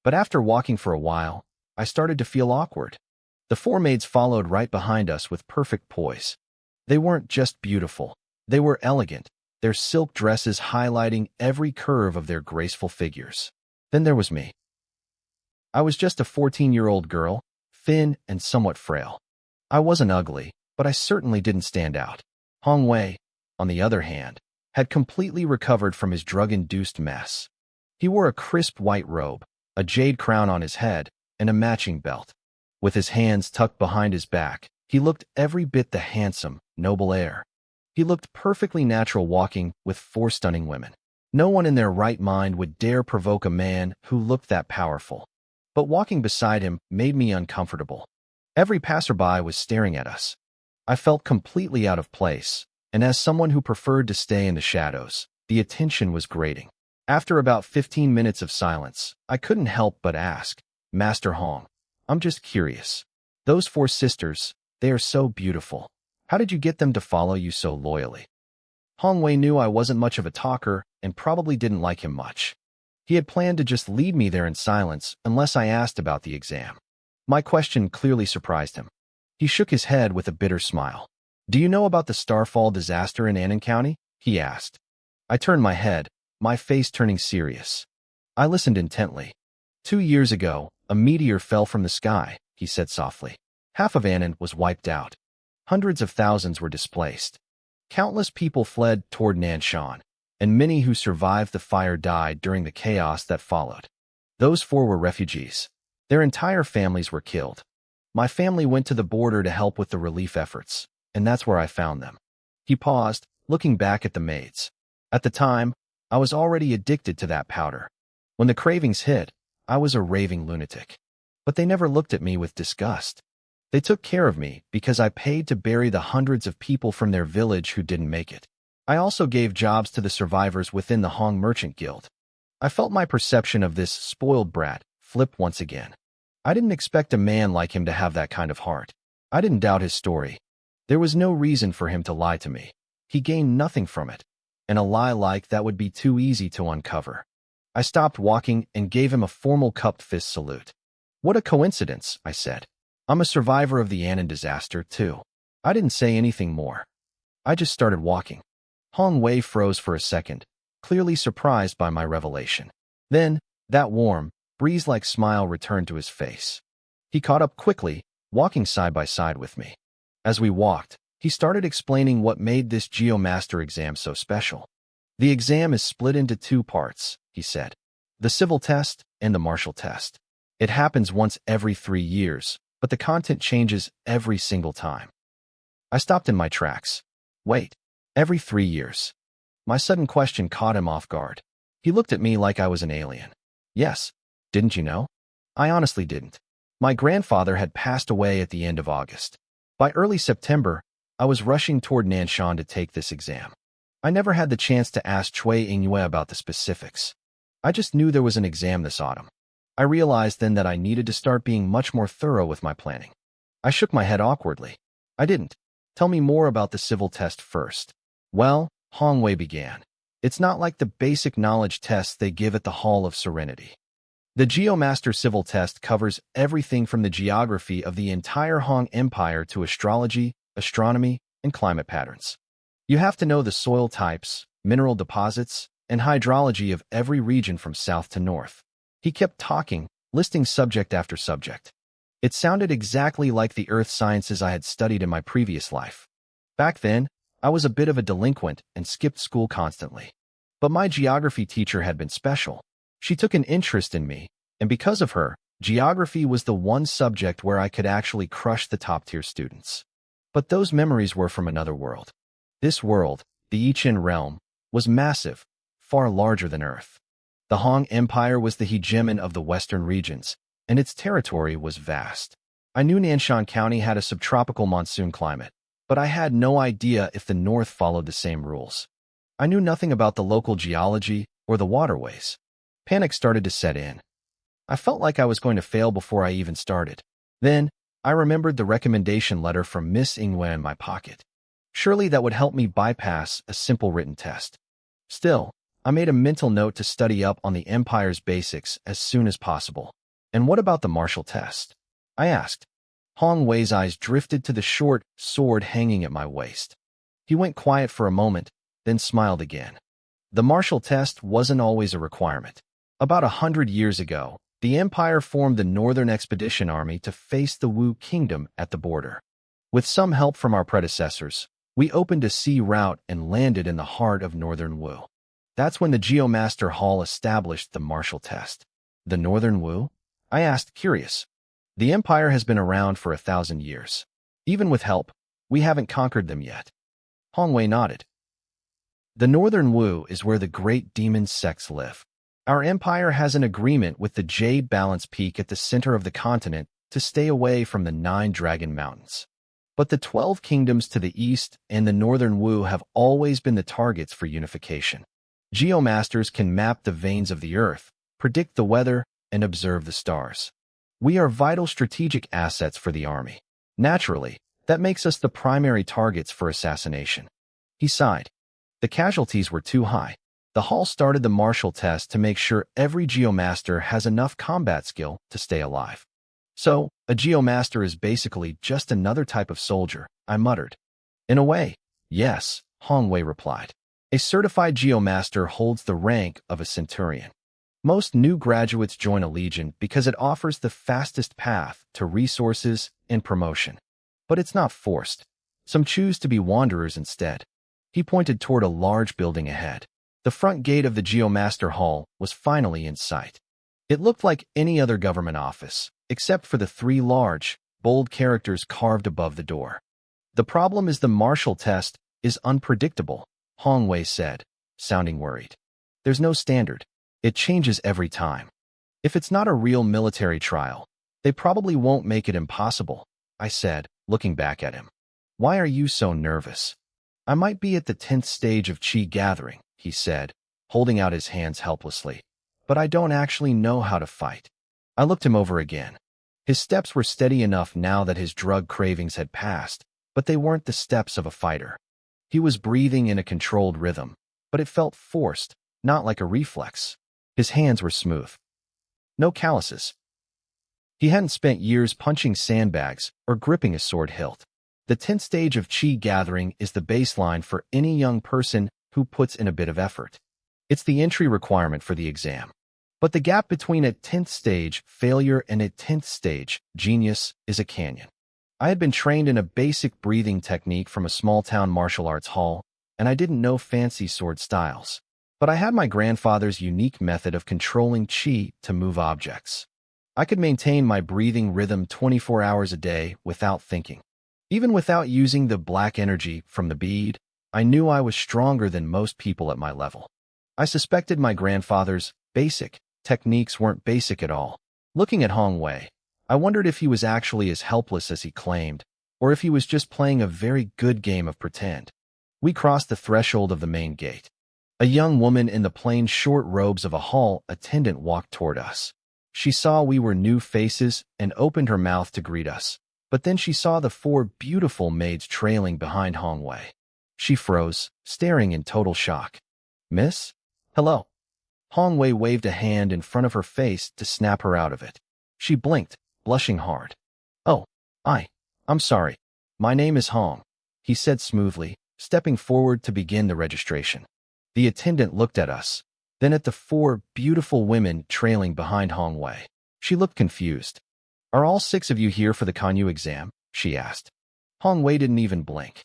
But after walking for a while, I started to feel awkward. The four maids followed right behind us with perfect poise. They weren't just beautiful, they were elegant, their silk dresses highlighting every curve of their graceful figures. Then there was me. I was just a 14-year-old girl, thin and somewhat frail. I wasn't ugly, but I certainly didn't stand out. Hong Wei, on the other hand, had completely recovered from his drug-induced mess. He wore a crisp white robe, a jade crown on his head, and a matching belt. With his hands tucked behind his back, he looked every bit the handsome, noble heir. He looked perfectly natural walking with four stunning women. No one in their right mind would dare provoke a man who looked that powerful. But walking beside him made me uncomfortable. Every passerby was staring at us. I felt completely out of place, and as someone who preferred to stay in the shadows, the attention was grating. After about 15 minutes of silence, I couldn't help but ask, Master Hong, I'm just curious. Those four sisters, they are so beautiful. How did you get them to follow you so loyally? Hong Wei knew I wasn't much of a talker and probably didn't like him much. He had planned to just lead me there in silence unless I asked about the exam. My question clearly surprised him. He shook his head with a bitter smile. Do you know about the Starfall disaster in Annan County? He asked. I turned my head, my face turning serious. I listened intently. 2 years ago, a meteor fell from the sky, he said softly. Half of Annan was wiped out. Hundreds of thousands were displaced. Countless people fled toward Nanshan, and many who survived the fire died during the chaos that followed. Those four were refugees. Their entire families were killed. My family went to the border to help with the relief efforts, and that's where I found them. He paused, looking back at the maids. At the time, I was already addicted to that powder. When the cravings hit, I was a raving lunatic. But they never looked at me with disgust. They took care of me because I paid to bury the hundreds of people from their village who didn't make it. I also gave jobs to the survivors within the Hong Merchant Guild. I felt my perception of this spoiled brat flip once again. I didn't expect a man like him to have that kind of heart. I didn't doubt his story. There was no reason for him to lie to me. He gained nothing from it, and a lie like that would be too easy to uncover. I stopped walking and gave him a formal cupped fist salute. What a coincidence, I said. I'm a survivor of the Annan disaster, too. I didn't say anything more. I just started walking. Hong Wei froze for a second, clearly surprised by my revelation. Then, that warm, breeze-like smile returned to his face. He caught up quickly, walking side by side with me. As we walked, he started explaining what made this Geomaster exam so special. The exam is split into 2 parts, he said. The civil test and the martial test. It happens once every 3 years, but the content changes every single time. I stopped in my tracks. Wait, every 3 years? My sudden question caught him off guard. He looked at me like I was an alien. Yes, didn't you know? I honestly didn't. My grandfather had passed away at the end of August. By early September, I was rushing toward Nanshan to take this exam. I never had the chance to ask Chui Yinhua about the specifics. I just knew there was an exam this autumn. I realized then that I needed to start being much more thorough with my planning. I shook my head awkwardly. I didn't. Tell me more about the civil test first. Well, Hong Wei began. It's not like the basic knowledge tests they give at the Hall of Serenity. The Geomaster Civil Test covers everything from the geography of the entire Hong Empire to astrology, astronomy, and climate patterns. You have to know the soil types, mineral deposits, and hydrology of every region from south to north. He kept talking, listing subject after subject. It sounded exactly like the earth sciences I had studied in my previous life. Back then, I was a bit of a delinquent and skipped school constantly. But my geography teacher had been special. She took an interest in me And because of her, geography was the one subject where I could actually crush the top-tier students. But those memories were from another world. This world, the Ichin realm, was massive, far larger than Earth. The Han Empire was the hegemon of the western regions, and its territory was vast. I knew Nanshan County had a subtropical monsoon climate, but I had no idea if the north followed the same rules. I knew nothing about the local geology or the waterways. Panic started to set in. I felt like I was going to fail before I even started. Then, I remembered the recommendation letter from Miss Ingwen in my pocket. Surely that would help me bypass a simple written test. Still, I made a mental note to study up on the Empire's basics as soon as possible. And what about the martial test? I asked. Hong Wei's eyes drifted to the short sword hanging at my waist. He went quiet for a moment, then smiled again. The martial test wasn't always a requirement. About 100 years ago, the Empire formed the Northern Expedition Army to face the Wu Kingdom at the border. With some help from our predecessors, we opened a sea route and landed in the heart of Northern Wu. That's when the Geomaster Hall established the martial test. The Northern Wu? I asked, curious. The Empire has been around for 1,000 years. Even with help, we haven't conquered them yet. Hong Wei nodded. The Northern Wu is where the great demon sects live. Our empire has an agreement with the Jade Balance Peak at the center of the continent to stay away from the 9 Dragon Mountains. But the 12 kingdoms to the east and the Northern Wu have always been the targets for unification. Geomasters can map the veins of the earth, predict the weather, and observe the stars. We are vital strategic assets for the army. Naturally, that makes us the primary targets for assassination. He sighed. The casualties were too high. The Hall started the martial test to make sure every Geomaster has enough combat skill to stay alive. So, a Geomaster is basically just another type of soldier, I muttered. In a way, yes, Hong Wei replied. A certified Geomaster holds the rank of a centurion. Most new graduates join a legion because it offers the fastest path to resources and promotion. But it's not forced. Some choose to be wanderers instead. He pointed toward a large building ahead. The front gate of the Geomaster Hall was finally in sight. It looked like any other government office, except for the 3 large, bold characters carved above the door. The problem is the martial test is unpredictable, Hong Wei said, sounding worried. There's no standard. It changes every time. If it's not a real military trial, they probably won't make it impossible, I said, looking back at him. Why are you so nervous? I might be at the 10th stage of Qi gathering, he said, holding out his hands helplessly. But I don't actually know how to fight. I looked him over again. His steps were steady enough now that his drug cravings had passed, but they weren't the steps of a fighter. He was breathing in a controlled rhythm, but it felt forced, not like a reflex. His hands were smooth. No calluses. He hadn't spent years punching sandbags or gripping a sword hilt. The 10th stage of Qi gathering is the baseline for any young person who puts in a bit of effort. It's the entry requirement for the exam. But the gap between a 10th stage failure and a 10th stage genius is a canyon. I had been trained in a basic breathing technique from a small-town martial arts hall, and I didn't know fancy sword styles. But I had my grandfather's unique method of controlling Qi to move objects. I could maintain my breathing rhythm 24 hours a day without thinking. Even without using the black energy from the bead, I knew I was stronger than most people at my level. I suspected my grandfather's basic techniques weren't basic at all. Looking at Hong Wei, I wondered if he was actually as helpless as he claimed, or if he was just playing a very good game of pretend. We crossed the threshold of the main gate. A young woman in the plain short robes of a hall attendant walked toward us. She saw we were new faces and opened her mouth to greet us, but then she saw the 4 beautiful maids trailing behind Hong Wei. She froze, staring in total shock. Miss? Hello. Hong Wei waved a hand in front of her face to snap her out of it. She blinked, blushing hard. Oh, I'm sorry. My name is Hong, he said smoothly, stepping forward to begin the registration. The attendant looked at us, then at the 4 beautiful women trailing behind Hong Wei. She looked confused. Are all 6 of you here for the Kanyu exam? She asked. Hong Wei didn't even blink.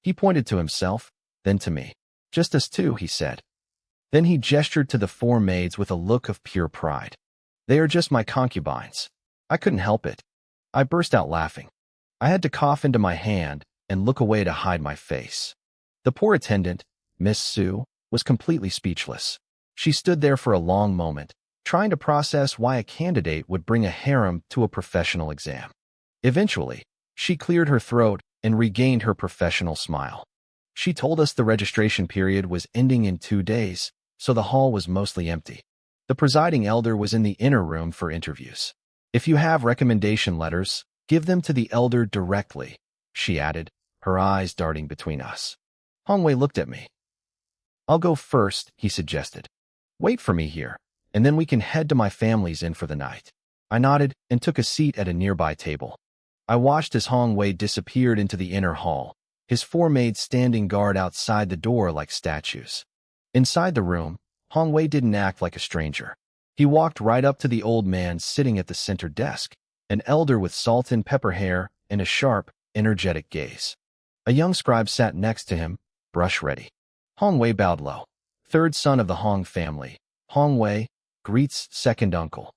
He pointed to himself, then to me. Just us 2, he said. Then he gestured to the 4 maids with a look of pure pride. They are just my concubines. I couldn't help it. I burst out laughing. I had to cough into my hand and look away to hide my face. The poor attendant, Miss Sue, was completely speechless. She stood there for a long moment, trying to process why a candidate would bring a harem to a professional exam. Eventually, she cleared her throat and regained her professional smile. She told us the registration period was ending in 2 days, so the hall was mostly empty. The presiding elder was in the inner room for interviews. If you have recommendation letters, give them to the elder directly, she added, her eyes darting between us. Hongwei looked at me. I'll go first, he suggested. Wait for me here, and then we can head to my family's inn for the night. I nodded and took a seat at a nearby table. I watched as Hongwei disappeared into the inner hall, his 4 maids standing guard outside the door like statues. Inside the room, Hongwei didn't act like a stranger. He walked right up to the old man sitting at the center desk, an elder with salt and pepper hair and a sharp, energetic gaze. A young scribe sat next to him, brush ready. Hongwei bowed low. 3rd son of the Hong family, Hongwei greets second uncle.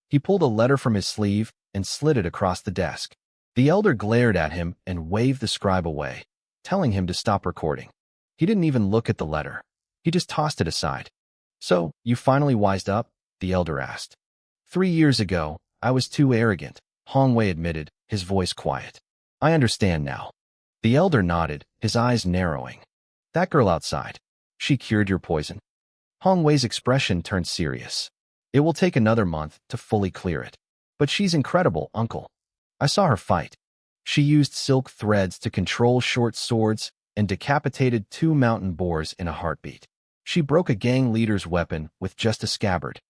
He pulled a letter from his sleeve and slid it across the desk. The elder glared at him and waved the scribe away, telling him to stop recording. He didn't even look at the letter. He just tossed it aside. So, you finally wised up? The elder asked. 3 years ago, I was too arrogant, Hongwei admitted, his voice quiet. I understand now. The elder nodded, his eyes narrowing. That girl outside. She cured your poison? Hongwei's expression turned serious. It will take another month to fully clear it. But she's incredible, uncle. I saw her fight. She used silk threads to control short swords and decapitated 2 mountain boars in a heartbeat. She broke a gang leader's weapon with just a scabbard.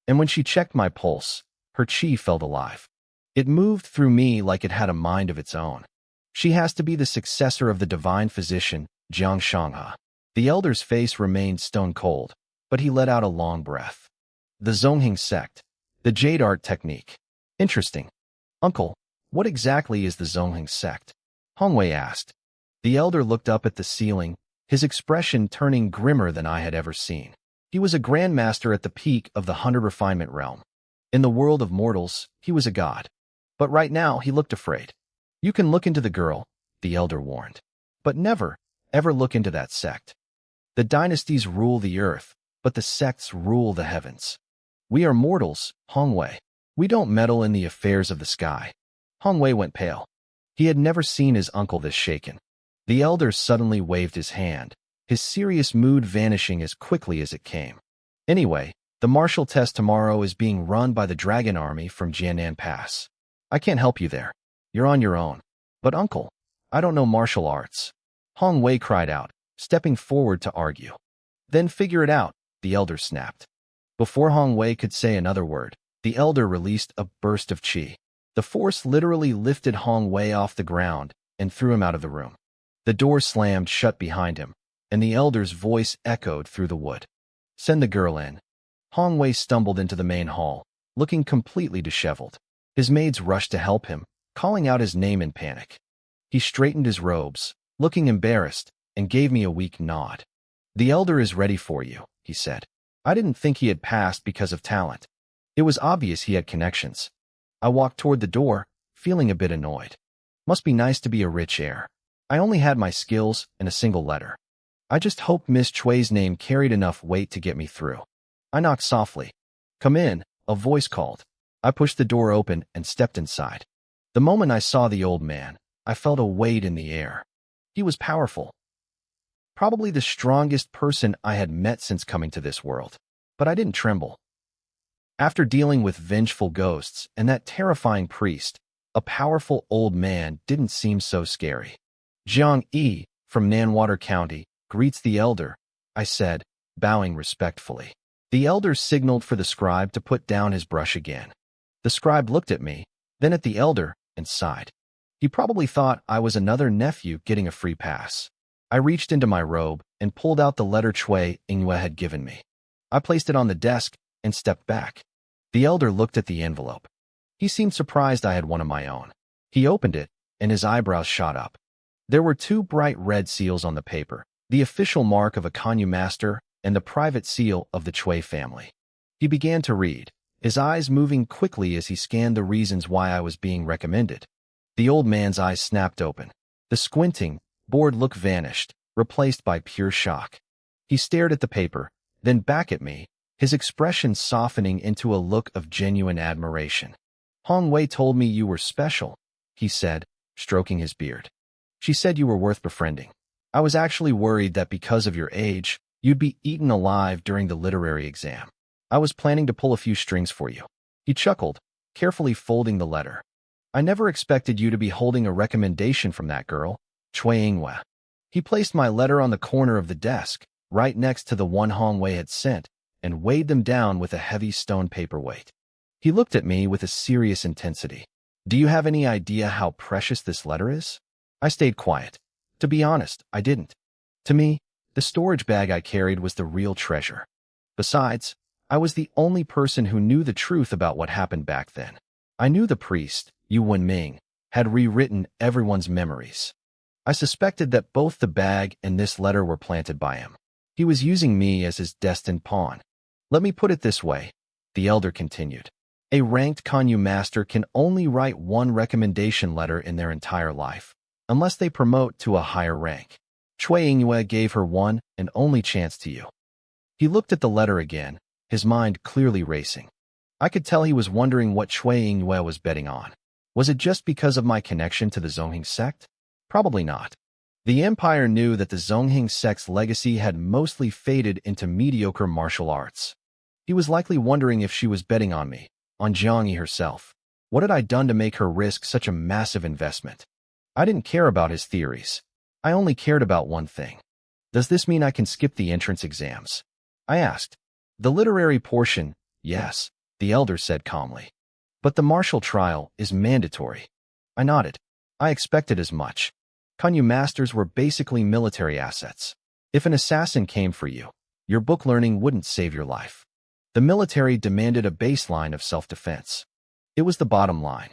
And when she checked my pulse, her chi felt alive. It moved through me like it had a mind of its own. She has to be the successor of the divine physician, Jiang Shanghe. The elder's face remained stone cold, but he let out a long breath. The Zongheng sect. The jade art technique. Interesting. Uncle, what exactly is the Zongheng sect? Hongwei asked. The elder looked up at the ceiling, his expression turning grimmer than I had ever seen. He was a grandmaster at the peak of the 100 refinement realm. In the world of mortals, he was a god. But right now, he looked afraid. You can look into the girl, the elder warned. But never, ever look into that sect. The dynasties rule the earth, but the sects rule the heavens. We are mortals, Hongwei. We don't meddle in the affairs of the sky. Hongwei went pale. He had never seen his uncle this shaken. The elder suddenly waved his hand, his serious mood vanishing as quickly as it came. Anyway, the martial test tomorrow is being run by the Dragon Army from Jianan Pass. I can't help you there. You're on your own. But uncle, I don't know martial arts. Hongwei cried out, stepping forward to argue. Then figure it out, the elder snapped. Before Hongwei could say another word, the elder released a burst of chi. The force literally lifted Hongwei off the ground and threw him out of the room. The door slammed shut behind him, and the elder's voice echoed through the wood. Send the girl in. Hongwei stumbled into the main hall, looking completely disheveled. His maids rushed to help him, calling out his name in panic. He straightened his robes, looking embarrassed, and gave me a weak nod. The elder is ready for you, he said. I didn't think he had passed because of talent. It was obvious he had connections. I walked toward the door, feeling a bit annoyed. Must be nice to be a rich heir. I only had my skills and a single letter. I just hoped Miss Chui's name carried enough weight to get me through. I knocked softly. Come in, a voice called. I pushed the door open and stepped inside. The moment I saw the old man, I felt a weight in the air. He was powerful. Probably the strongest person I had met since coming to this world. But I didn't tremble. After dealing with vengeful ghosts and that terrifying priest, a powerful old man didn't seem so scary. Jiang Yi, from Nanwater County, greets the elder, I said, bowing respectfully. The elder signaled for the scribe to put down his brush again. The scribe looked at me, then at the elder, and sighed. He probably thought I was another nephew getting a free pass. I reached into my robe and pulled out the letter Chui Yingyue had given me. I placed it on the desk and stepped back. The elder looked at the envelope. He seemed surprised I had one of my own. He opened it, and his eyebrows shot up. There were 2 bright red seals on the paper, the official mark of a Kanyu master and the private seal of the Chui family. He began to read, his eyes moving quickly as he scanned the reasons why I was being recommended. The old man's eyes snapped open. The squinting, bored look vanished, replaced by pure shock. He stared at the paper, then back at me, his expression softening into a look of genuine admiration. "Hong Wei told me you were special," he said, stroking his beard. "She said you were worth befriending. I was actually worried that because of your age, you'd be eaten alive during the literary exam. I was planning to pull a few strings for you." He chuckled, carefully folding the letter. "I never expected you to be holding a recommendation from that girl, Cui Yinghua." He placed my letter on the corner of the desk, right next to the one Hong Wei had sent, and weighed them down with a heavy stone paperweight. He looked at me with a serious intensity. "Do you have any idea how precious this letter is?" I stayed quiet. To be honest, I didn't. To me, the storage bag I carried was the real treasure. Besides, I was the only person who knew the truth about what happened back then. I knew the priest, Yu Wenming, had rewritten everyone's memories. I suspected that both the bag and this letter were planted by him. He was using me as his destined pawn. "Let me put it this way," the elder continued. "A ranked Kanyu master can only write one recommendation letter in their entire life, unless they promote to a higher rank. Cui Yinghua gave her one and only chance to you." He looked at the letter again, his mind clearly racing. I could tell he was wondering what Cui Yinghua was betting on. Was it just because of my connection to the Zongheng sect? Probably not. The Empire knew that the Zongheng sect's legacy had mostly faded into mediocre martial arts. He was likely wondering if she was betting on me, on Jiangyi herself. What had I done to make her risk such a massive investment? I didn't care about his theories. I only cared about one thing. "Does this mean I can skip the entrance exams?" I asked. "The literary portion, yes," the elder said calmly. "But the martial trial is mandatory." I nodded. I expected as much. Kanyu masters were basically military assets. If an assassin came for you, your book learning wouldn't save your life. The military demanded a baseline of self-defense. It was the bottom line.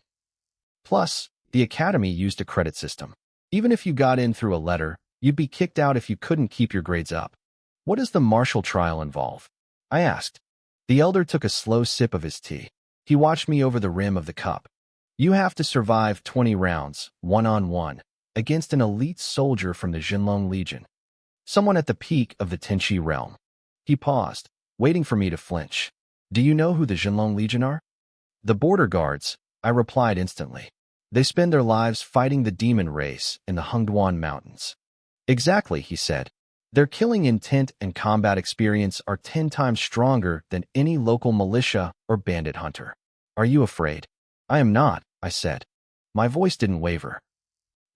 Plus, the academy used a credit system. Even if you got in through a letter, you'd be kicked out if you couldn't keep your grades up. "What does the martial trial involve?" I asked. The elder took a slow sip of his tea. He watched me over the rim of the cup. "You have to survive 20 rounds, one-on-one, against an elite soldier from the Jinlong Legion. Someone at the peak of the Tenchi realm." He paused, waiting for me to flinch. "Do you know who the Jinlong Legion are?" "The border guards," I replied instantly. "They spend their lives fighting the demon race in the Hengduan Mountains." "Exactly," he said. "Their killing intent and combat experience are 10 times stronger than any local militia or bandit hunter. Are you afraid?" "I am not," I said. My voice didn't waver.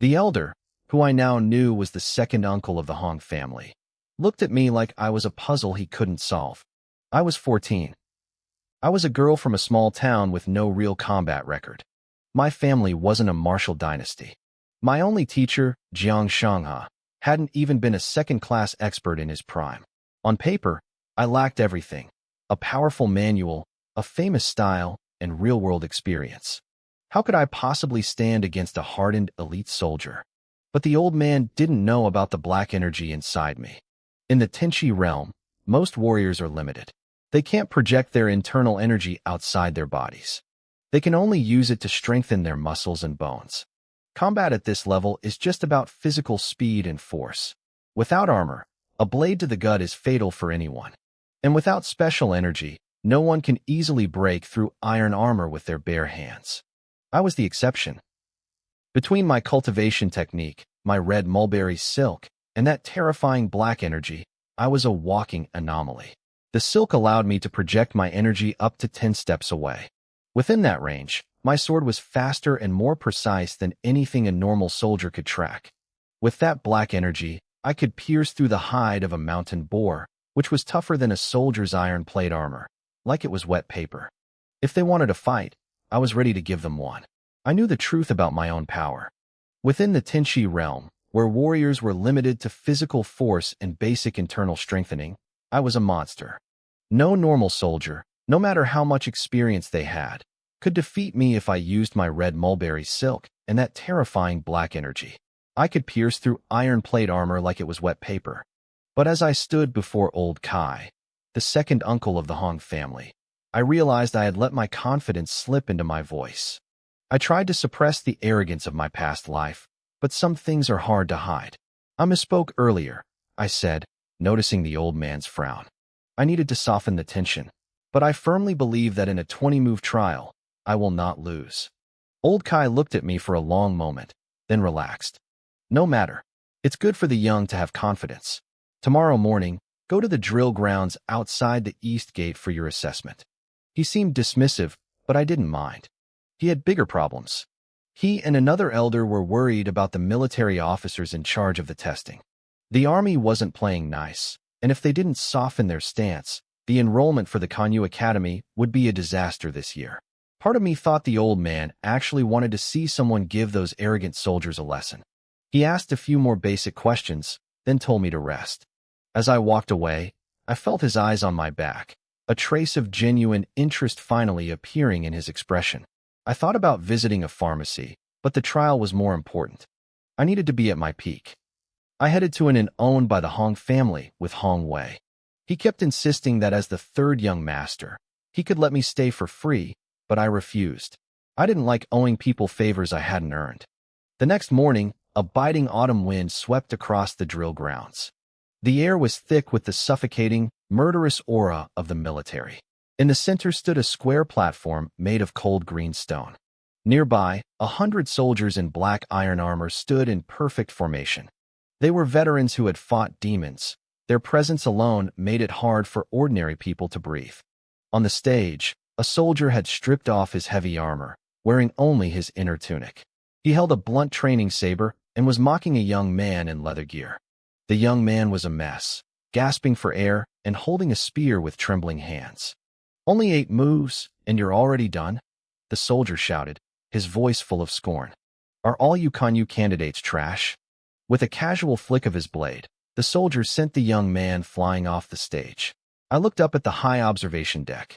The elder, who I now knew was the second uncle of the Hong family, looked at me like I was a puzzle he couldn't solve. I was 14. I was a girl from a small town with no real combat record. My family wasn't a martial dynasty. My only teacher, Jiang Shangha, hadn't even been a second-class expert in his prime. On paper, I lacked everything: a powerful manual, a famous style, and real-world experience. How could I possibly stand against a hardened elite soldier? But the old man didn't know about the black energy inside me. In the Tenchi realm, most warriors are limited. They can't project their internal energy outside their bodies. They can only use it to strengthen their muscles and bones. Combat at this level is just about physical speed and force. Without armor, a blade to the gut is fatal for anyone. And without special energy, no one can easily break through iron armor with their bare hands. I was the exception. Between my cultivation technique, my red mulberry silk, and that terrifying black energy, I was a walking anomaly. The silk allowed me to project my energy up to 10 steps away. Within that range, my sword was faster and more precise than anything a normal soldier could track. With that black energy, I could pierce through the hide of a mountain boar, which was tougher than a soldier's iron plate armor, like it was wet paper. If they wanted a fight, I was ready to give them one. I knew the truth about my own power. Within the Tenchi realm, where warriors were limited to physical force and basic internal strengthening, I was a monster. No normal soldier, no matter how much experience they had, could defeat me if I used my red mulberry silk and that terrifying black energy. I could pierce through iron plate armor like it was wet paper. But as I stood before old Kai, the second uncle of the Hong family, I realized I had let my confidence slip into my voice. I tried to suppress the arrogance of my past life, but some things are hard to hide. I misspoke earlier, I said, noticing the old man's frown. I needed to soften the tension, but I firmly believe that in a 20-move trial, I will not lose. Old Kai looked at me for a long moment, then relaxed. No matter. It's good for the young to have confidence. Tomorrow morning, go to the drill grounds outside the east gate for your assessment. He seemed dismissive, but I didn't mind. He had bigger problems. He and another elder were worried about the military officers in charge of the testing. The army wasn't playing nice, and if they didn't soften their stance, the enrollment for the Kanyu Academy would be a disaster this year. Part of me thought the old man actually wanted to see someone give those arrogant soldiers a lesson. He asked a few more basic questions, then told me to rest. As I walked away, I felt his eyes on my back, a trace of genuine interest finally appearing in his expression. I thought about visiting a pharmacy, but the trial was more important. I needed to be at my peak. I headed to an inn owned by the Hong family with Hong Wei. He kept insisting that as the third young master, he could let me stay for free, but I refused. I didn't like owing people favors I hadn't earned. The next morning, a biting autumn wind swept across the drill grounds. The air was thick with the suffocating, murderous aura of the military. In the center stood a square platform made of cold green stone. Nearby, 100 soldiers in black iron armor stood in perfect formation. They were veterans who had fought demons. Their presence alone made it hard for ordinary people to breathe. On the stage, a soldier had stripped off his heavy armor, wearing only his inner tunic. He held a blunt training saber and was mocking a young man in leather gear. The young man was a mess, gasping for air and holding a spear with trembling hands. "Only 8 moves, and you're already done?" The soldier shouted, his voice full of scorn. "Are all you Kanyu candidates trash?" With a casual flick of his blade, the soldier sent the young man flying off the stage. I looked up at the high observation deck.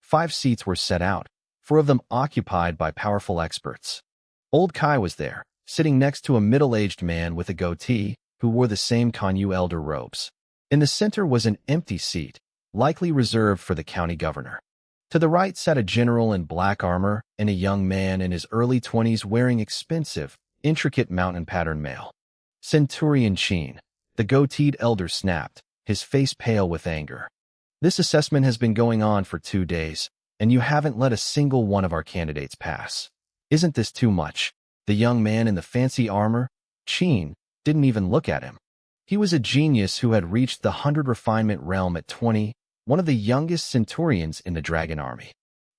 5 seats were set out, 4 of them occupied by powerful experts. Old Kai was there, sitting next to a middle-aged man with a goatee who wore the same Kanyu elder robes. In the center was an empty seat, likely reserved for the county governor. To the right sat a general in black armor and a young man in his early 20s wearing expensive, intricate mountain pattern mail. Centurion Sheen, the goateed elder snapped, his face pale with anger. "This assessment has been going on for 2 days, and you haven't let a single one of our candidates pass. Isn't this too much?" The young man in the fancy armor, Sheen, didn't even look at him. He was a genius who had reached the 100 refinement realm at 20, one of the youngest centurions in the Dragon Army.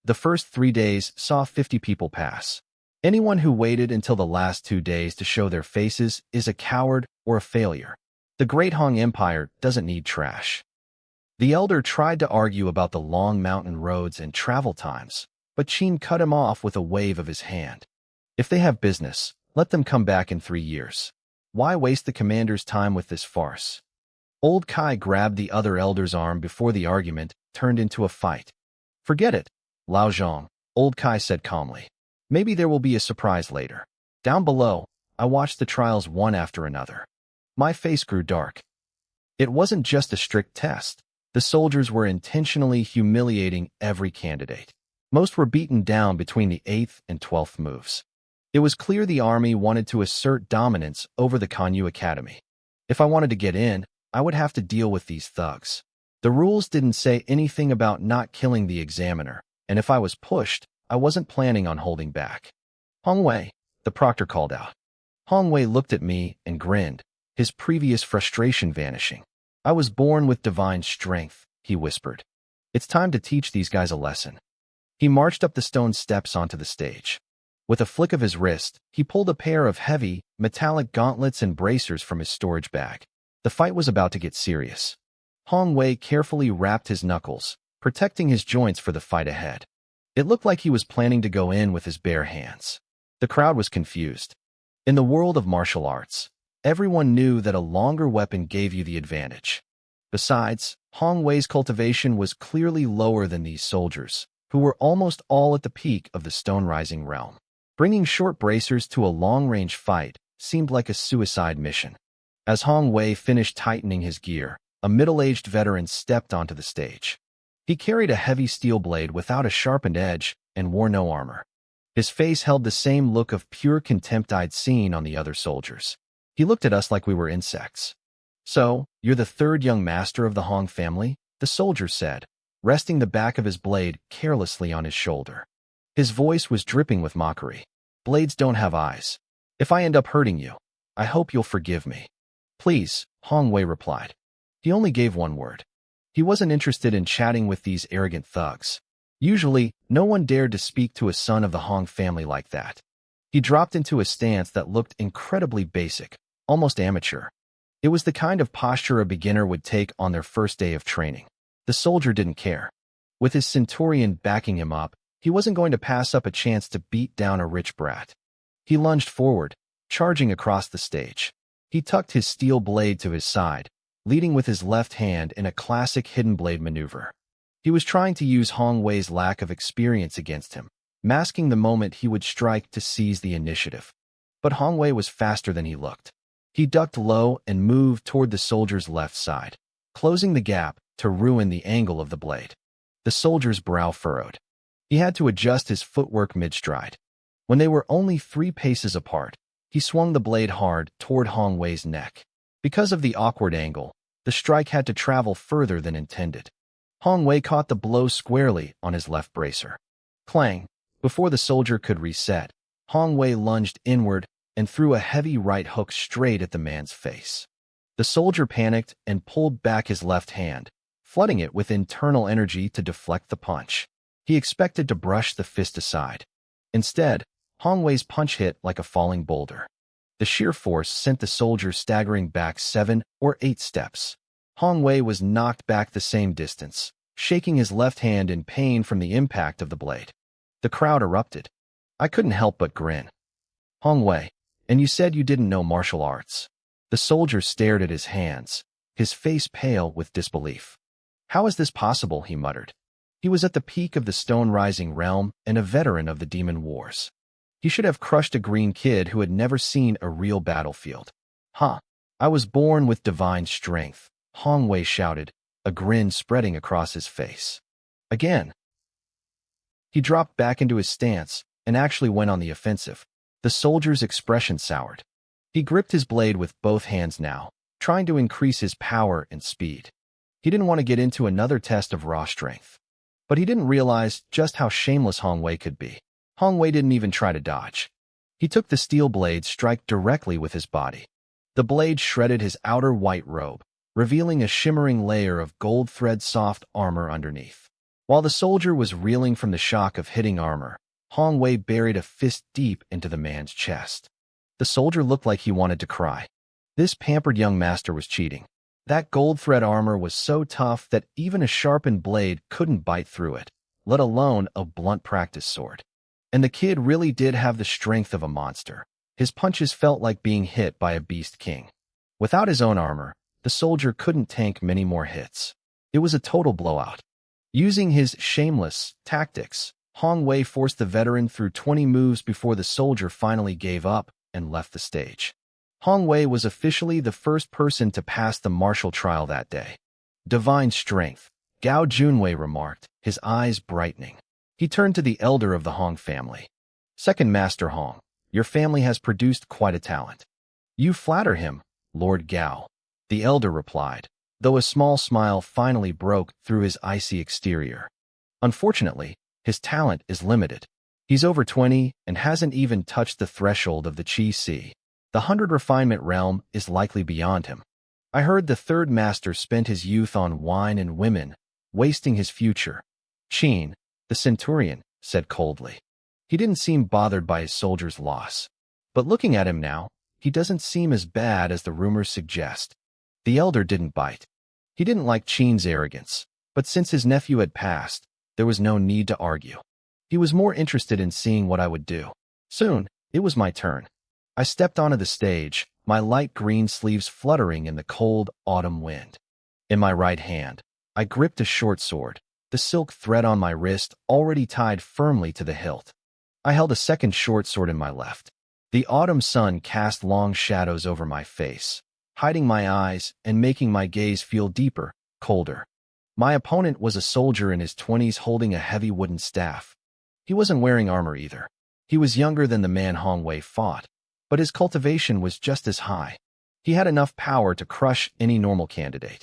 The first 3 days saw 50 people pass. Anyone who waited until the last 2 days to show their faces is a coward or a failure. The Great Hong Empire doesn't need trash. The elder tried to argue about the long mountain roads and travel times, but Sheen cut him off with a wave of his hand. "If they have business, let them come back in 3 years. Why waste the commander's time with this farce?" Old Kai grabbed the other elder's arm before the argument turned into a fight. "Forget it, Lao Zhang," Old Kai said calmly. "Maybe there will be a surprise later." Down below, I watched the trials one after another. My face grew dark. It wasn't just a strict test. The soldiers were intentionally humiliating every candidate. Most were beaten down between the 8th and 12th moves. It was clear the army wanted to assert dominance over the Kanyu Academy. If I wanted to get in, I would have to deal with these thugs. The rules didn't say anything about not killing the examiner, and if I was pushed, I wasn't planning on holding back. "Hong Wei," the proctor called out. Hong Wei looked at me and grinned, his previous frustration vanishing. "I was born with divine strength," he whispered. "It's time to teach these guys a lesson." He marched up the stone steps onto the stage. With a flick of his wrist, he pulled a pair of heavy, metallic gauntlets and bracers from his storage bag. The fight was about to get serious. Hong Wei carefully wrapped his knuckles, protecting his joints for the fight ahead. It looked like he was planning to go in with his bare hands. The crowd was confused. In the world of martial arts, everyone knew that a longer weapon gave you the advantage. Besides, Hong Wei's cultivation was clearly lower than these soldiers, who were almost all at the peak of the stone-rising realm. Bringing short bracers to a long-range fight seemed like a suicide mission. As Hong Wei finished tightening his gear, a middle-aged veteran stepped onto the stage. He carried a heavy steel blade without a sharpened edge and wore no armor. His face held the same look of pure contempt I'd seen on the other soldiers. He looked at us like we were insects. "So, you're the third young master of the Hong family?" the soldier said, resting the back of his blade carelessly on his shoulder. His voice was dripping with mockery. "Blades don't have eyes. If I end up hurting you, I hope you'll forgive me." "Please," Hong Wei replied. He only gave one word. He wasn't interested in chatting with these arrogant thugs. Usually, no one dared to speak to a son of the Hong family like that. He dropped into a stance that looked incredibly basic, almost amateur. It was the kind of posture a beginner would take on their first day of training. The soldier didn't care. With his centurion backing him up, he wasn't going to pass up a chance to beat down a rich brat. He lunged forward, charging across the stage. He tucked his steel blade to his side, leading with his left hand in a classic hidden blade maneuver. He was trying to use Hong Wei's lack of experience against him, masking the moment he would strike to seize the initiative. But Hong Wei was faster than he looked. He ducked low and moved toward the soldier's left side, closing the gap to ruin the angle of the blade. The soldier's brow furrowed. He had to adjust his footwork mid-stride. When they were only 3 paces apart, he swung the blade hard toward Hong Wei's neck. Because of the awkward angle, the strike had to travel further than intended. Hong Wei caught the blow squarely on his left bracer. Clang! Before the soldier could reset, Hong Wei lunged inward and threw a heavy right hook straight at the man's face. The soldier panicked and pulled back his left hand, flooding it with internal energy to deflect the punch. He expected to brush the fist aside. Instead, Hong Wei's punch hit like a falling boulder. The sheer force sent the soldier staggering back 7 or 8 steps. Hong Wei was knocked back the same distance, shaking his left hand in pain from the impact of the blade. The crowd erupted. I couldn't help but grin. "Hong Wei, and you said you didn't know martial arts?" The soldier stared at his hands, his face pale with disbelief. "How is this possible?" he muttered. He was at the peak of the Stone Rising realm and a veteran of the Demon Wars. He should have crushed a green kid who had never seen a real battlefield. "Huh, I was born with divine strength," Hong Wei shouted, a grin spreading across his face. Again. He dropped back into his stance and actually went on the offensive. The soldier's expression soured. He gripped his blade with both hands now, trying to increase his power and speed. He didn't want to get into another test of raw strength. But he didn't realize just how shameless Hong Wei could be. Hong Wei didn't even try to dodge. He took the steel blade strike directly with his body. The blade shredded his outer white robe, revealing a shimmering layer of gold thread soft armor underneath. While the soldier was reeling from the shock of hitting armor, Hong Wei buried a fist deep into the man's chest. The soldier looked like he wanted to cry. This pampered young master was cheating. That gold thread armor was so tough that even a sharpened blade couldn't bite through it, let alone a blunt practice sword. And the kid really did have the strength of a monster. His punches felt like being hit by a beast king. Without his own armor, the soldier couldn't tank many more hits. It was a total blowout. Using his shameless tactics, Hong Wei forced the veteran through 20 moves before the soldier finally gave up and left the stage. Hong Wei was officially the first person to pass the martial trial that day. "Divine strength," Gao Junwei remarked, his eyes brightening. He turned to the elder of the Hong family. "Second Master Hong, your family has produced quite a talent." "You flatter him, Lord Gao," the elder replied, though a small smile finally broke through his icy exterior. "Unfortunately, his talent is limited. He's over 20 and hasn't even touched the threshold of the Qi Si. The 100 refinement realm is likely beyond him. I heard the third master spent his youth on wine and women, wasting his future." Qin, the centurion, said coldly. He didn't seem bothered by his soldier's loss. But looking at him now, he doesn't seem as bad as the rumors suggest. The elder didn't bite. He didn't like Qin's arrogance, but since his nephew had passed, there was no need to argue. He was more interested in seeing what I would do. Soon, it was my turn. I stepped onto the stage, my light green sleeves fluttering in the cold autumn wind. In my right hand, I gripped a short sword, the silk thread on my wrist already tied firmly to the hilt. I held a second short sword in my left. The autumn sun cast long shadows over my face, hiding my eyes and making my gaze feel deeper, colder. My opponent was a soldier in his 20s holding a heavy wooden staff. He wasn't wearing armor either. He was younger than the man Hong Wei fought, but his cultivation was just as high. He had enough power to crush any normal candidate.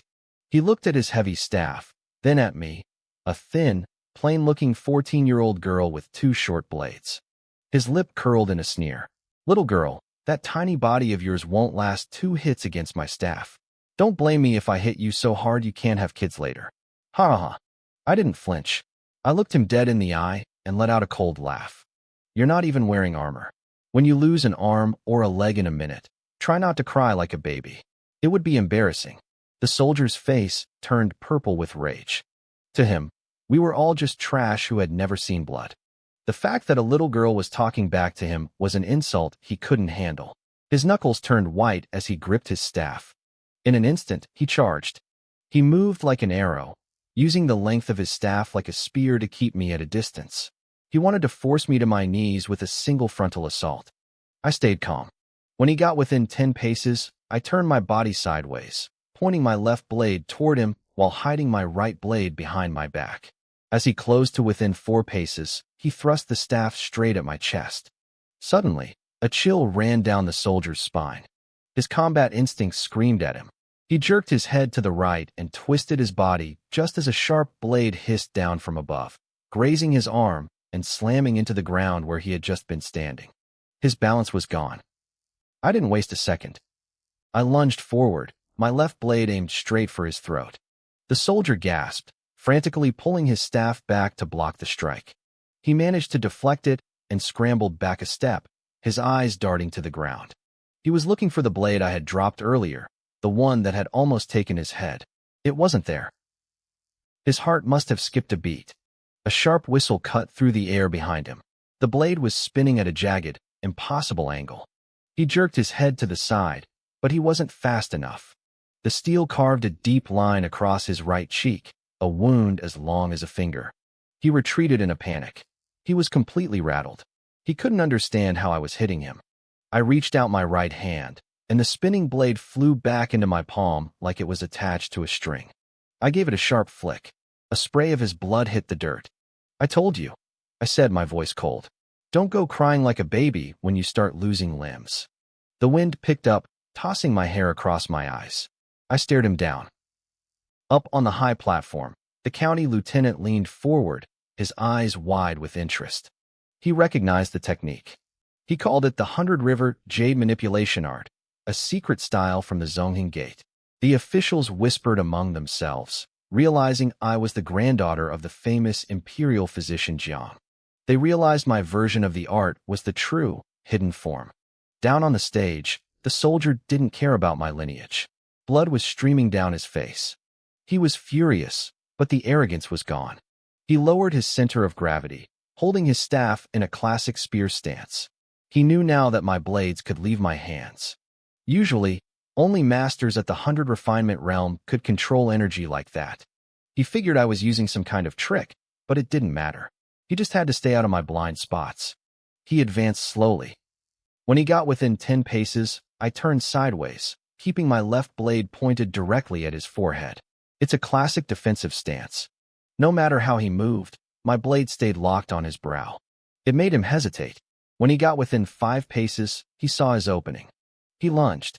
He looked at his heavy staff, then at me, a thin, plain-looking 14-year-old girl with 2 short blades. His lip curled in a sneer. "Little girl, that tiny body of yours won't last 2 hits against my staff. Don't blame me if I hit you so hard you can't have kids later." Ha ha ha. I didn't flinch. I looked him dead in the eye and let out a cold laugh. "You're not even wearing armor. When you lose an arm or a leg in a minute, try not to cry like a baby. It would be embarrassing." The soldier's face turned purple with rage. To him, we were all just trash who had never seen blood. The fact that a little girl was talking back to him was an insult he couldn't handle. His knuckles turned white as he gripped his staff. In an instant, he charged. He moved like an arrow, using the length of his staff like a spear to keep me at a distance. He wanted to force me to my knees with a single frontal assault. I stayed calm. When he got within 10 paces, I turned my body sideways, pointing my left blade toward him while hiding my right blade behind my back. As he closed to within 4 paces, he thrust the staff straight at my chest. Suddenly, a chill ran down the soldier's spine. His combat instincts screamed at him. He jerked his head to the right and twisted his body just as a sharp blade hissed down from above, grazing his arm and slamming into the ground where he had just been standing. His balance was gone. I didn't waste a second. I lunged forward, my left blade aimed straight for his throat. The soldier gasped, frantically pulling his staff back to block the strike. He managed to deflect it and scrambled back a step, his eyes darting to the ground. He was looking for the blade I had dropped earlier, the one that had almost taken his head. It wasn't there. His heart must have skipped a beat. A sharp whistle cut through the air behind him. The blade was spinning at a jagged, impossible angle. He jerked his head to the side, but he wasn't fast enough. The steel carved a deep line across his right cheek, a wound as long as a finger. He retreated in a panic. He was completely rattled. He couldn't understand how I was hitting him. I reached out my right hand, and the spinning blade flew back into my palm like it was attached to a string. I gave it a sharp flick. A spray of his blood hit the dirt. "I told you," I said, my voice cold. "Don't go crying like a baby when you start losing limbs." The wind picked up, tossing my hair across my eyes. I stared him down. Up on the high platform, the county lieutenant leaned forward, his eyes wide with interest. He recognized the technique. He called it the 100-River Jade Manipulation Art, a secret style from the Zhongheng Gate. The officials whispered among themselves, realizing I was the granddaughter of the famous imperial physician Jiang. They realized my version of the art was the true, hidden form. Down on the stage, the soldier didn't care about my lineage. Blood was streaming down his face. He was furious, but the arrogance was gone. He lowered his center of gravity, holding his staff in a classic spear stance. He knew now that my blades could leave my hands. Usually, only masters at the 100 refinement realm could control energy like that. He figured I was using some kind of trick, but it didn't matter. He just had to stay out of my blind spots. He advanced slowly. When he got within 10 paces, I turned sideways, keeping my left blade pointed directly at his forehead. It's a classic defensive stance. No matter how he moved, my blade stayed locked on his brow. It made him hesitate. When he got within 5 paces, he saw his opening. He lunged.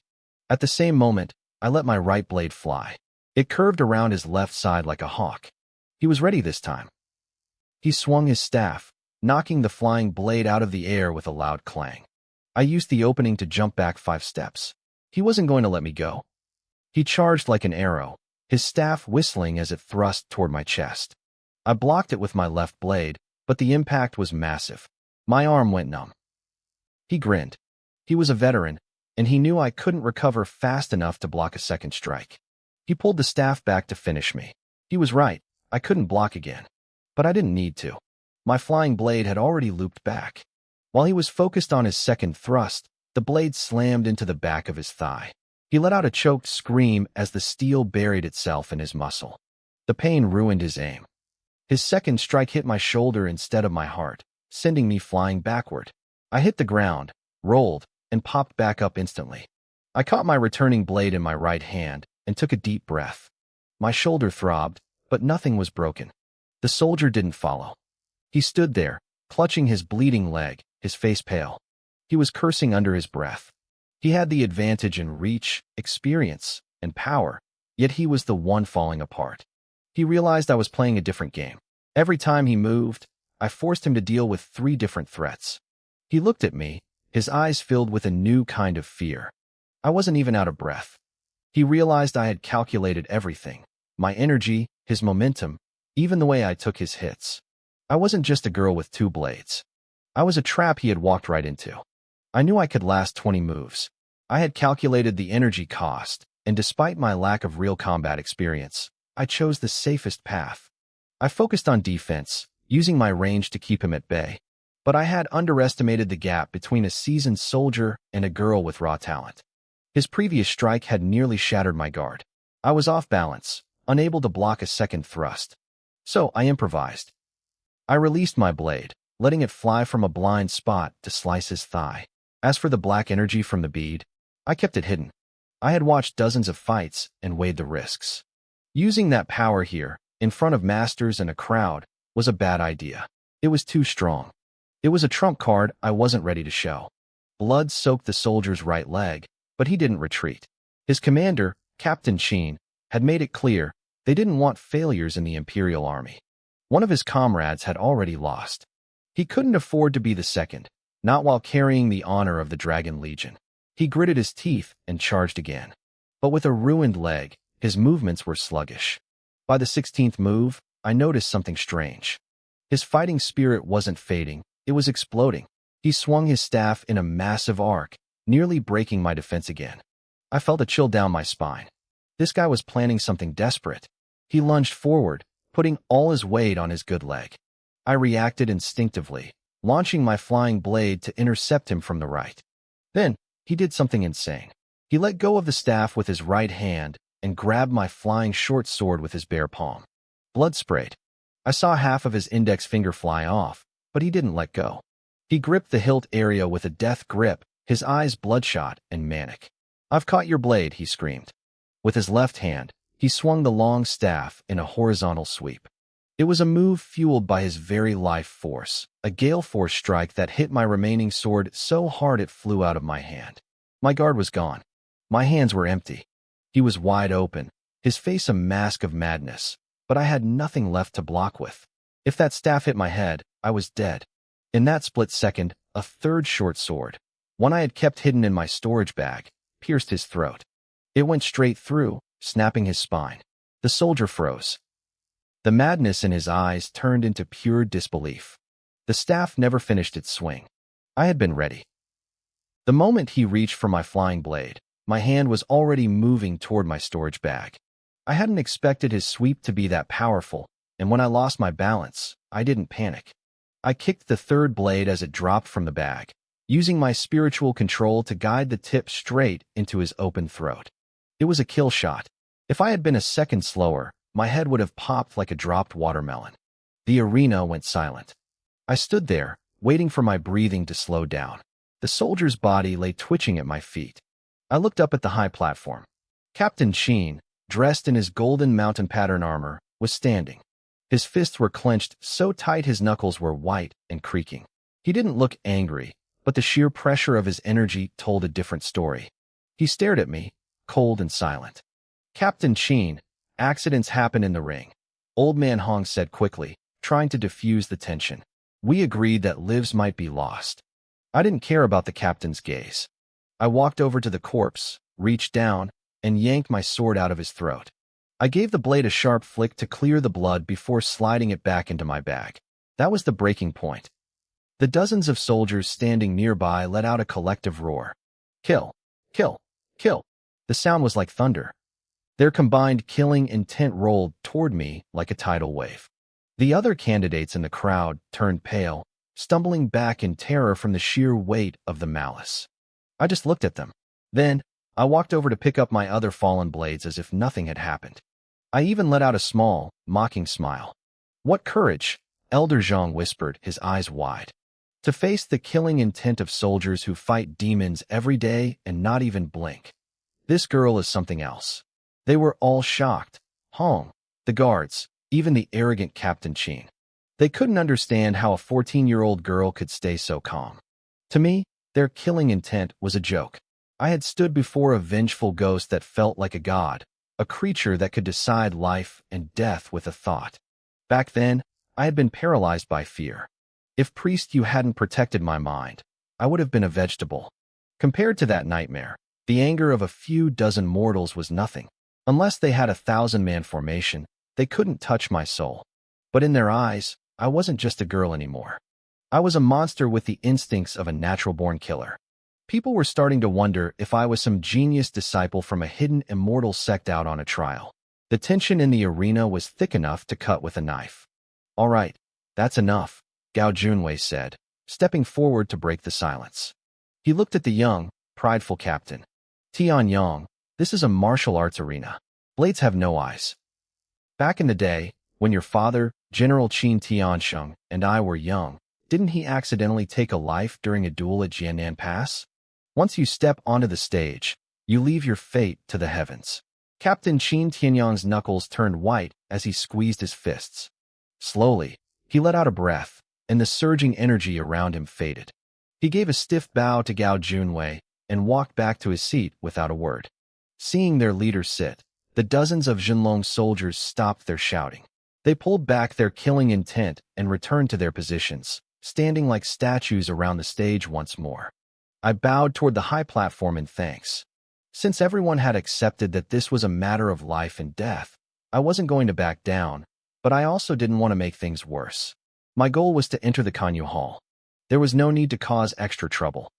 At the same moment, I let my right blade fly. It curved around his left side like a hawk. He was ready this time. He swung his staff, knocking the flying blade out of the air with a loud clang. I used the opening to jump back 5 steps. He wasn't going to let me go. He charged like an arrow, his staff whistling as it thrust toward my chest. I blocked it with my left blade, but the impact was massive. My arm went numb. He grinned. He was a veteran, and he knew I couldn't recover fast enough to block a second strike. He pulled the staff back to finish me. He was right. I couldn't block again. But I didn't need to. My flying blade had already looped back. While he was focused on his second thrust, the blade slammed into the back of his thigh. He let out a choked scream as the steel buried itself in his muscle. The pain ruined his aim. His second strike hit my shoulder instead of my heart, sending me flying backward. I hit the ground, rolled, and popped back up instantly. I caught my returning blade in my right hand and took a deep breath. My shoulder throbbed, but nothing was broken. The soldier didn't follow. He stood there, clutching his bleeding leg, his face pale. He was cursing under his breath. He had the advantage in reach, experience, and power, yet he was the one falling apart. He realized I was playing a different game. Every time he moved, I forced him to deal with 3 different threats. He looked at me, his eyes filled with a new kind of fear. I wasn't even out of breath. He realized I had calculated everything. My energy, his momentum, even the way I took his hits. I wasn't just a girl with 2 blades. I was a trap he had walked right into. I knew I could last 20 moves. I had calculated the energy cost, and despite my lack of real combat experience, I chose the safest path. I focused on defense, using my range to keep him at bay. But I had underestimated the gap between a seasoned soldier and a girl with raw talent. His previous strike had nearly shattered my guard. I was off balance, unable to block a second thrust. So I improvised. I released my blade, letting it fly from a blind spot to slice his thigh. As for the black energy from the bead, I kept it hidden. I had watched dozens of fights and weighed the risks. Using that power here, in front of masters and a crowd, was a bad idea. It was too strong. It was a trump card I wasn't ready to show. Blood soaked the soldier's right leg, but he didn't retreat. His commander, Captain Sheen, had made it clear they didn't want failures in the Imperial Army. One of his comrades had already lost. He couldn't afford to be the second, not while carrying the honor of the Dragon Legion. He gritted his teeth and charged again. But with a ruined leg, his movements were sluggish. By the 16th move, I noticed something strange. His fighting spirit wasn't fading, it was exploding. He swung his staff in a massive arc, nearly breaking my defense again. I felt a chill down my spine. This guy was planning something desperate. He lunged forward, putting all his weight on his good leg. I reacted instinctively, launching my flying blade to intercept him from the right. Then, he did something insane. He let go of the staff with his right hand and grabbed my flying short sword with his bare palm. Blood sprayed. I saw half of his index finger fly off, but he didn't let go. He gripped the hilt area with a death grip, his eyes bloodshot and manic. "I've caught your blade," he screamed. With his left hand, he swung the long staff in a horizontal sweep. It was a move fueled by his very life force, a gale force strike that hit my remaining sword so hard it flew out of my hand. My guard was gone. My hands were empty. He was wide open, his face a mask of madness, but I had nothing left to block with. If that staff hit my head, I was dead. In that split second, a third short sword, one I had kept hidden in my storage bag, pierced his throat. It went straight through, snapping his spine. The soldier froze. The madness in his eyes turned into pure disbelief. The staff never finished its swing. I had been ready. The moment he reached for my flying blade, my hand was already moving toward my storage bag. I hadn't expected his sweep to be that powerful, and when I lost my balance, I didn't panic. I kicked the third blade as it dropped from the bag, using my spiritual control to guide the tip straight into his open throat. It was a kill shot. If I had been a second slower, my head would have popped like a dropped watermelon. The arena went silent. I stood there, waiting for my breathing to slow down. The soldier's body lay twitching at my feet. I looked up at the high platform. Captain Sheen, dressed in his golden mountain pattern armor, was standing. His fists were clenched so tight his knuckles were white and creaking. He didn't look angry, but the sheer pressure of his energy told a different story. He stared at me, cold and silent. "Captain Sheen, accidents happen in the ring," Old Man Hong said quickly, trying to diffuse the tension. "We agreed that lives might be lost." I didn't care about the captain's gaze. I walked over to the corpse, reached down, and yanked my sword out of his throat. I gave the blade a sharp flick to clear the blood before sliding it back into my bag. That was the breaking point. The dozens of soldiers standing nearby let out a collective roar. "Kill! Kill! Kill!" The sound was like thunder. Their combined killing intent rolled toward me like a tidal wave. The other candidates in the crowd turned pale, stumbling back in terror from the sheer weight of the malice. I just looked at them. Then, I walked over to pick up my other fallen blades as if nothing had happened. I even let out a small, mocking smile. "What courage," Elder Zhang whispered, his eyes wide. "To face the killing intent of soldiers who fight demons every day and not even blink. This girl is something else." They were all shocked. Hong, the guards, even the arrogant Captain Qin. They couldn't understand how a 14-year-old girl could stay so calm. To me, their killing intent was a joke. I had stood before a vengeful ghost that felt like a god, a creature that could decide life and death with a thought. Back then, I had been paralyzed by fear. If Priest You hadn't protected my mind, I would have been a vegetable. Compared to that nightmare, the anger of a few dozen mortals was nothing. Unless they had a 1,000-man formation, they couldn't touch my soul. But in their eyes, I wasn't just a girl anymore. I was a monster with the instincts of a natural-born killer. People were starting to wonder if I was some genius disciple from a hidden immortal sect out on a trial. The tension in the arena was thick enough to cut with a knife. "All right, that's enough," Gao Junwei said, stepping forward to break the silence. He looked at the young, prideful captain. "Tianyang, this is a martial arts arena. Blades have no eyes. Back in the day, when your father, General Qin Tiansheng, and I were young, didn't he accidentally take a life during a duel at Jianan Pass? Once you step onto the stage, you leave your fate to the heavens." Captain Qin Tianyang's knuckles turned white as he squeezed his fists. Slowly, he let out a breath, and the surging energy around him faded. He gave a stiff bow to Gao Junwei and walked back to his seat without a word. Seeing their leader sit, the dozens of Jinlong soldiers stopped their shouting. They pulled back their killing intent and returned to their positions, standing like statues around the stage once more. I bowed toward the high platform in thanks. Since everyone had accepted that this was a matter of life and death, I wasn't going to back down, but I also didn't want to make things worse. My goal was to enter the Kanyu Hall. There was no need to cause extra trouble.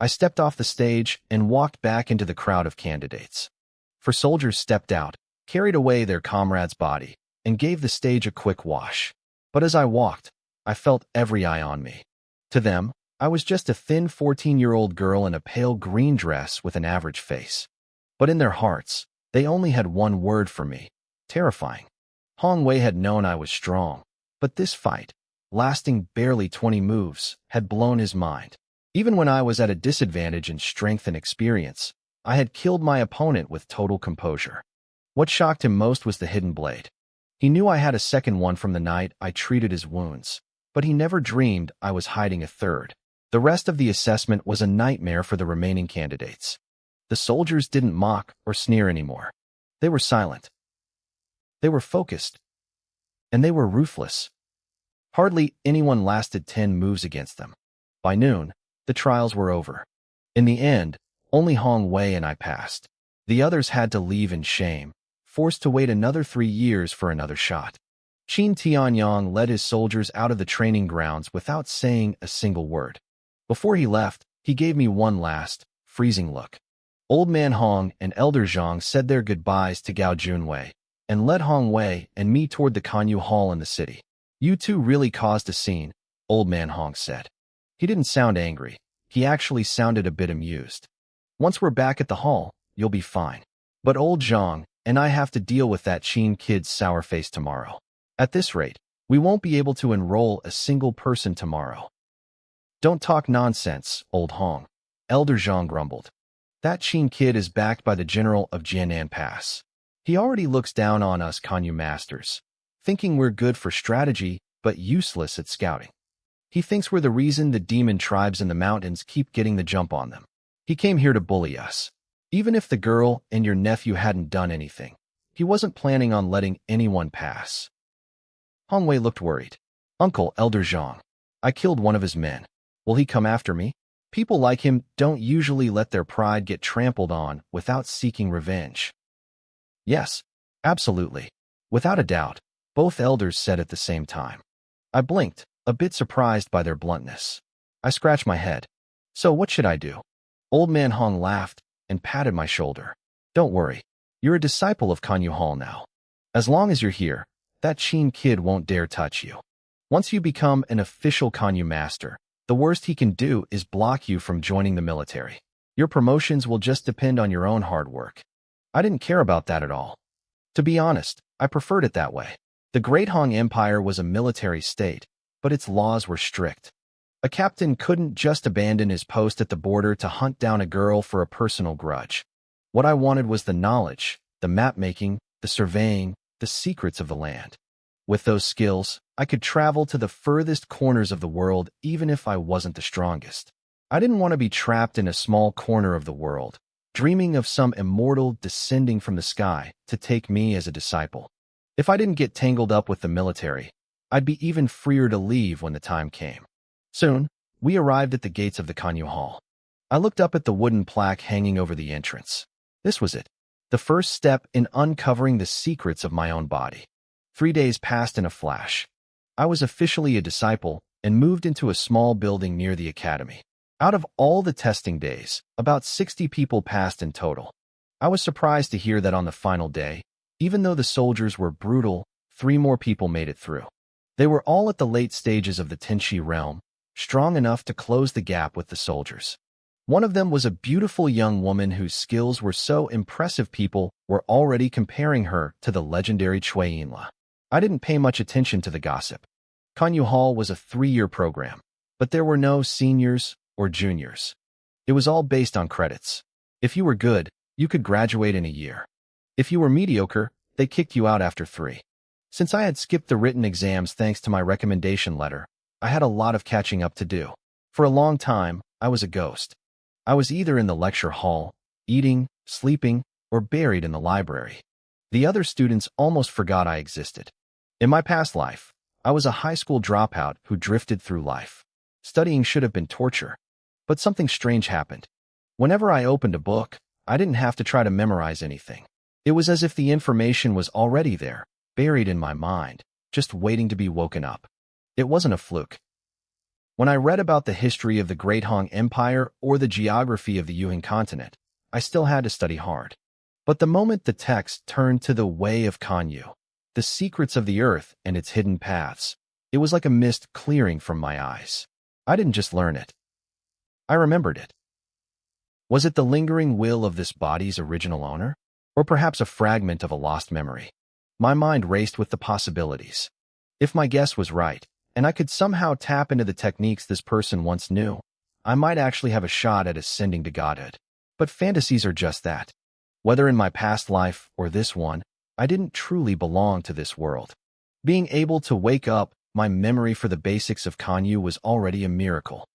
I stepped off the stage and walked back into the crowd of candidates. For soldiers stepped out, carried away their comrade's body, and gave the stage a quick wash. But as I walked, I felt every eye on me. To them, I was just a thin 14-year-old girl in a pale green dress with an average face. But in their hearts, they only had one word for me: terrifying. Hong Wei had known I was strong, but this fight, lasting barely 20 moves, had blown his mind. Even when I was at a disadvantage in strength and experience, I had killed my opponent with total composure. What shocked him most was the hidden blade. He knew I had a second one from the night I treated his wounds, but he never dreamed I was hiding a third. The rest of the assessment was a nightmare for the remaining candidates. The soldiers didn't mock or sneer anymore. They were silent. They were focused. And they were ruthless. Hardly anyone lasted 10 moves against them. By noon, the trials were over. In the end, only Hong Wei and I passed. The others had to leave in shame, forced to wait another 3 years for another shot. Qin Tianyang led his soldiers out of the training grounds without saying a single word. Before he left, he gave me one last, freezing look. Old Man Hong and Elder Zhang said their goodbyes to Gao Junwei, and led Hong Wei and me toward the Kanyu Hall in the city. "You two really caused a scene," Old Man Hong said. He didn't sound angry. He actually sounded a bit amused. "Once we're back at the hall, you'll be fine. But old Zhang and I have to deal with that Qin kid's sour face tomorrow. At this rate, we won't be able to enroll a single person tomorrow." "Don't talk nonsense, old Hong," Elder Zhang grumbled. "That Qin kid is backed by the general of Jianan Pass. He already looks down on us Kanyu masters, thinking we're good for strategy but useless at scouting. He thinks we're the reason the demon tribes in the mountains keep getting the jump on them. He came here to bully us. Even if the girl and your nephew hadn't done anything, he wasn't planning on letting anyone pass." Hong Wei looked worried. "Uncle Elder Zhang, I killed one of his men. Will he come after me? People like him don't usually let their pride get trampled on without seeking revenge." "Yes, absolutely. Without a doubt," both elders said at the same time. I blinked, a bit surprised by their bluntness. I scratched my head. "So what should I do?" Old Man Hong laughed and patted my shoulder. "Don't worry. You're a disciple of Kanyu Hall now. As long as you're here, that Qin kid won't dare touch you. Once you become an official Kanyu master, the worst he can do is block you from joining the military. Your promotions will just depend on your own hard work." I didn't care about that at all. To be honest, I preferred it that way. The Great Han Empire was a military state, but its laws were strict. A captain couldn't just abandon his post at the border to hunt down a girl for a personal grudge. What I wanted was the knowledge, the map-making, the surveying, the secrets of the land. With those skills, I could travel to the furthest corners of the world even if I wasn't the strongest. I didn't want to be trapped in a small corner of the world, dreaming of some immortal descending from the sky to take me as a disciple. If I didn't get tangled up with the military, I'd be even freer to leave when the time came. Soon, we arrived at the gates of the Kanyu Hall. I looked up at the wooden plaque hanging over the entrance. This was it, the first step in uncovering the secrets of my own body. 3 days passed in a flash. I was officially a disciple and moved into a small building near the academy. Out of all the testing days, about 60 people passed in total. I was surprised to hear that on the final day, even though the soldiers were brutal, 3 more people made it through. They were all at the late stages of the Tenshi realm, strong enough to close the gap with the soldiers. One of them was a beautiful young woman whose skills were so impressive people were already comparing her to the legendary Cui Yinla. I didn't pay much attention to the gossip. Kanyu Hall was a 3-year program, but there were no seniors or juniors. It was all based on credits. If you were good, you could graduate in a year. If you were mediocre, they kicked you out after 3. Since I had skipped the written exams thanks to my recommendation letter, I had a lot of catching up to do. For a long time, I was a ghost. I was either in the lecture hall, eating, sleeping, or buried in the library. The other students almost forgot I existed. In my past life, I was a high school dropout who drifted through life. Studying should have been torture. But something strange happened. Whenever I opened a book, I didn't have to try to memorize anything. It was as if the information was already there, buried in my mind, just waiting to be woken up. It wasn't a fluke. When I read about the history of the Great Han Empire or the geography of the Yuan continent, I still had to study hard. But the moment the text turned to the way of Kanyu, the secrets of the earth and its hidden paths, it was like a mist clearing from my eyes. I didn't just learn it. I remembered it. Was it the lingering will of this body's original owner? Or perhaps a fragment of a lost memory? My mind raced with the possibilities. If my guess was right, and I could somehow tap into the techniques this person once knew, I might actually have a shot at ascending to godhood. But fantasies are just that. Whether in my past life or this one, I didn't truly belong to this world. Being able to wake up my memory for the basics of Kanyu was already a miracle.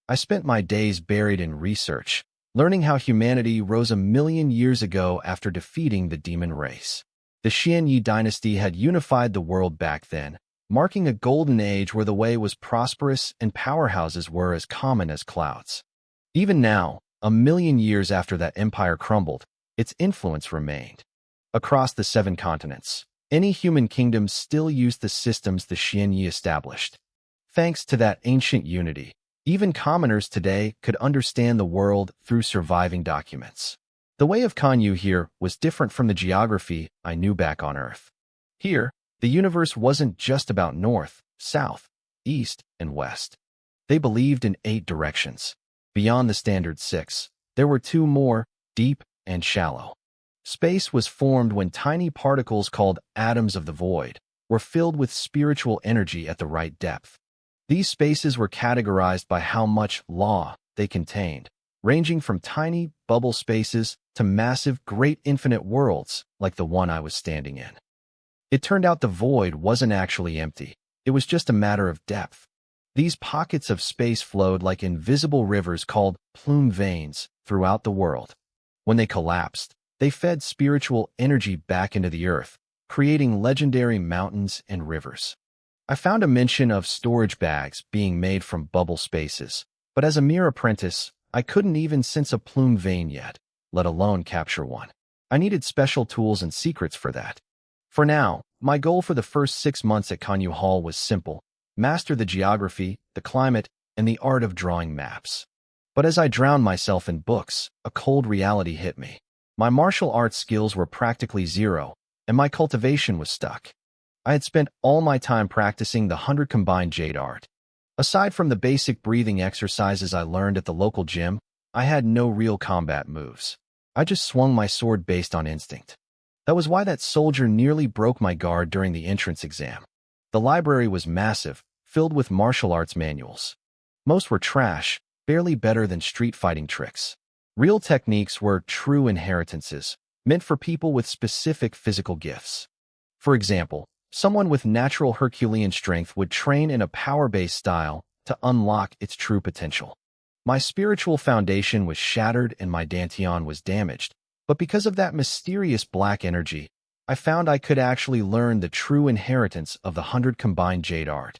I spent my days buried in research, learning how humanity rose 1,000,000 years ago after defeating the demon race. The Xianyi dynasty had unified the world back then, marking a golden age where the way was prosperous and powerhouses were as common as clouds. Even now, 1,000,000 years after that empire crumbled, its influence remained. Across the 7 continents, any human kingdom still used the systems the Xianyi established. Thanks to that ancient unity, even commoners today could understand the world through surviving documents. The way of Kanyu here was different from the geography I knew back on Earth. Here, the universe wasn't just about north, south, east, and west. They believed in 8 directions. Beyond the standard 6, there were 2 more, deep and shallow. Space was formed when tiny particles called atoms of the void were filled with spiritual energy at the right depth. These spaces were categorized by how much law they contained, ranging from tiny bubble spaces to massive great infinite worlds like the one I was standing in. It turned out the void wasn't actually empty. It was just a matter of depth. These pockets of space flowed like invisible rivers called plume veins throughout the world. When they collapsed, they fed spiritual energy back into the earth, creating legendary mountains and rivers. I found a mention of storage bags being made from bubble spaces, but as a mere apprentice, I couldn't even sense a plume vein yet, let alone capture one. I needed special tools and secrets for that. For now, my goal for the first 6 months at Kanyu Hall was simple: master the geography, the climate, and the art of drawing maps. But as I drowned myself in books, a cold reality hit me. My martial arts skills were practically zero, and my cultivation was stuck. I had spent all my time practicing the 100 combined jade art. Aside from the basic breathing exercises I learned at the local gym, I had no real combat moves. I just swung my sword based on instinct. That was why that soldier nearly broke my guard during the entrance exam. The library was massive, filled with martial arts manuals. Most were trash, barely better than street fighting tricks. Real techniques were true inheritances, meant for people with specific physical gifts. For example, Someone with natural Herculean strength would train in a power-based style to unlock its true potential. My spiritual foundation was shattered and my dantian was damaged, but because of that mysterious black energy, I found I could actually learn the true inheritance of the 100 combined jade art.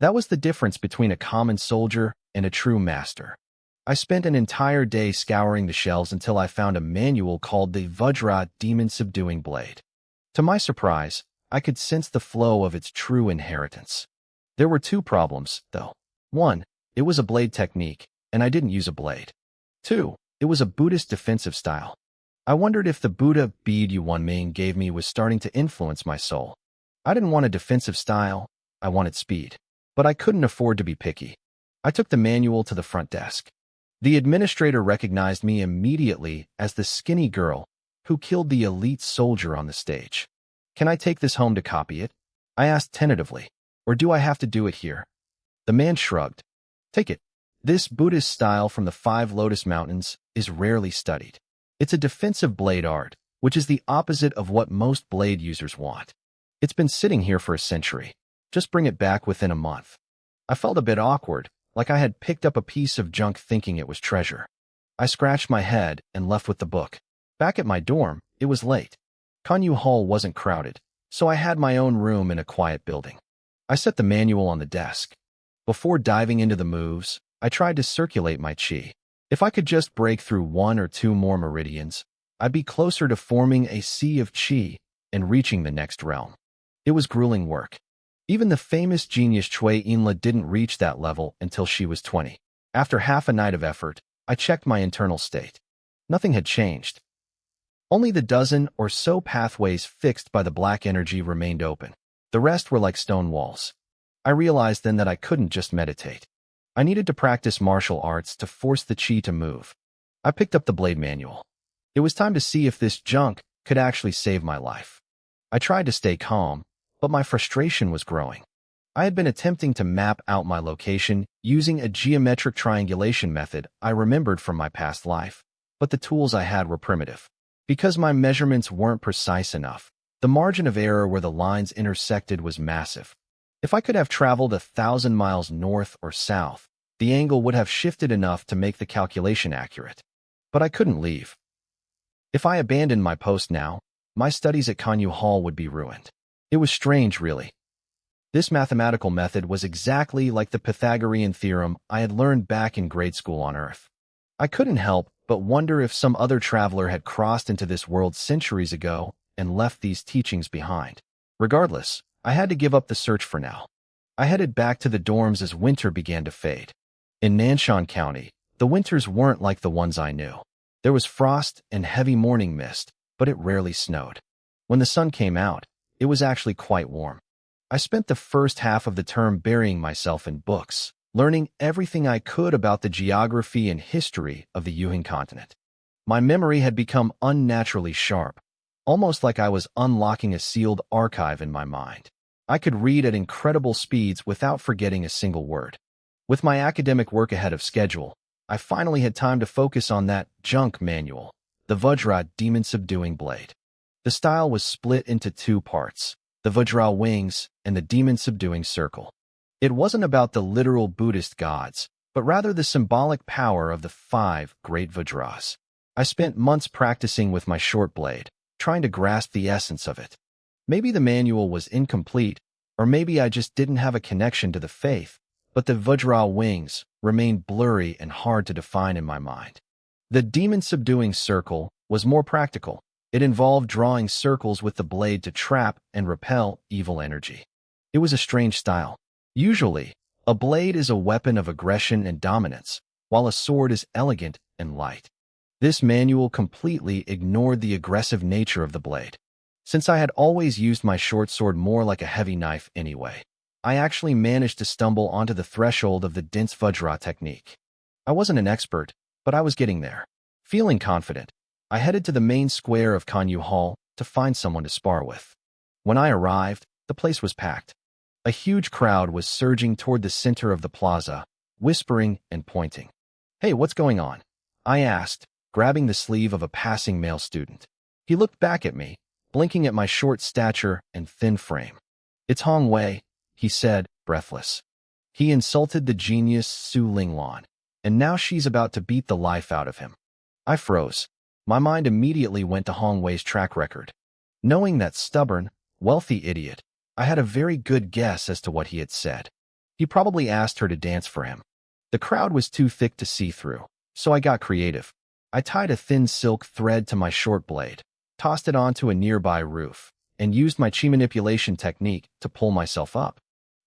That was the difference between a common soldier and a true master. I spent an entire day scouring the shelves until I found a manual called the Vajra Demon Subduing Blade. To my surprise, I could sense the flow of its true inheritance. There were two problems, though. One, it was a blade technique, and I didn't use a blade. Two, it was a Buddhist defensive style. I wondered if the Buddha bead Yuan Ming gave me was starting to influence my soul. I didn't want a defensive style, I wanted speed. But I couldn't afford to be picky. I took the manual to the front desk. The administrator recognized me immediately as the skinny girl who killed the elite soldier on the stage. "Can I take this home to copy it?" I asked tentatively. "Or do I have to do it here?" The man shrugged. "Take it. This Buddhist style from the 5 Lotus Mountains is rarely studied. It's a defensive blade art, which is the opposite of what most blade users want. It's been sitting here for a century. Just bring it back within a month." I felt a bit awkward, like I had picked up a piece of junk thinking it was treasure. I scratched my head and left with the book. Back at my dorm, it was late. Kanyu Hall wasn't crowded, so I had my own room in a quiet building. I set the manual on the desk. Before diving into the moves, I tried to circulate my chi. If I could just break through 1 or 2 more meridians, I'd be closer to forming a sea of chi and reaching the next realm. It was grueling work. Even the famous genius Cui Inla didn't reach that level until she was 20. After half a night of effort, I checked my internal state. Nothing had changed. Only the dozen or so pathways fixed by the black energy remained open. The rest were like stone walls. I realized then that I couldn't just meditate. I needed to practice martial arts to force the chi to move. I picked up the blade manual. It was time to see if this junk could actually save my life. I tried to stay calm, but my frustration was growing. I had been attempting to map out my location using a geometric triangulation method I remembered from my past life, but the tools I had were primitive. Because my measurements weren't precise enough, the margin of error where the lines intersected was massive. If I could have traveled 1,000 miles north or south, the angle would have shifted enough to make the calculation accurate. But I couldn't leave. If I abandoned my post now, my studies at Kanyu Hall would be ruined. It was strange, really. This mathematical method was exactly like the Pythagorean theorem I had learned back in grade school on Earth. I couldn't help but wonder if some other traveler had crossed into this world centuries ago and left these teachings behind. Regardless, I had to give up the search for now. I headed back to the dorms as winter began to fade. In Nanshan County, the winters weren't like the ones I knew. There was frost and heavy morning mist, but it rarely snowed. When the sun came out, it was actually quite warm. I spent the first half of the term burying myself in books, learning everything I could about the geography and history of the Yuhin continent. My memory had become unnaturally sharp, almost like I was unlocking a sealed archive in my mind. I could read at incredible speeds without forgetting a single word. With my academic work ahead of schedule, I finally had time to focus on that junk manual, the Vajra Demon Subduing Blade. The style was split into 2 parts, the Vajra Wings and the Demon Subduing Circle. It wasn't about the literal Buddhist gods, but rather the symbolic power of the 5 great Vajras. I spent months practicing with my short blade, trying to grasp the essence of it. Maybe the manual was incomplete, or maybe I just didn't have a connection to the faith, but the Vajra Wings remained blurry and hard to define in my mind. The Demon Subduing Circle was more practical. It involved drawing circles with the blade to trap and repel evil energy. It was a strange style. Usually, a blade is a weapon of aggression and dominance, while a sword is elegant and light. This manual completely ignored the aggressive nature of the blade. Since I had always used my short sword more like a heavy knife anyway, I actually managed to stumble onto the threshold of the dense Vajra technique. I wasn't an expert, but I was getting there. Feeling confident, I headed to the main square of Kanyu Hall to find someone to spar with. When I arrived, the place was packed. A huge crowd was surging toward the center of the plaza, whispering and pointing. "Hey, what's going on?" I asked, grabbing the sleeve of a passing male student. He looked back at me, blinking at my short stature and thin frame. It's Hong Wei, he said, breathless. He insulted the genius Su Linglan, and now she's about to beat the life out of him. I froze. My mind immediately went to Hong Wei's track record. Knowing that stubborn, wealthy idiot, I had a very good guess as to what he had said. He probably asked her to dance for him. The crowd was too thick to see through, so I got creative. I tied a thin silk thread to my short blade, tossed it onto a nearby roof, and used my chi manipulation technique to pull myself up.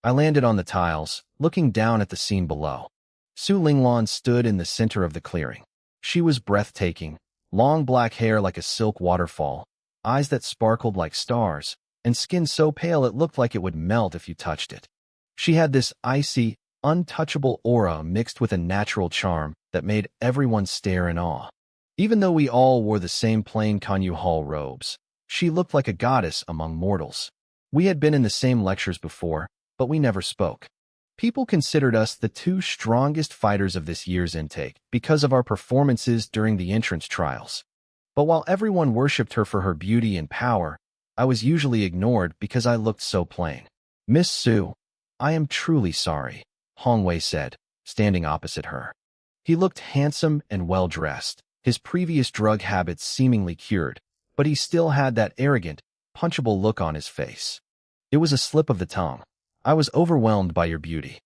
I landed on the tiles, looking down at the scene below. Su Linglan stood in the center of the clearing. She was breathtaking, long black hair like a silk waterfall, eyes that sparkled like stars, and skin so pale it looked like it would melt if you touched it. She had this icy, untouchable aura mixed with a natural charm that made everyone stare in awe. Even though we all wore the same plain Kanyu Hall robes, she looked like a goddess among mortals. We had been in the same lectures before, but we never spoke. People considered us the two strongest fighters of this year's intake because of our performances during the entrance trials. But while everyone worshipped her for her beauty and power, I was usually ignored because I looked so plain. Miss Su, I am truly sorry, Hong Wei said, standing opposite her. He looked handsome and well-dressed, his previous drug habits seemingly cured, but he still had that arrogant, punchable look on his face. It was a slip of the tongue. I was overwhelmed by your beauty.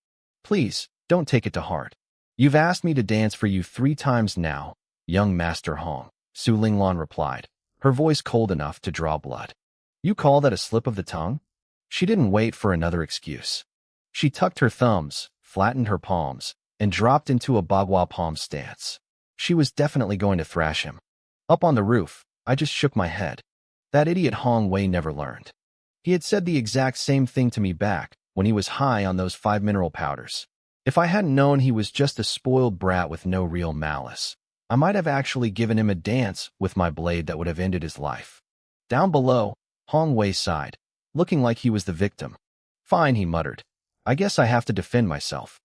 Please, don't take it to heart. You've asked me to dance for you 3 times now, young Master Hong, Su Linglan replied, her voice cold enough to draw blood. You call that a slip of the tongue? She didn't wait for another excuse. She tucked her thumbs, flattened her palms, and dropped into a bagua palm stance. She was definitely going to thrash him. Up on the roof, I just shook my head. That idiot Hong Wei never learned. He had said the exact same thing to me back when he was high on those 5 mineral powders. If I hadn't known he was just a spoiled brat with no real malice, I might have actually given him a dance with my blade that would have ended his life. Down below, Hong Wei sighed, looking like he was the victim. Fine, he muttered. I guess I have to defend myself.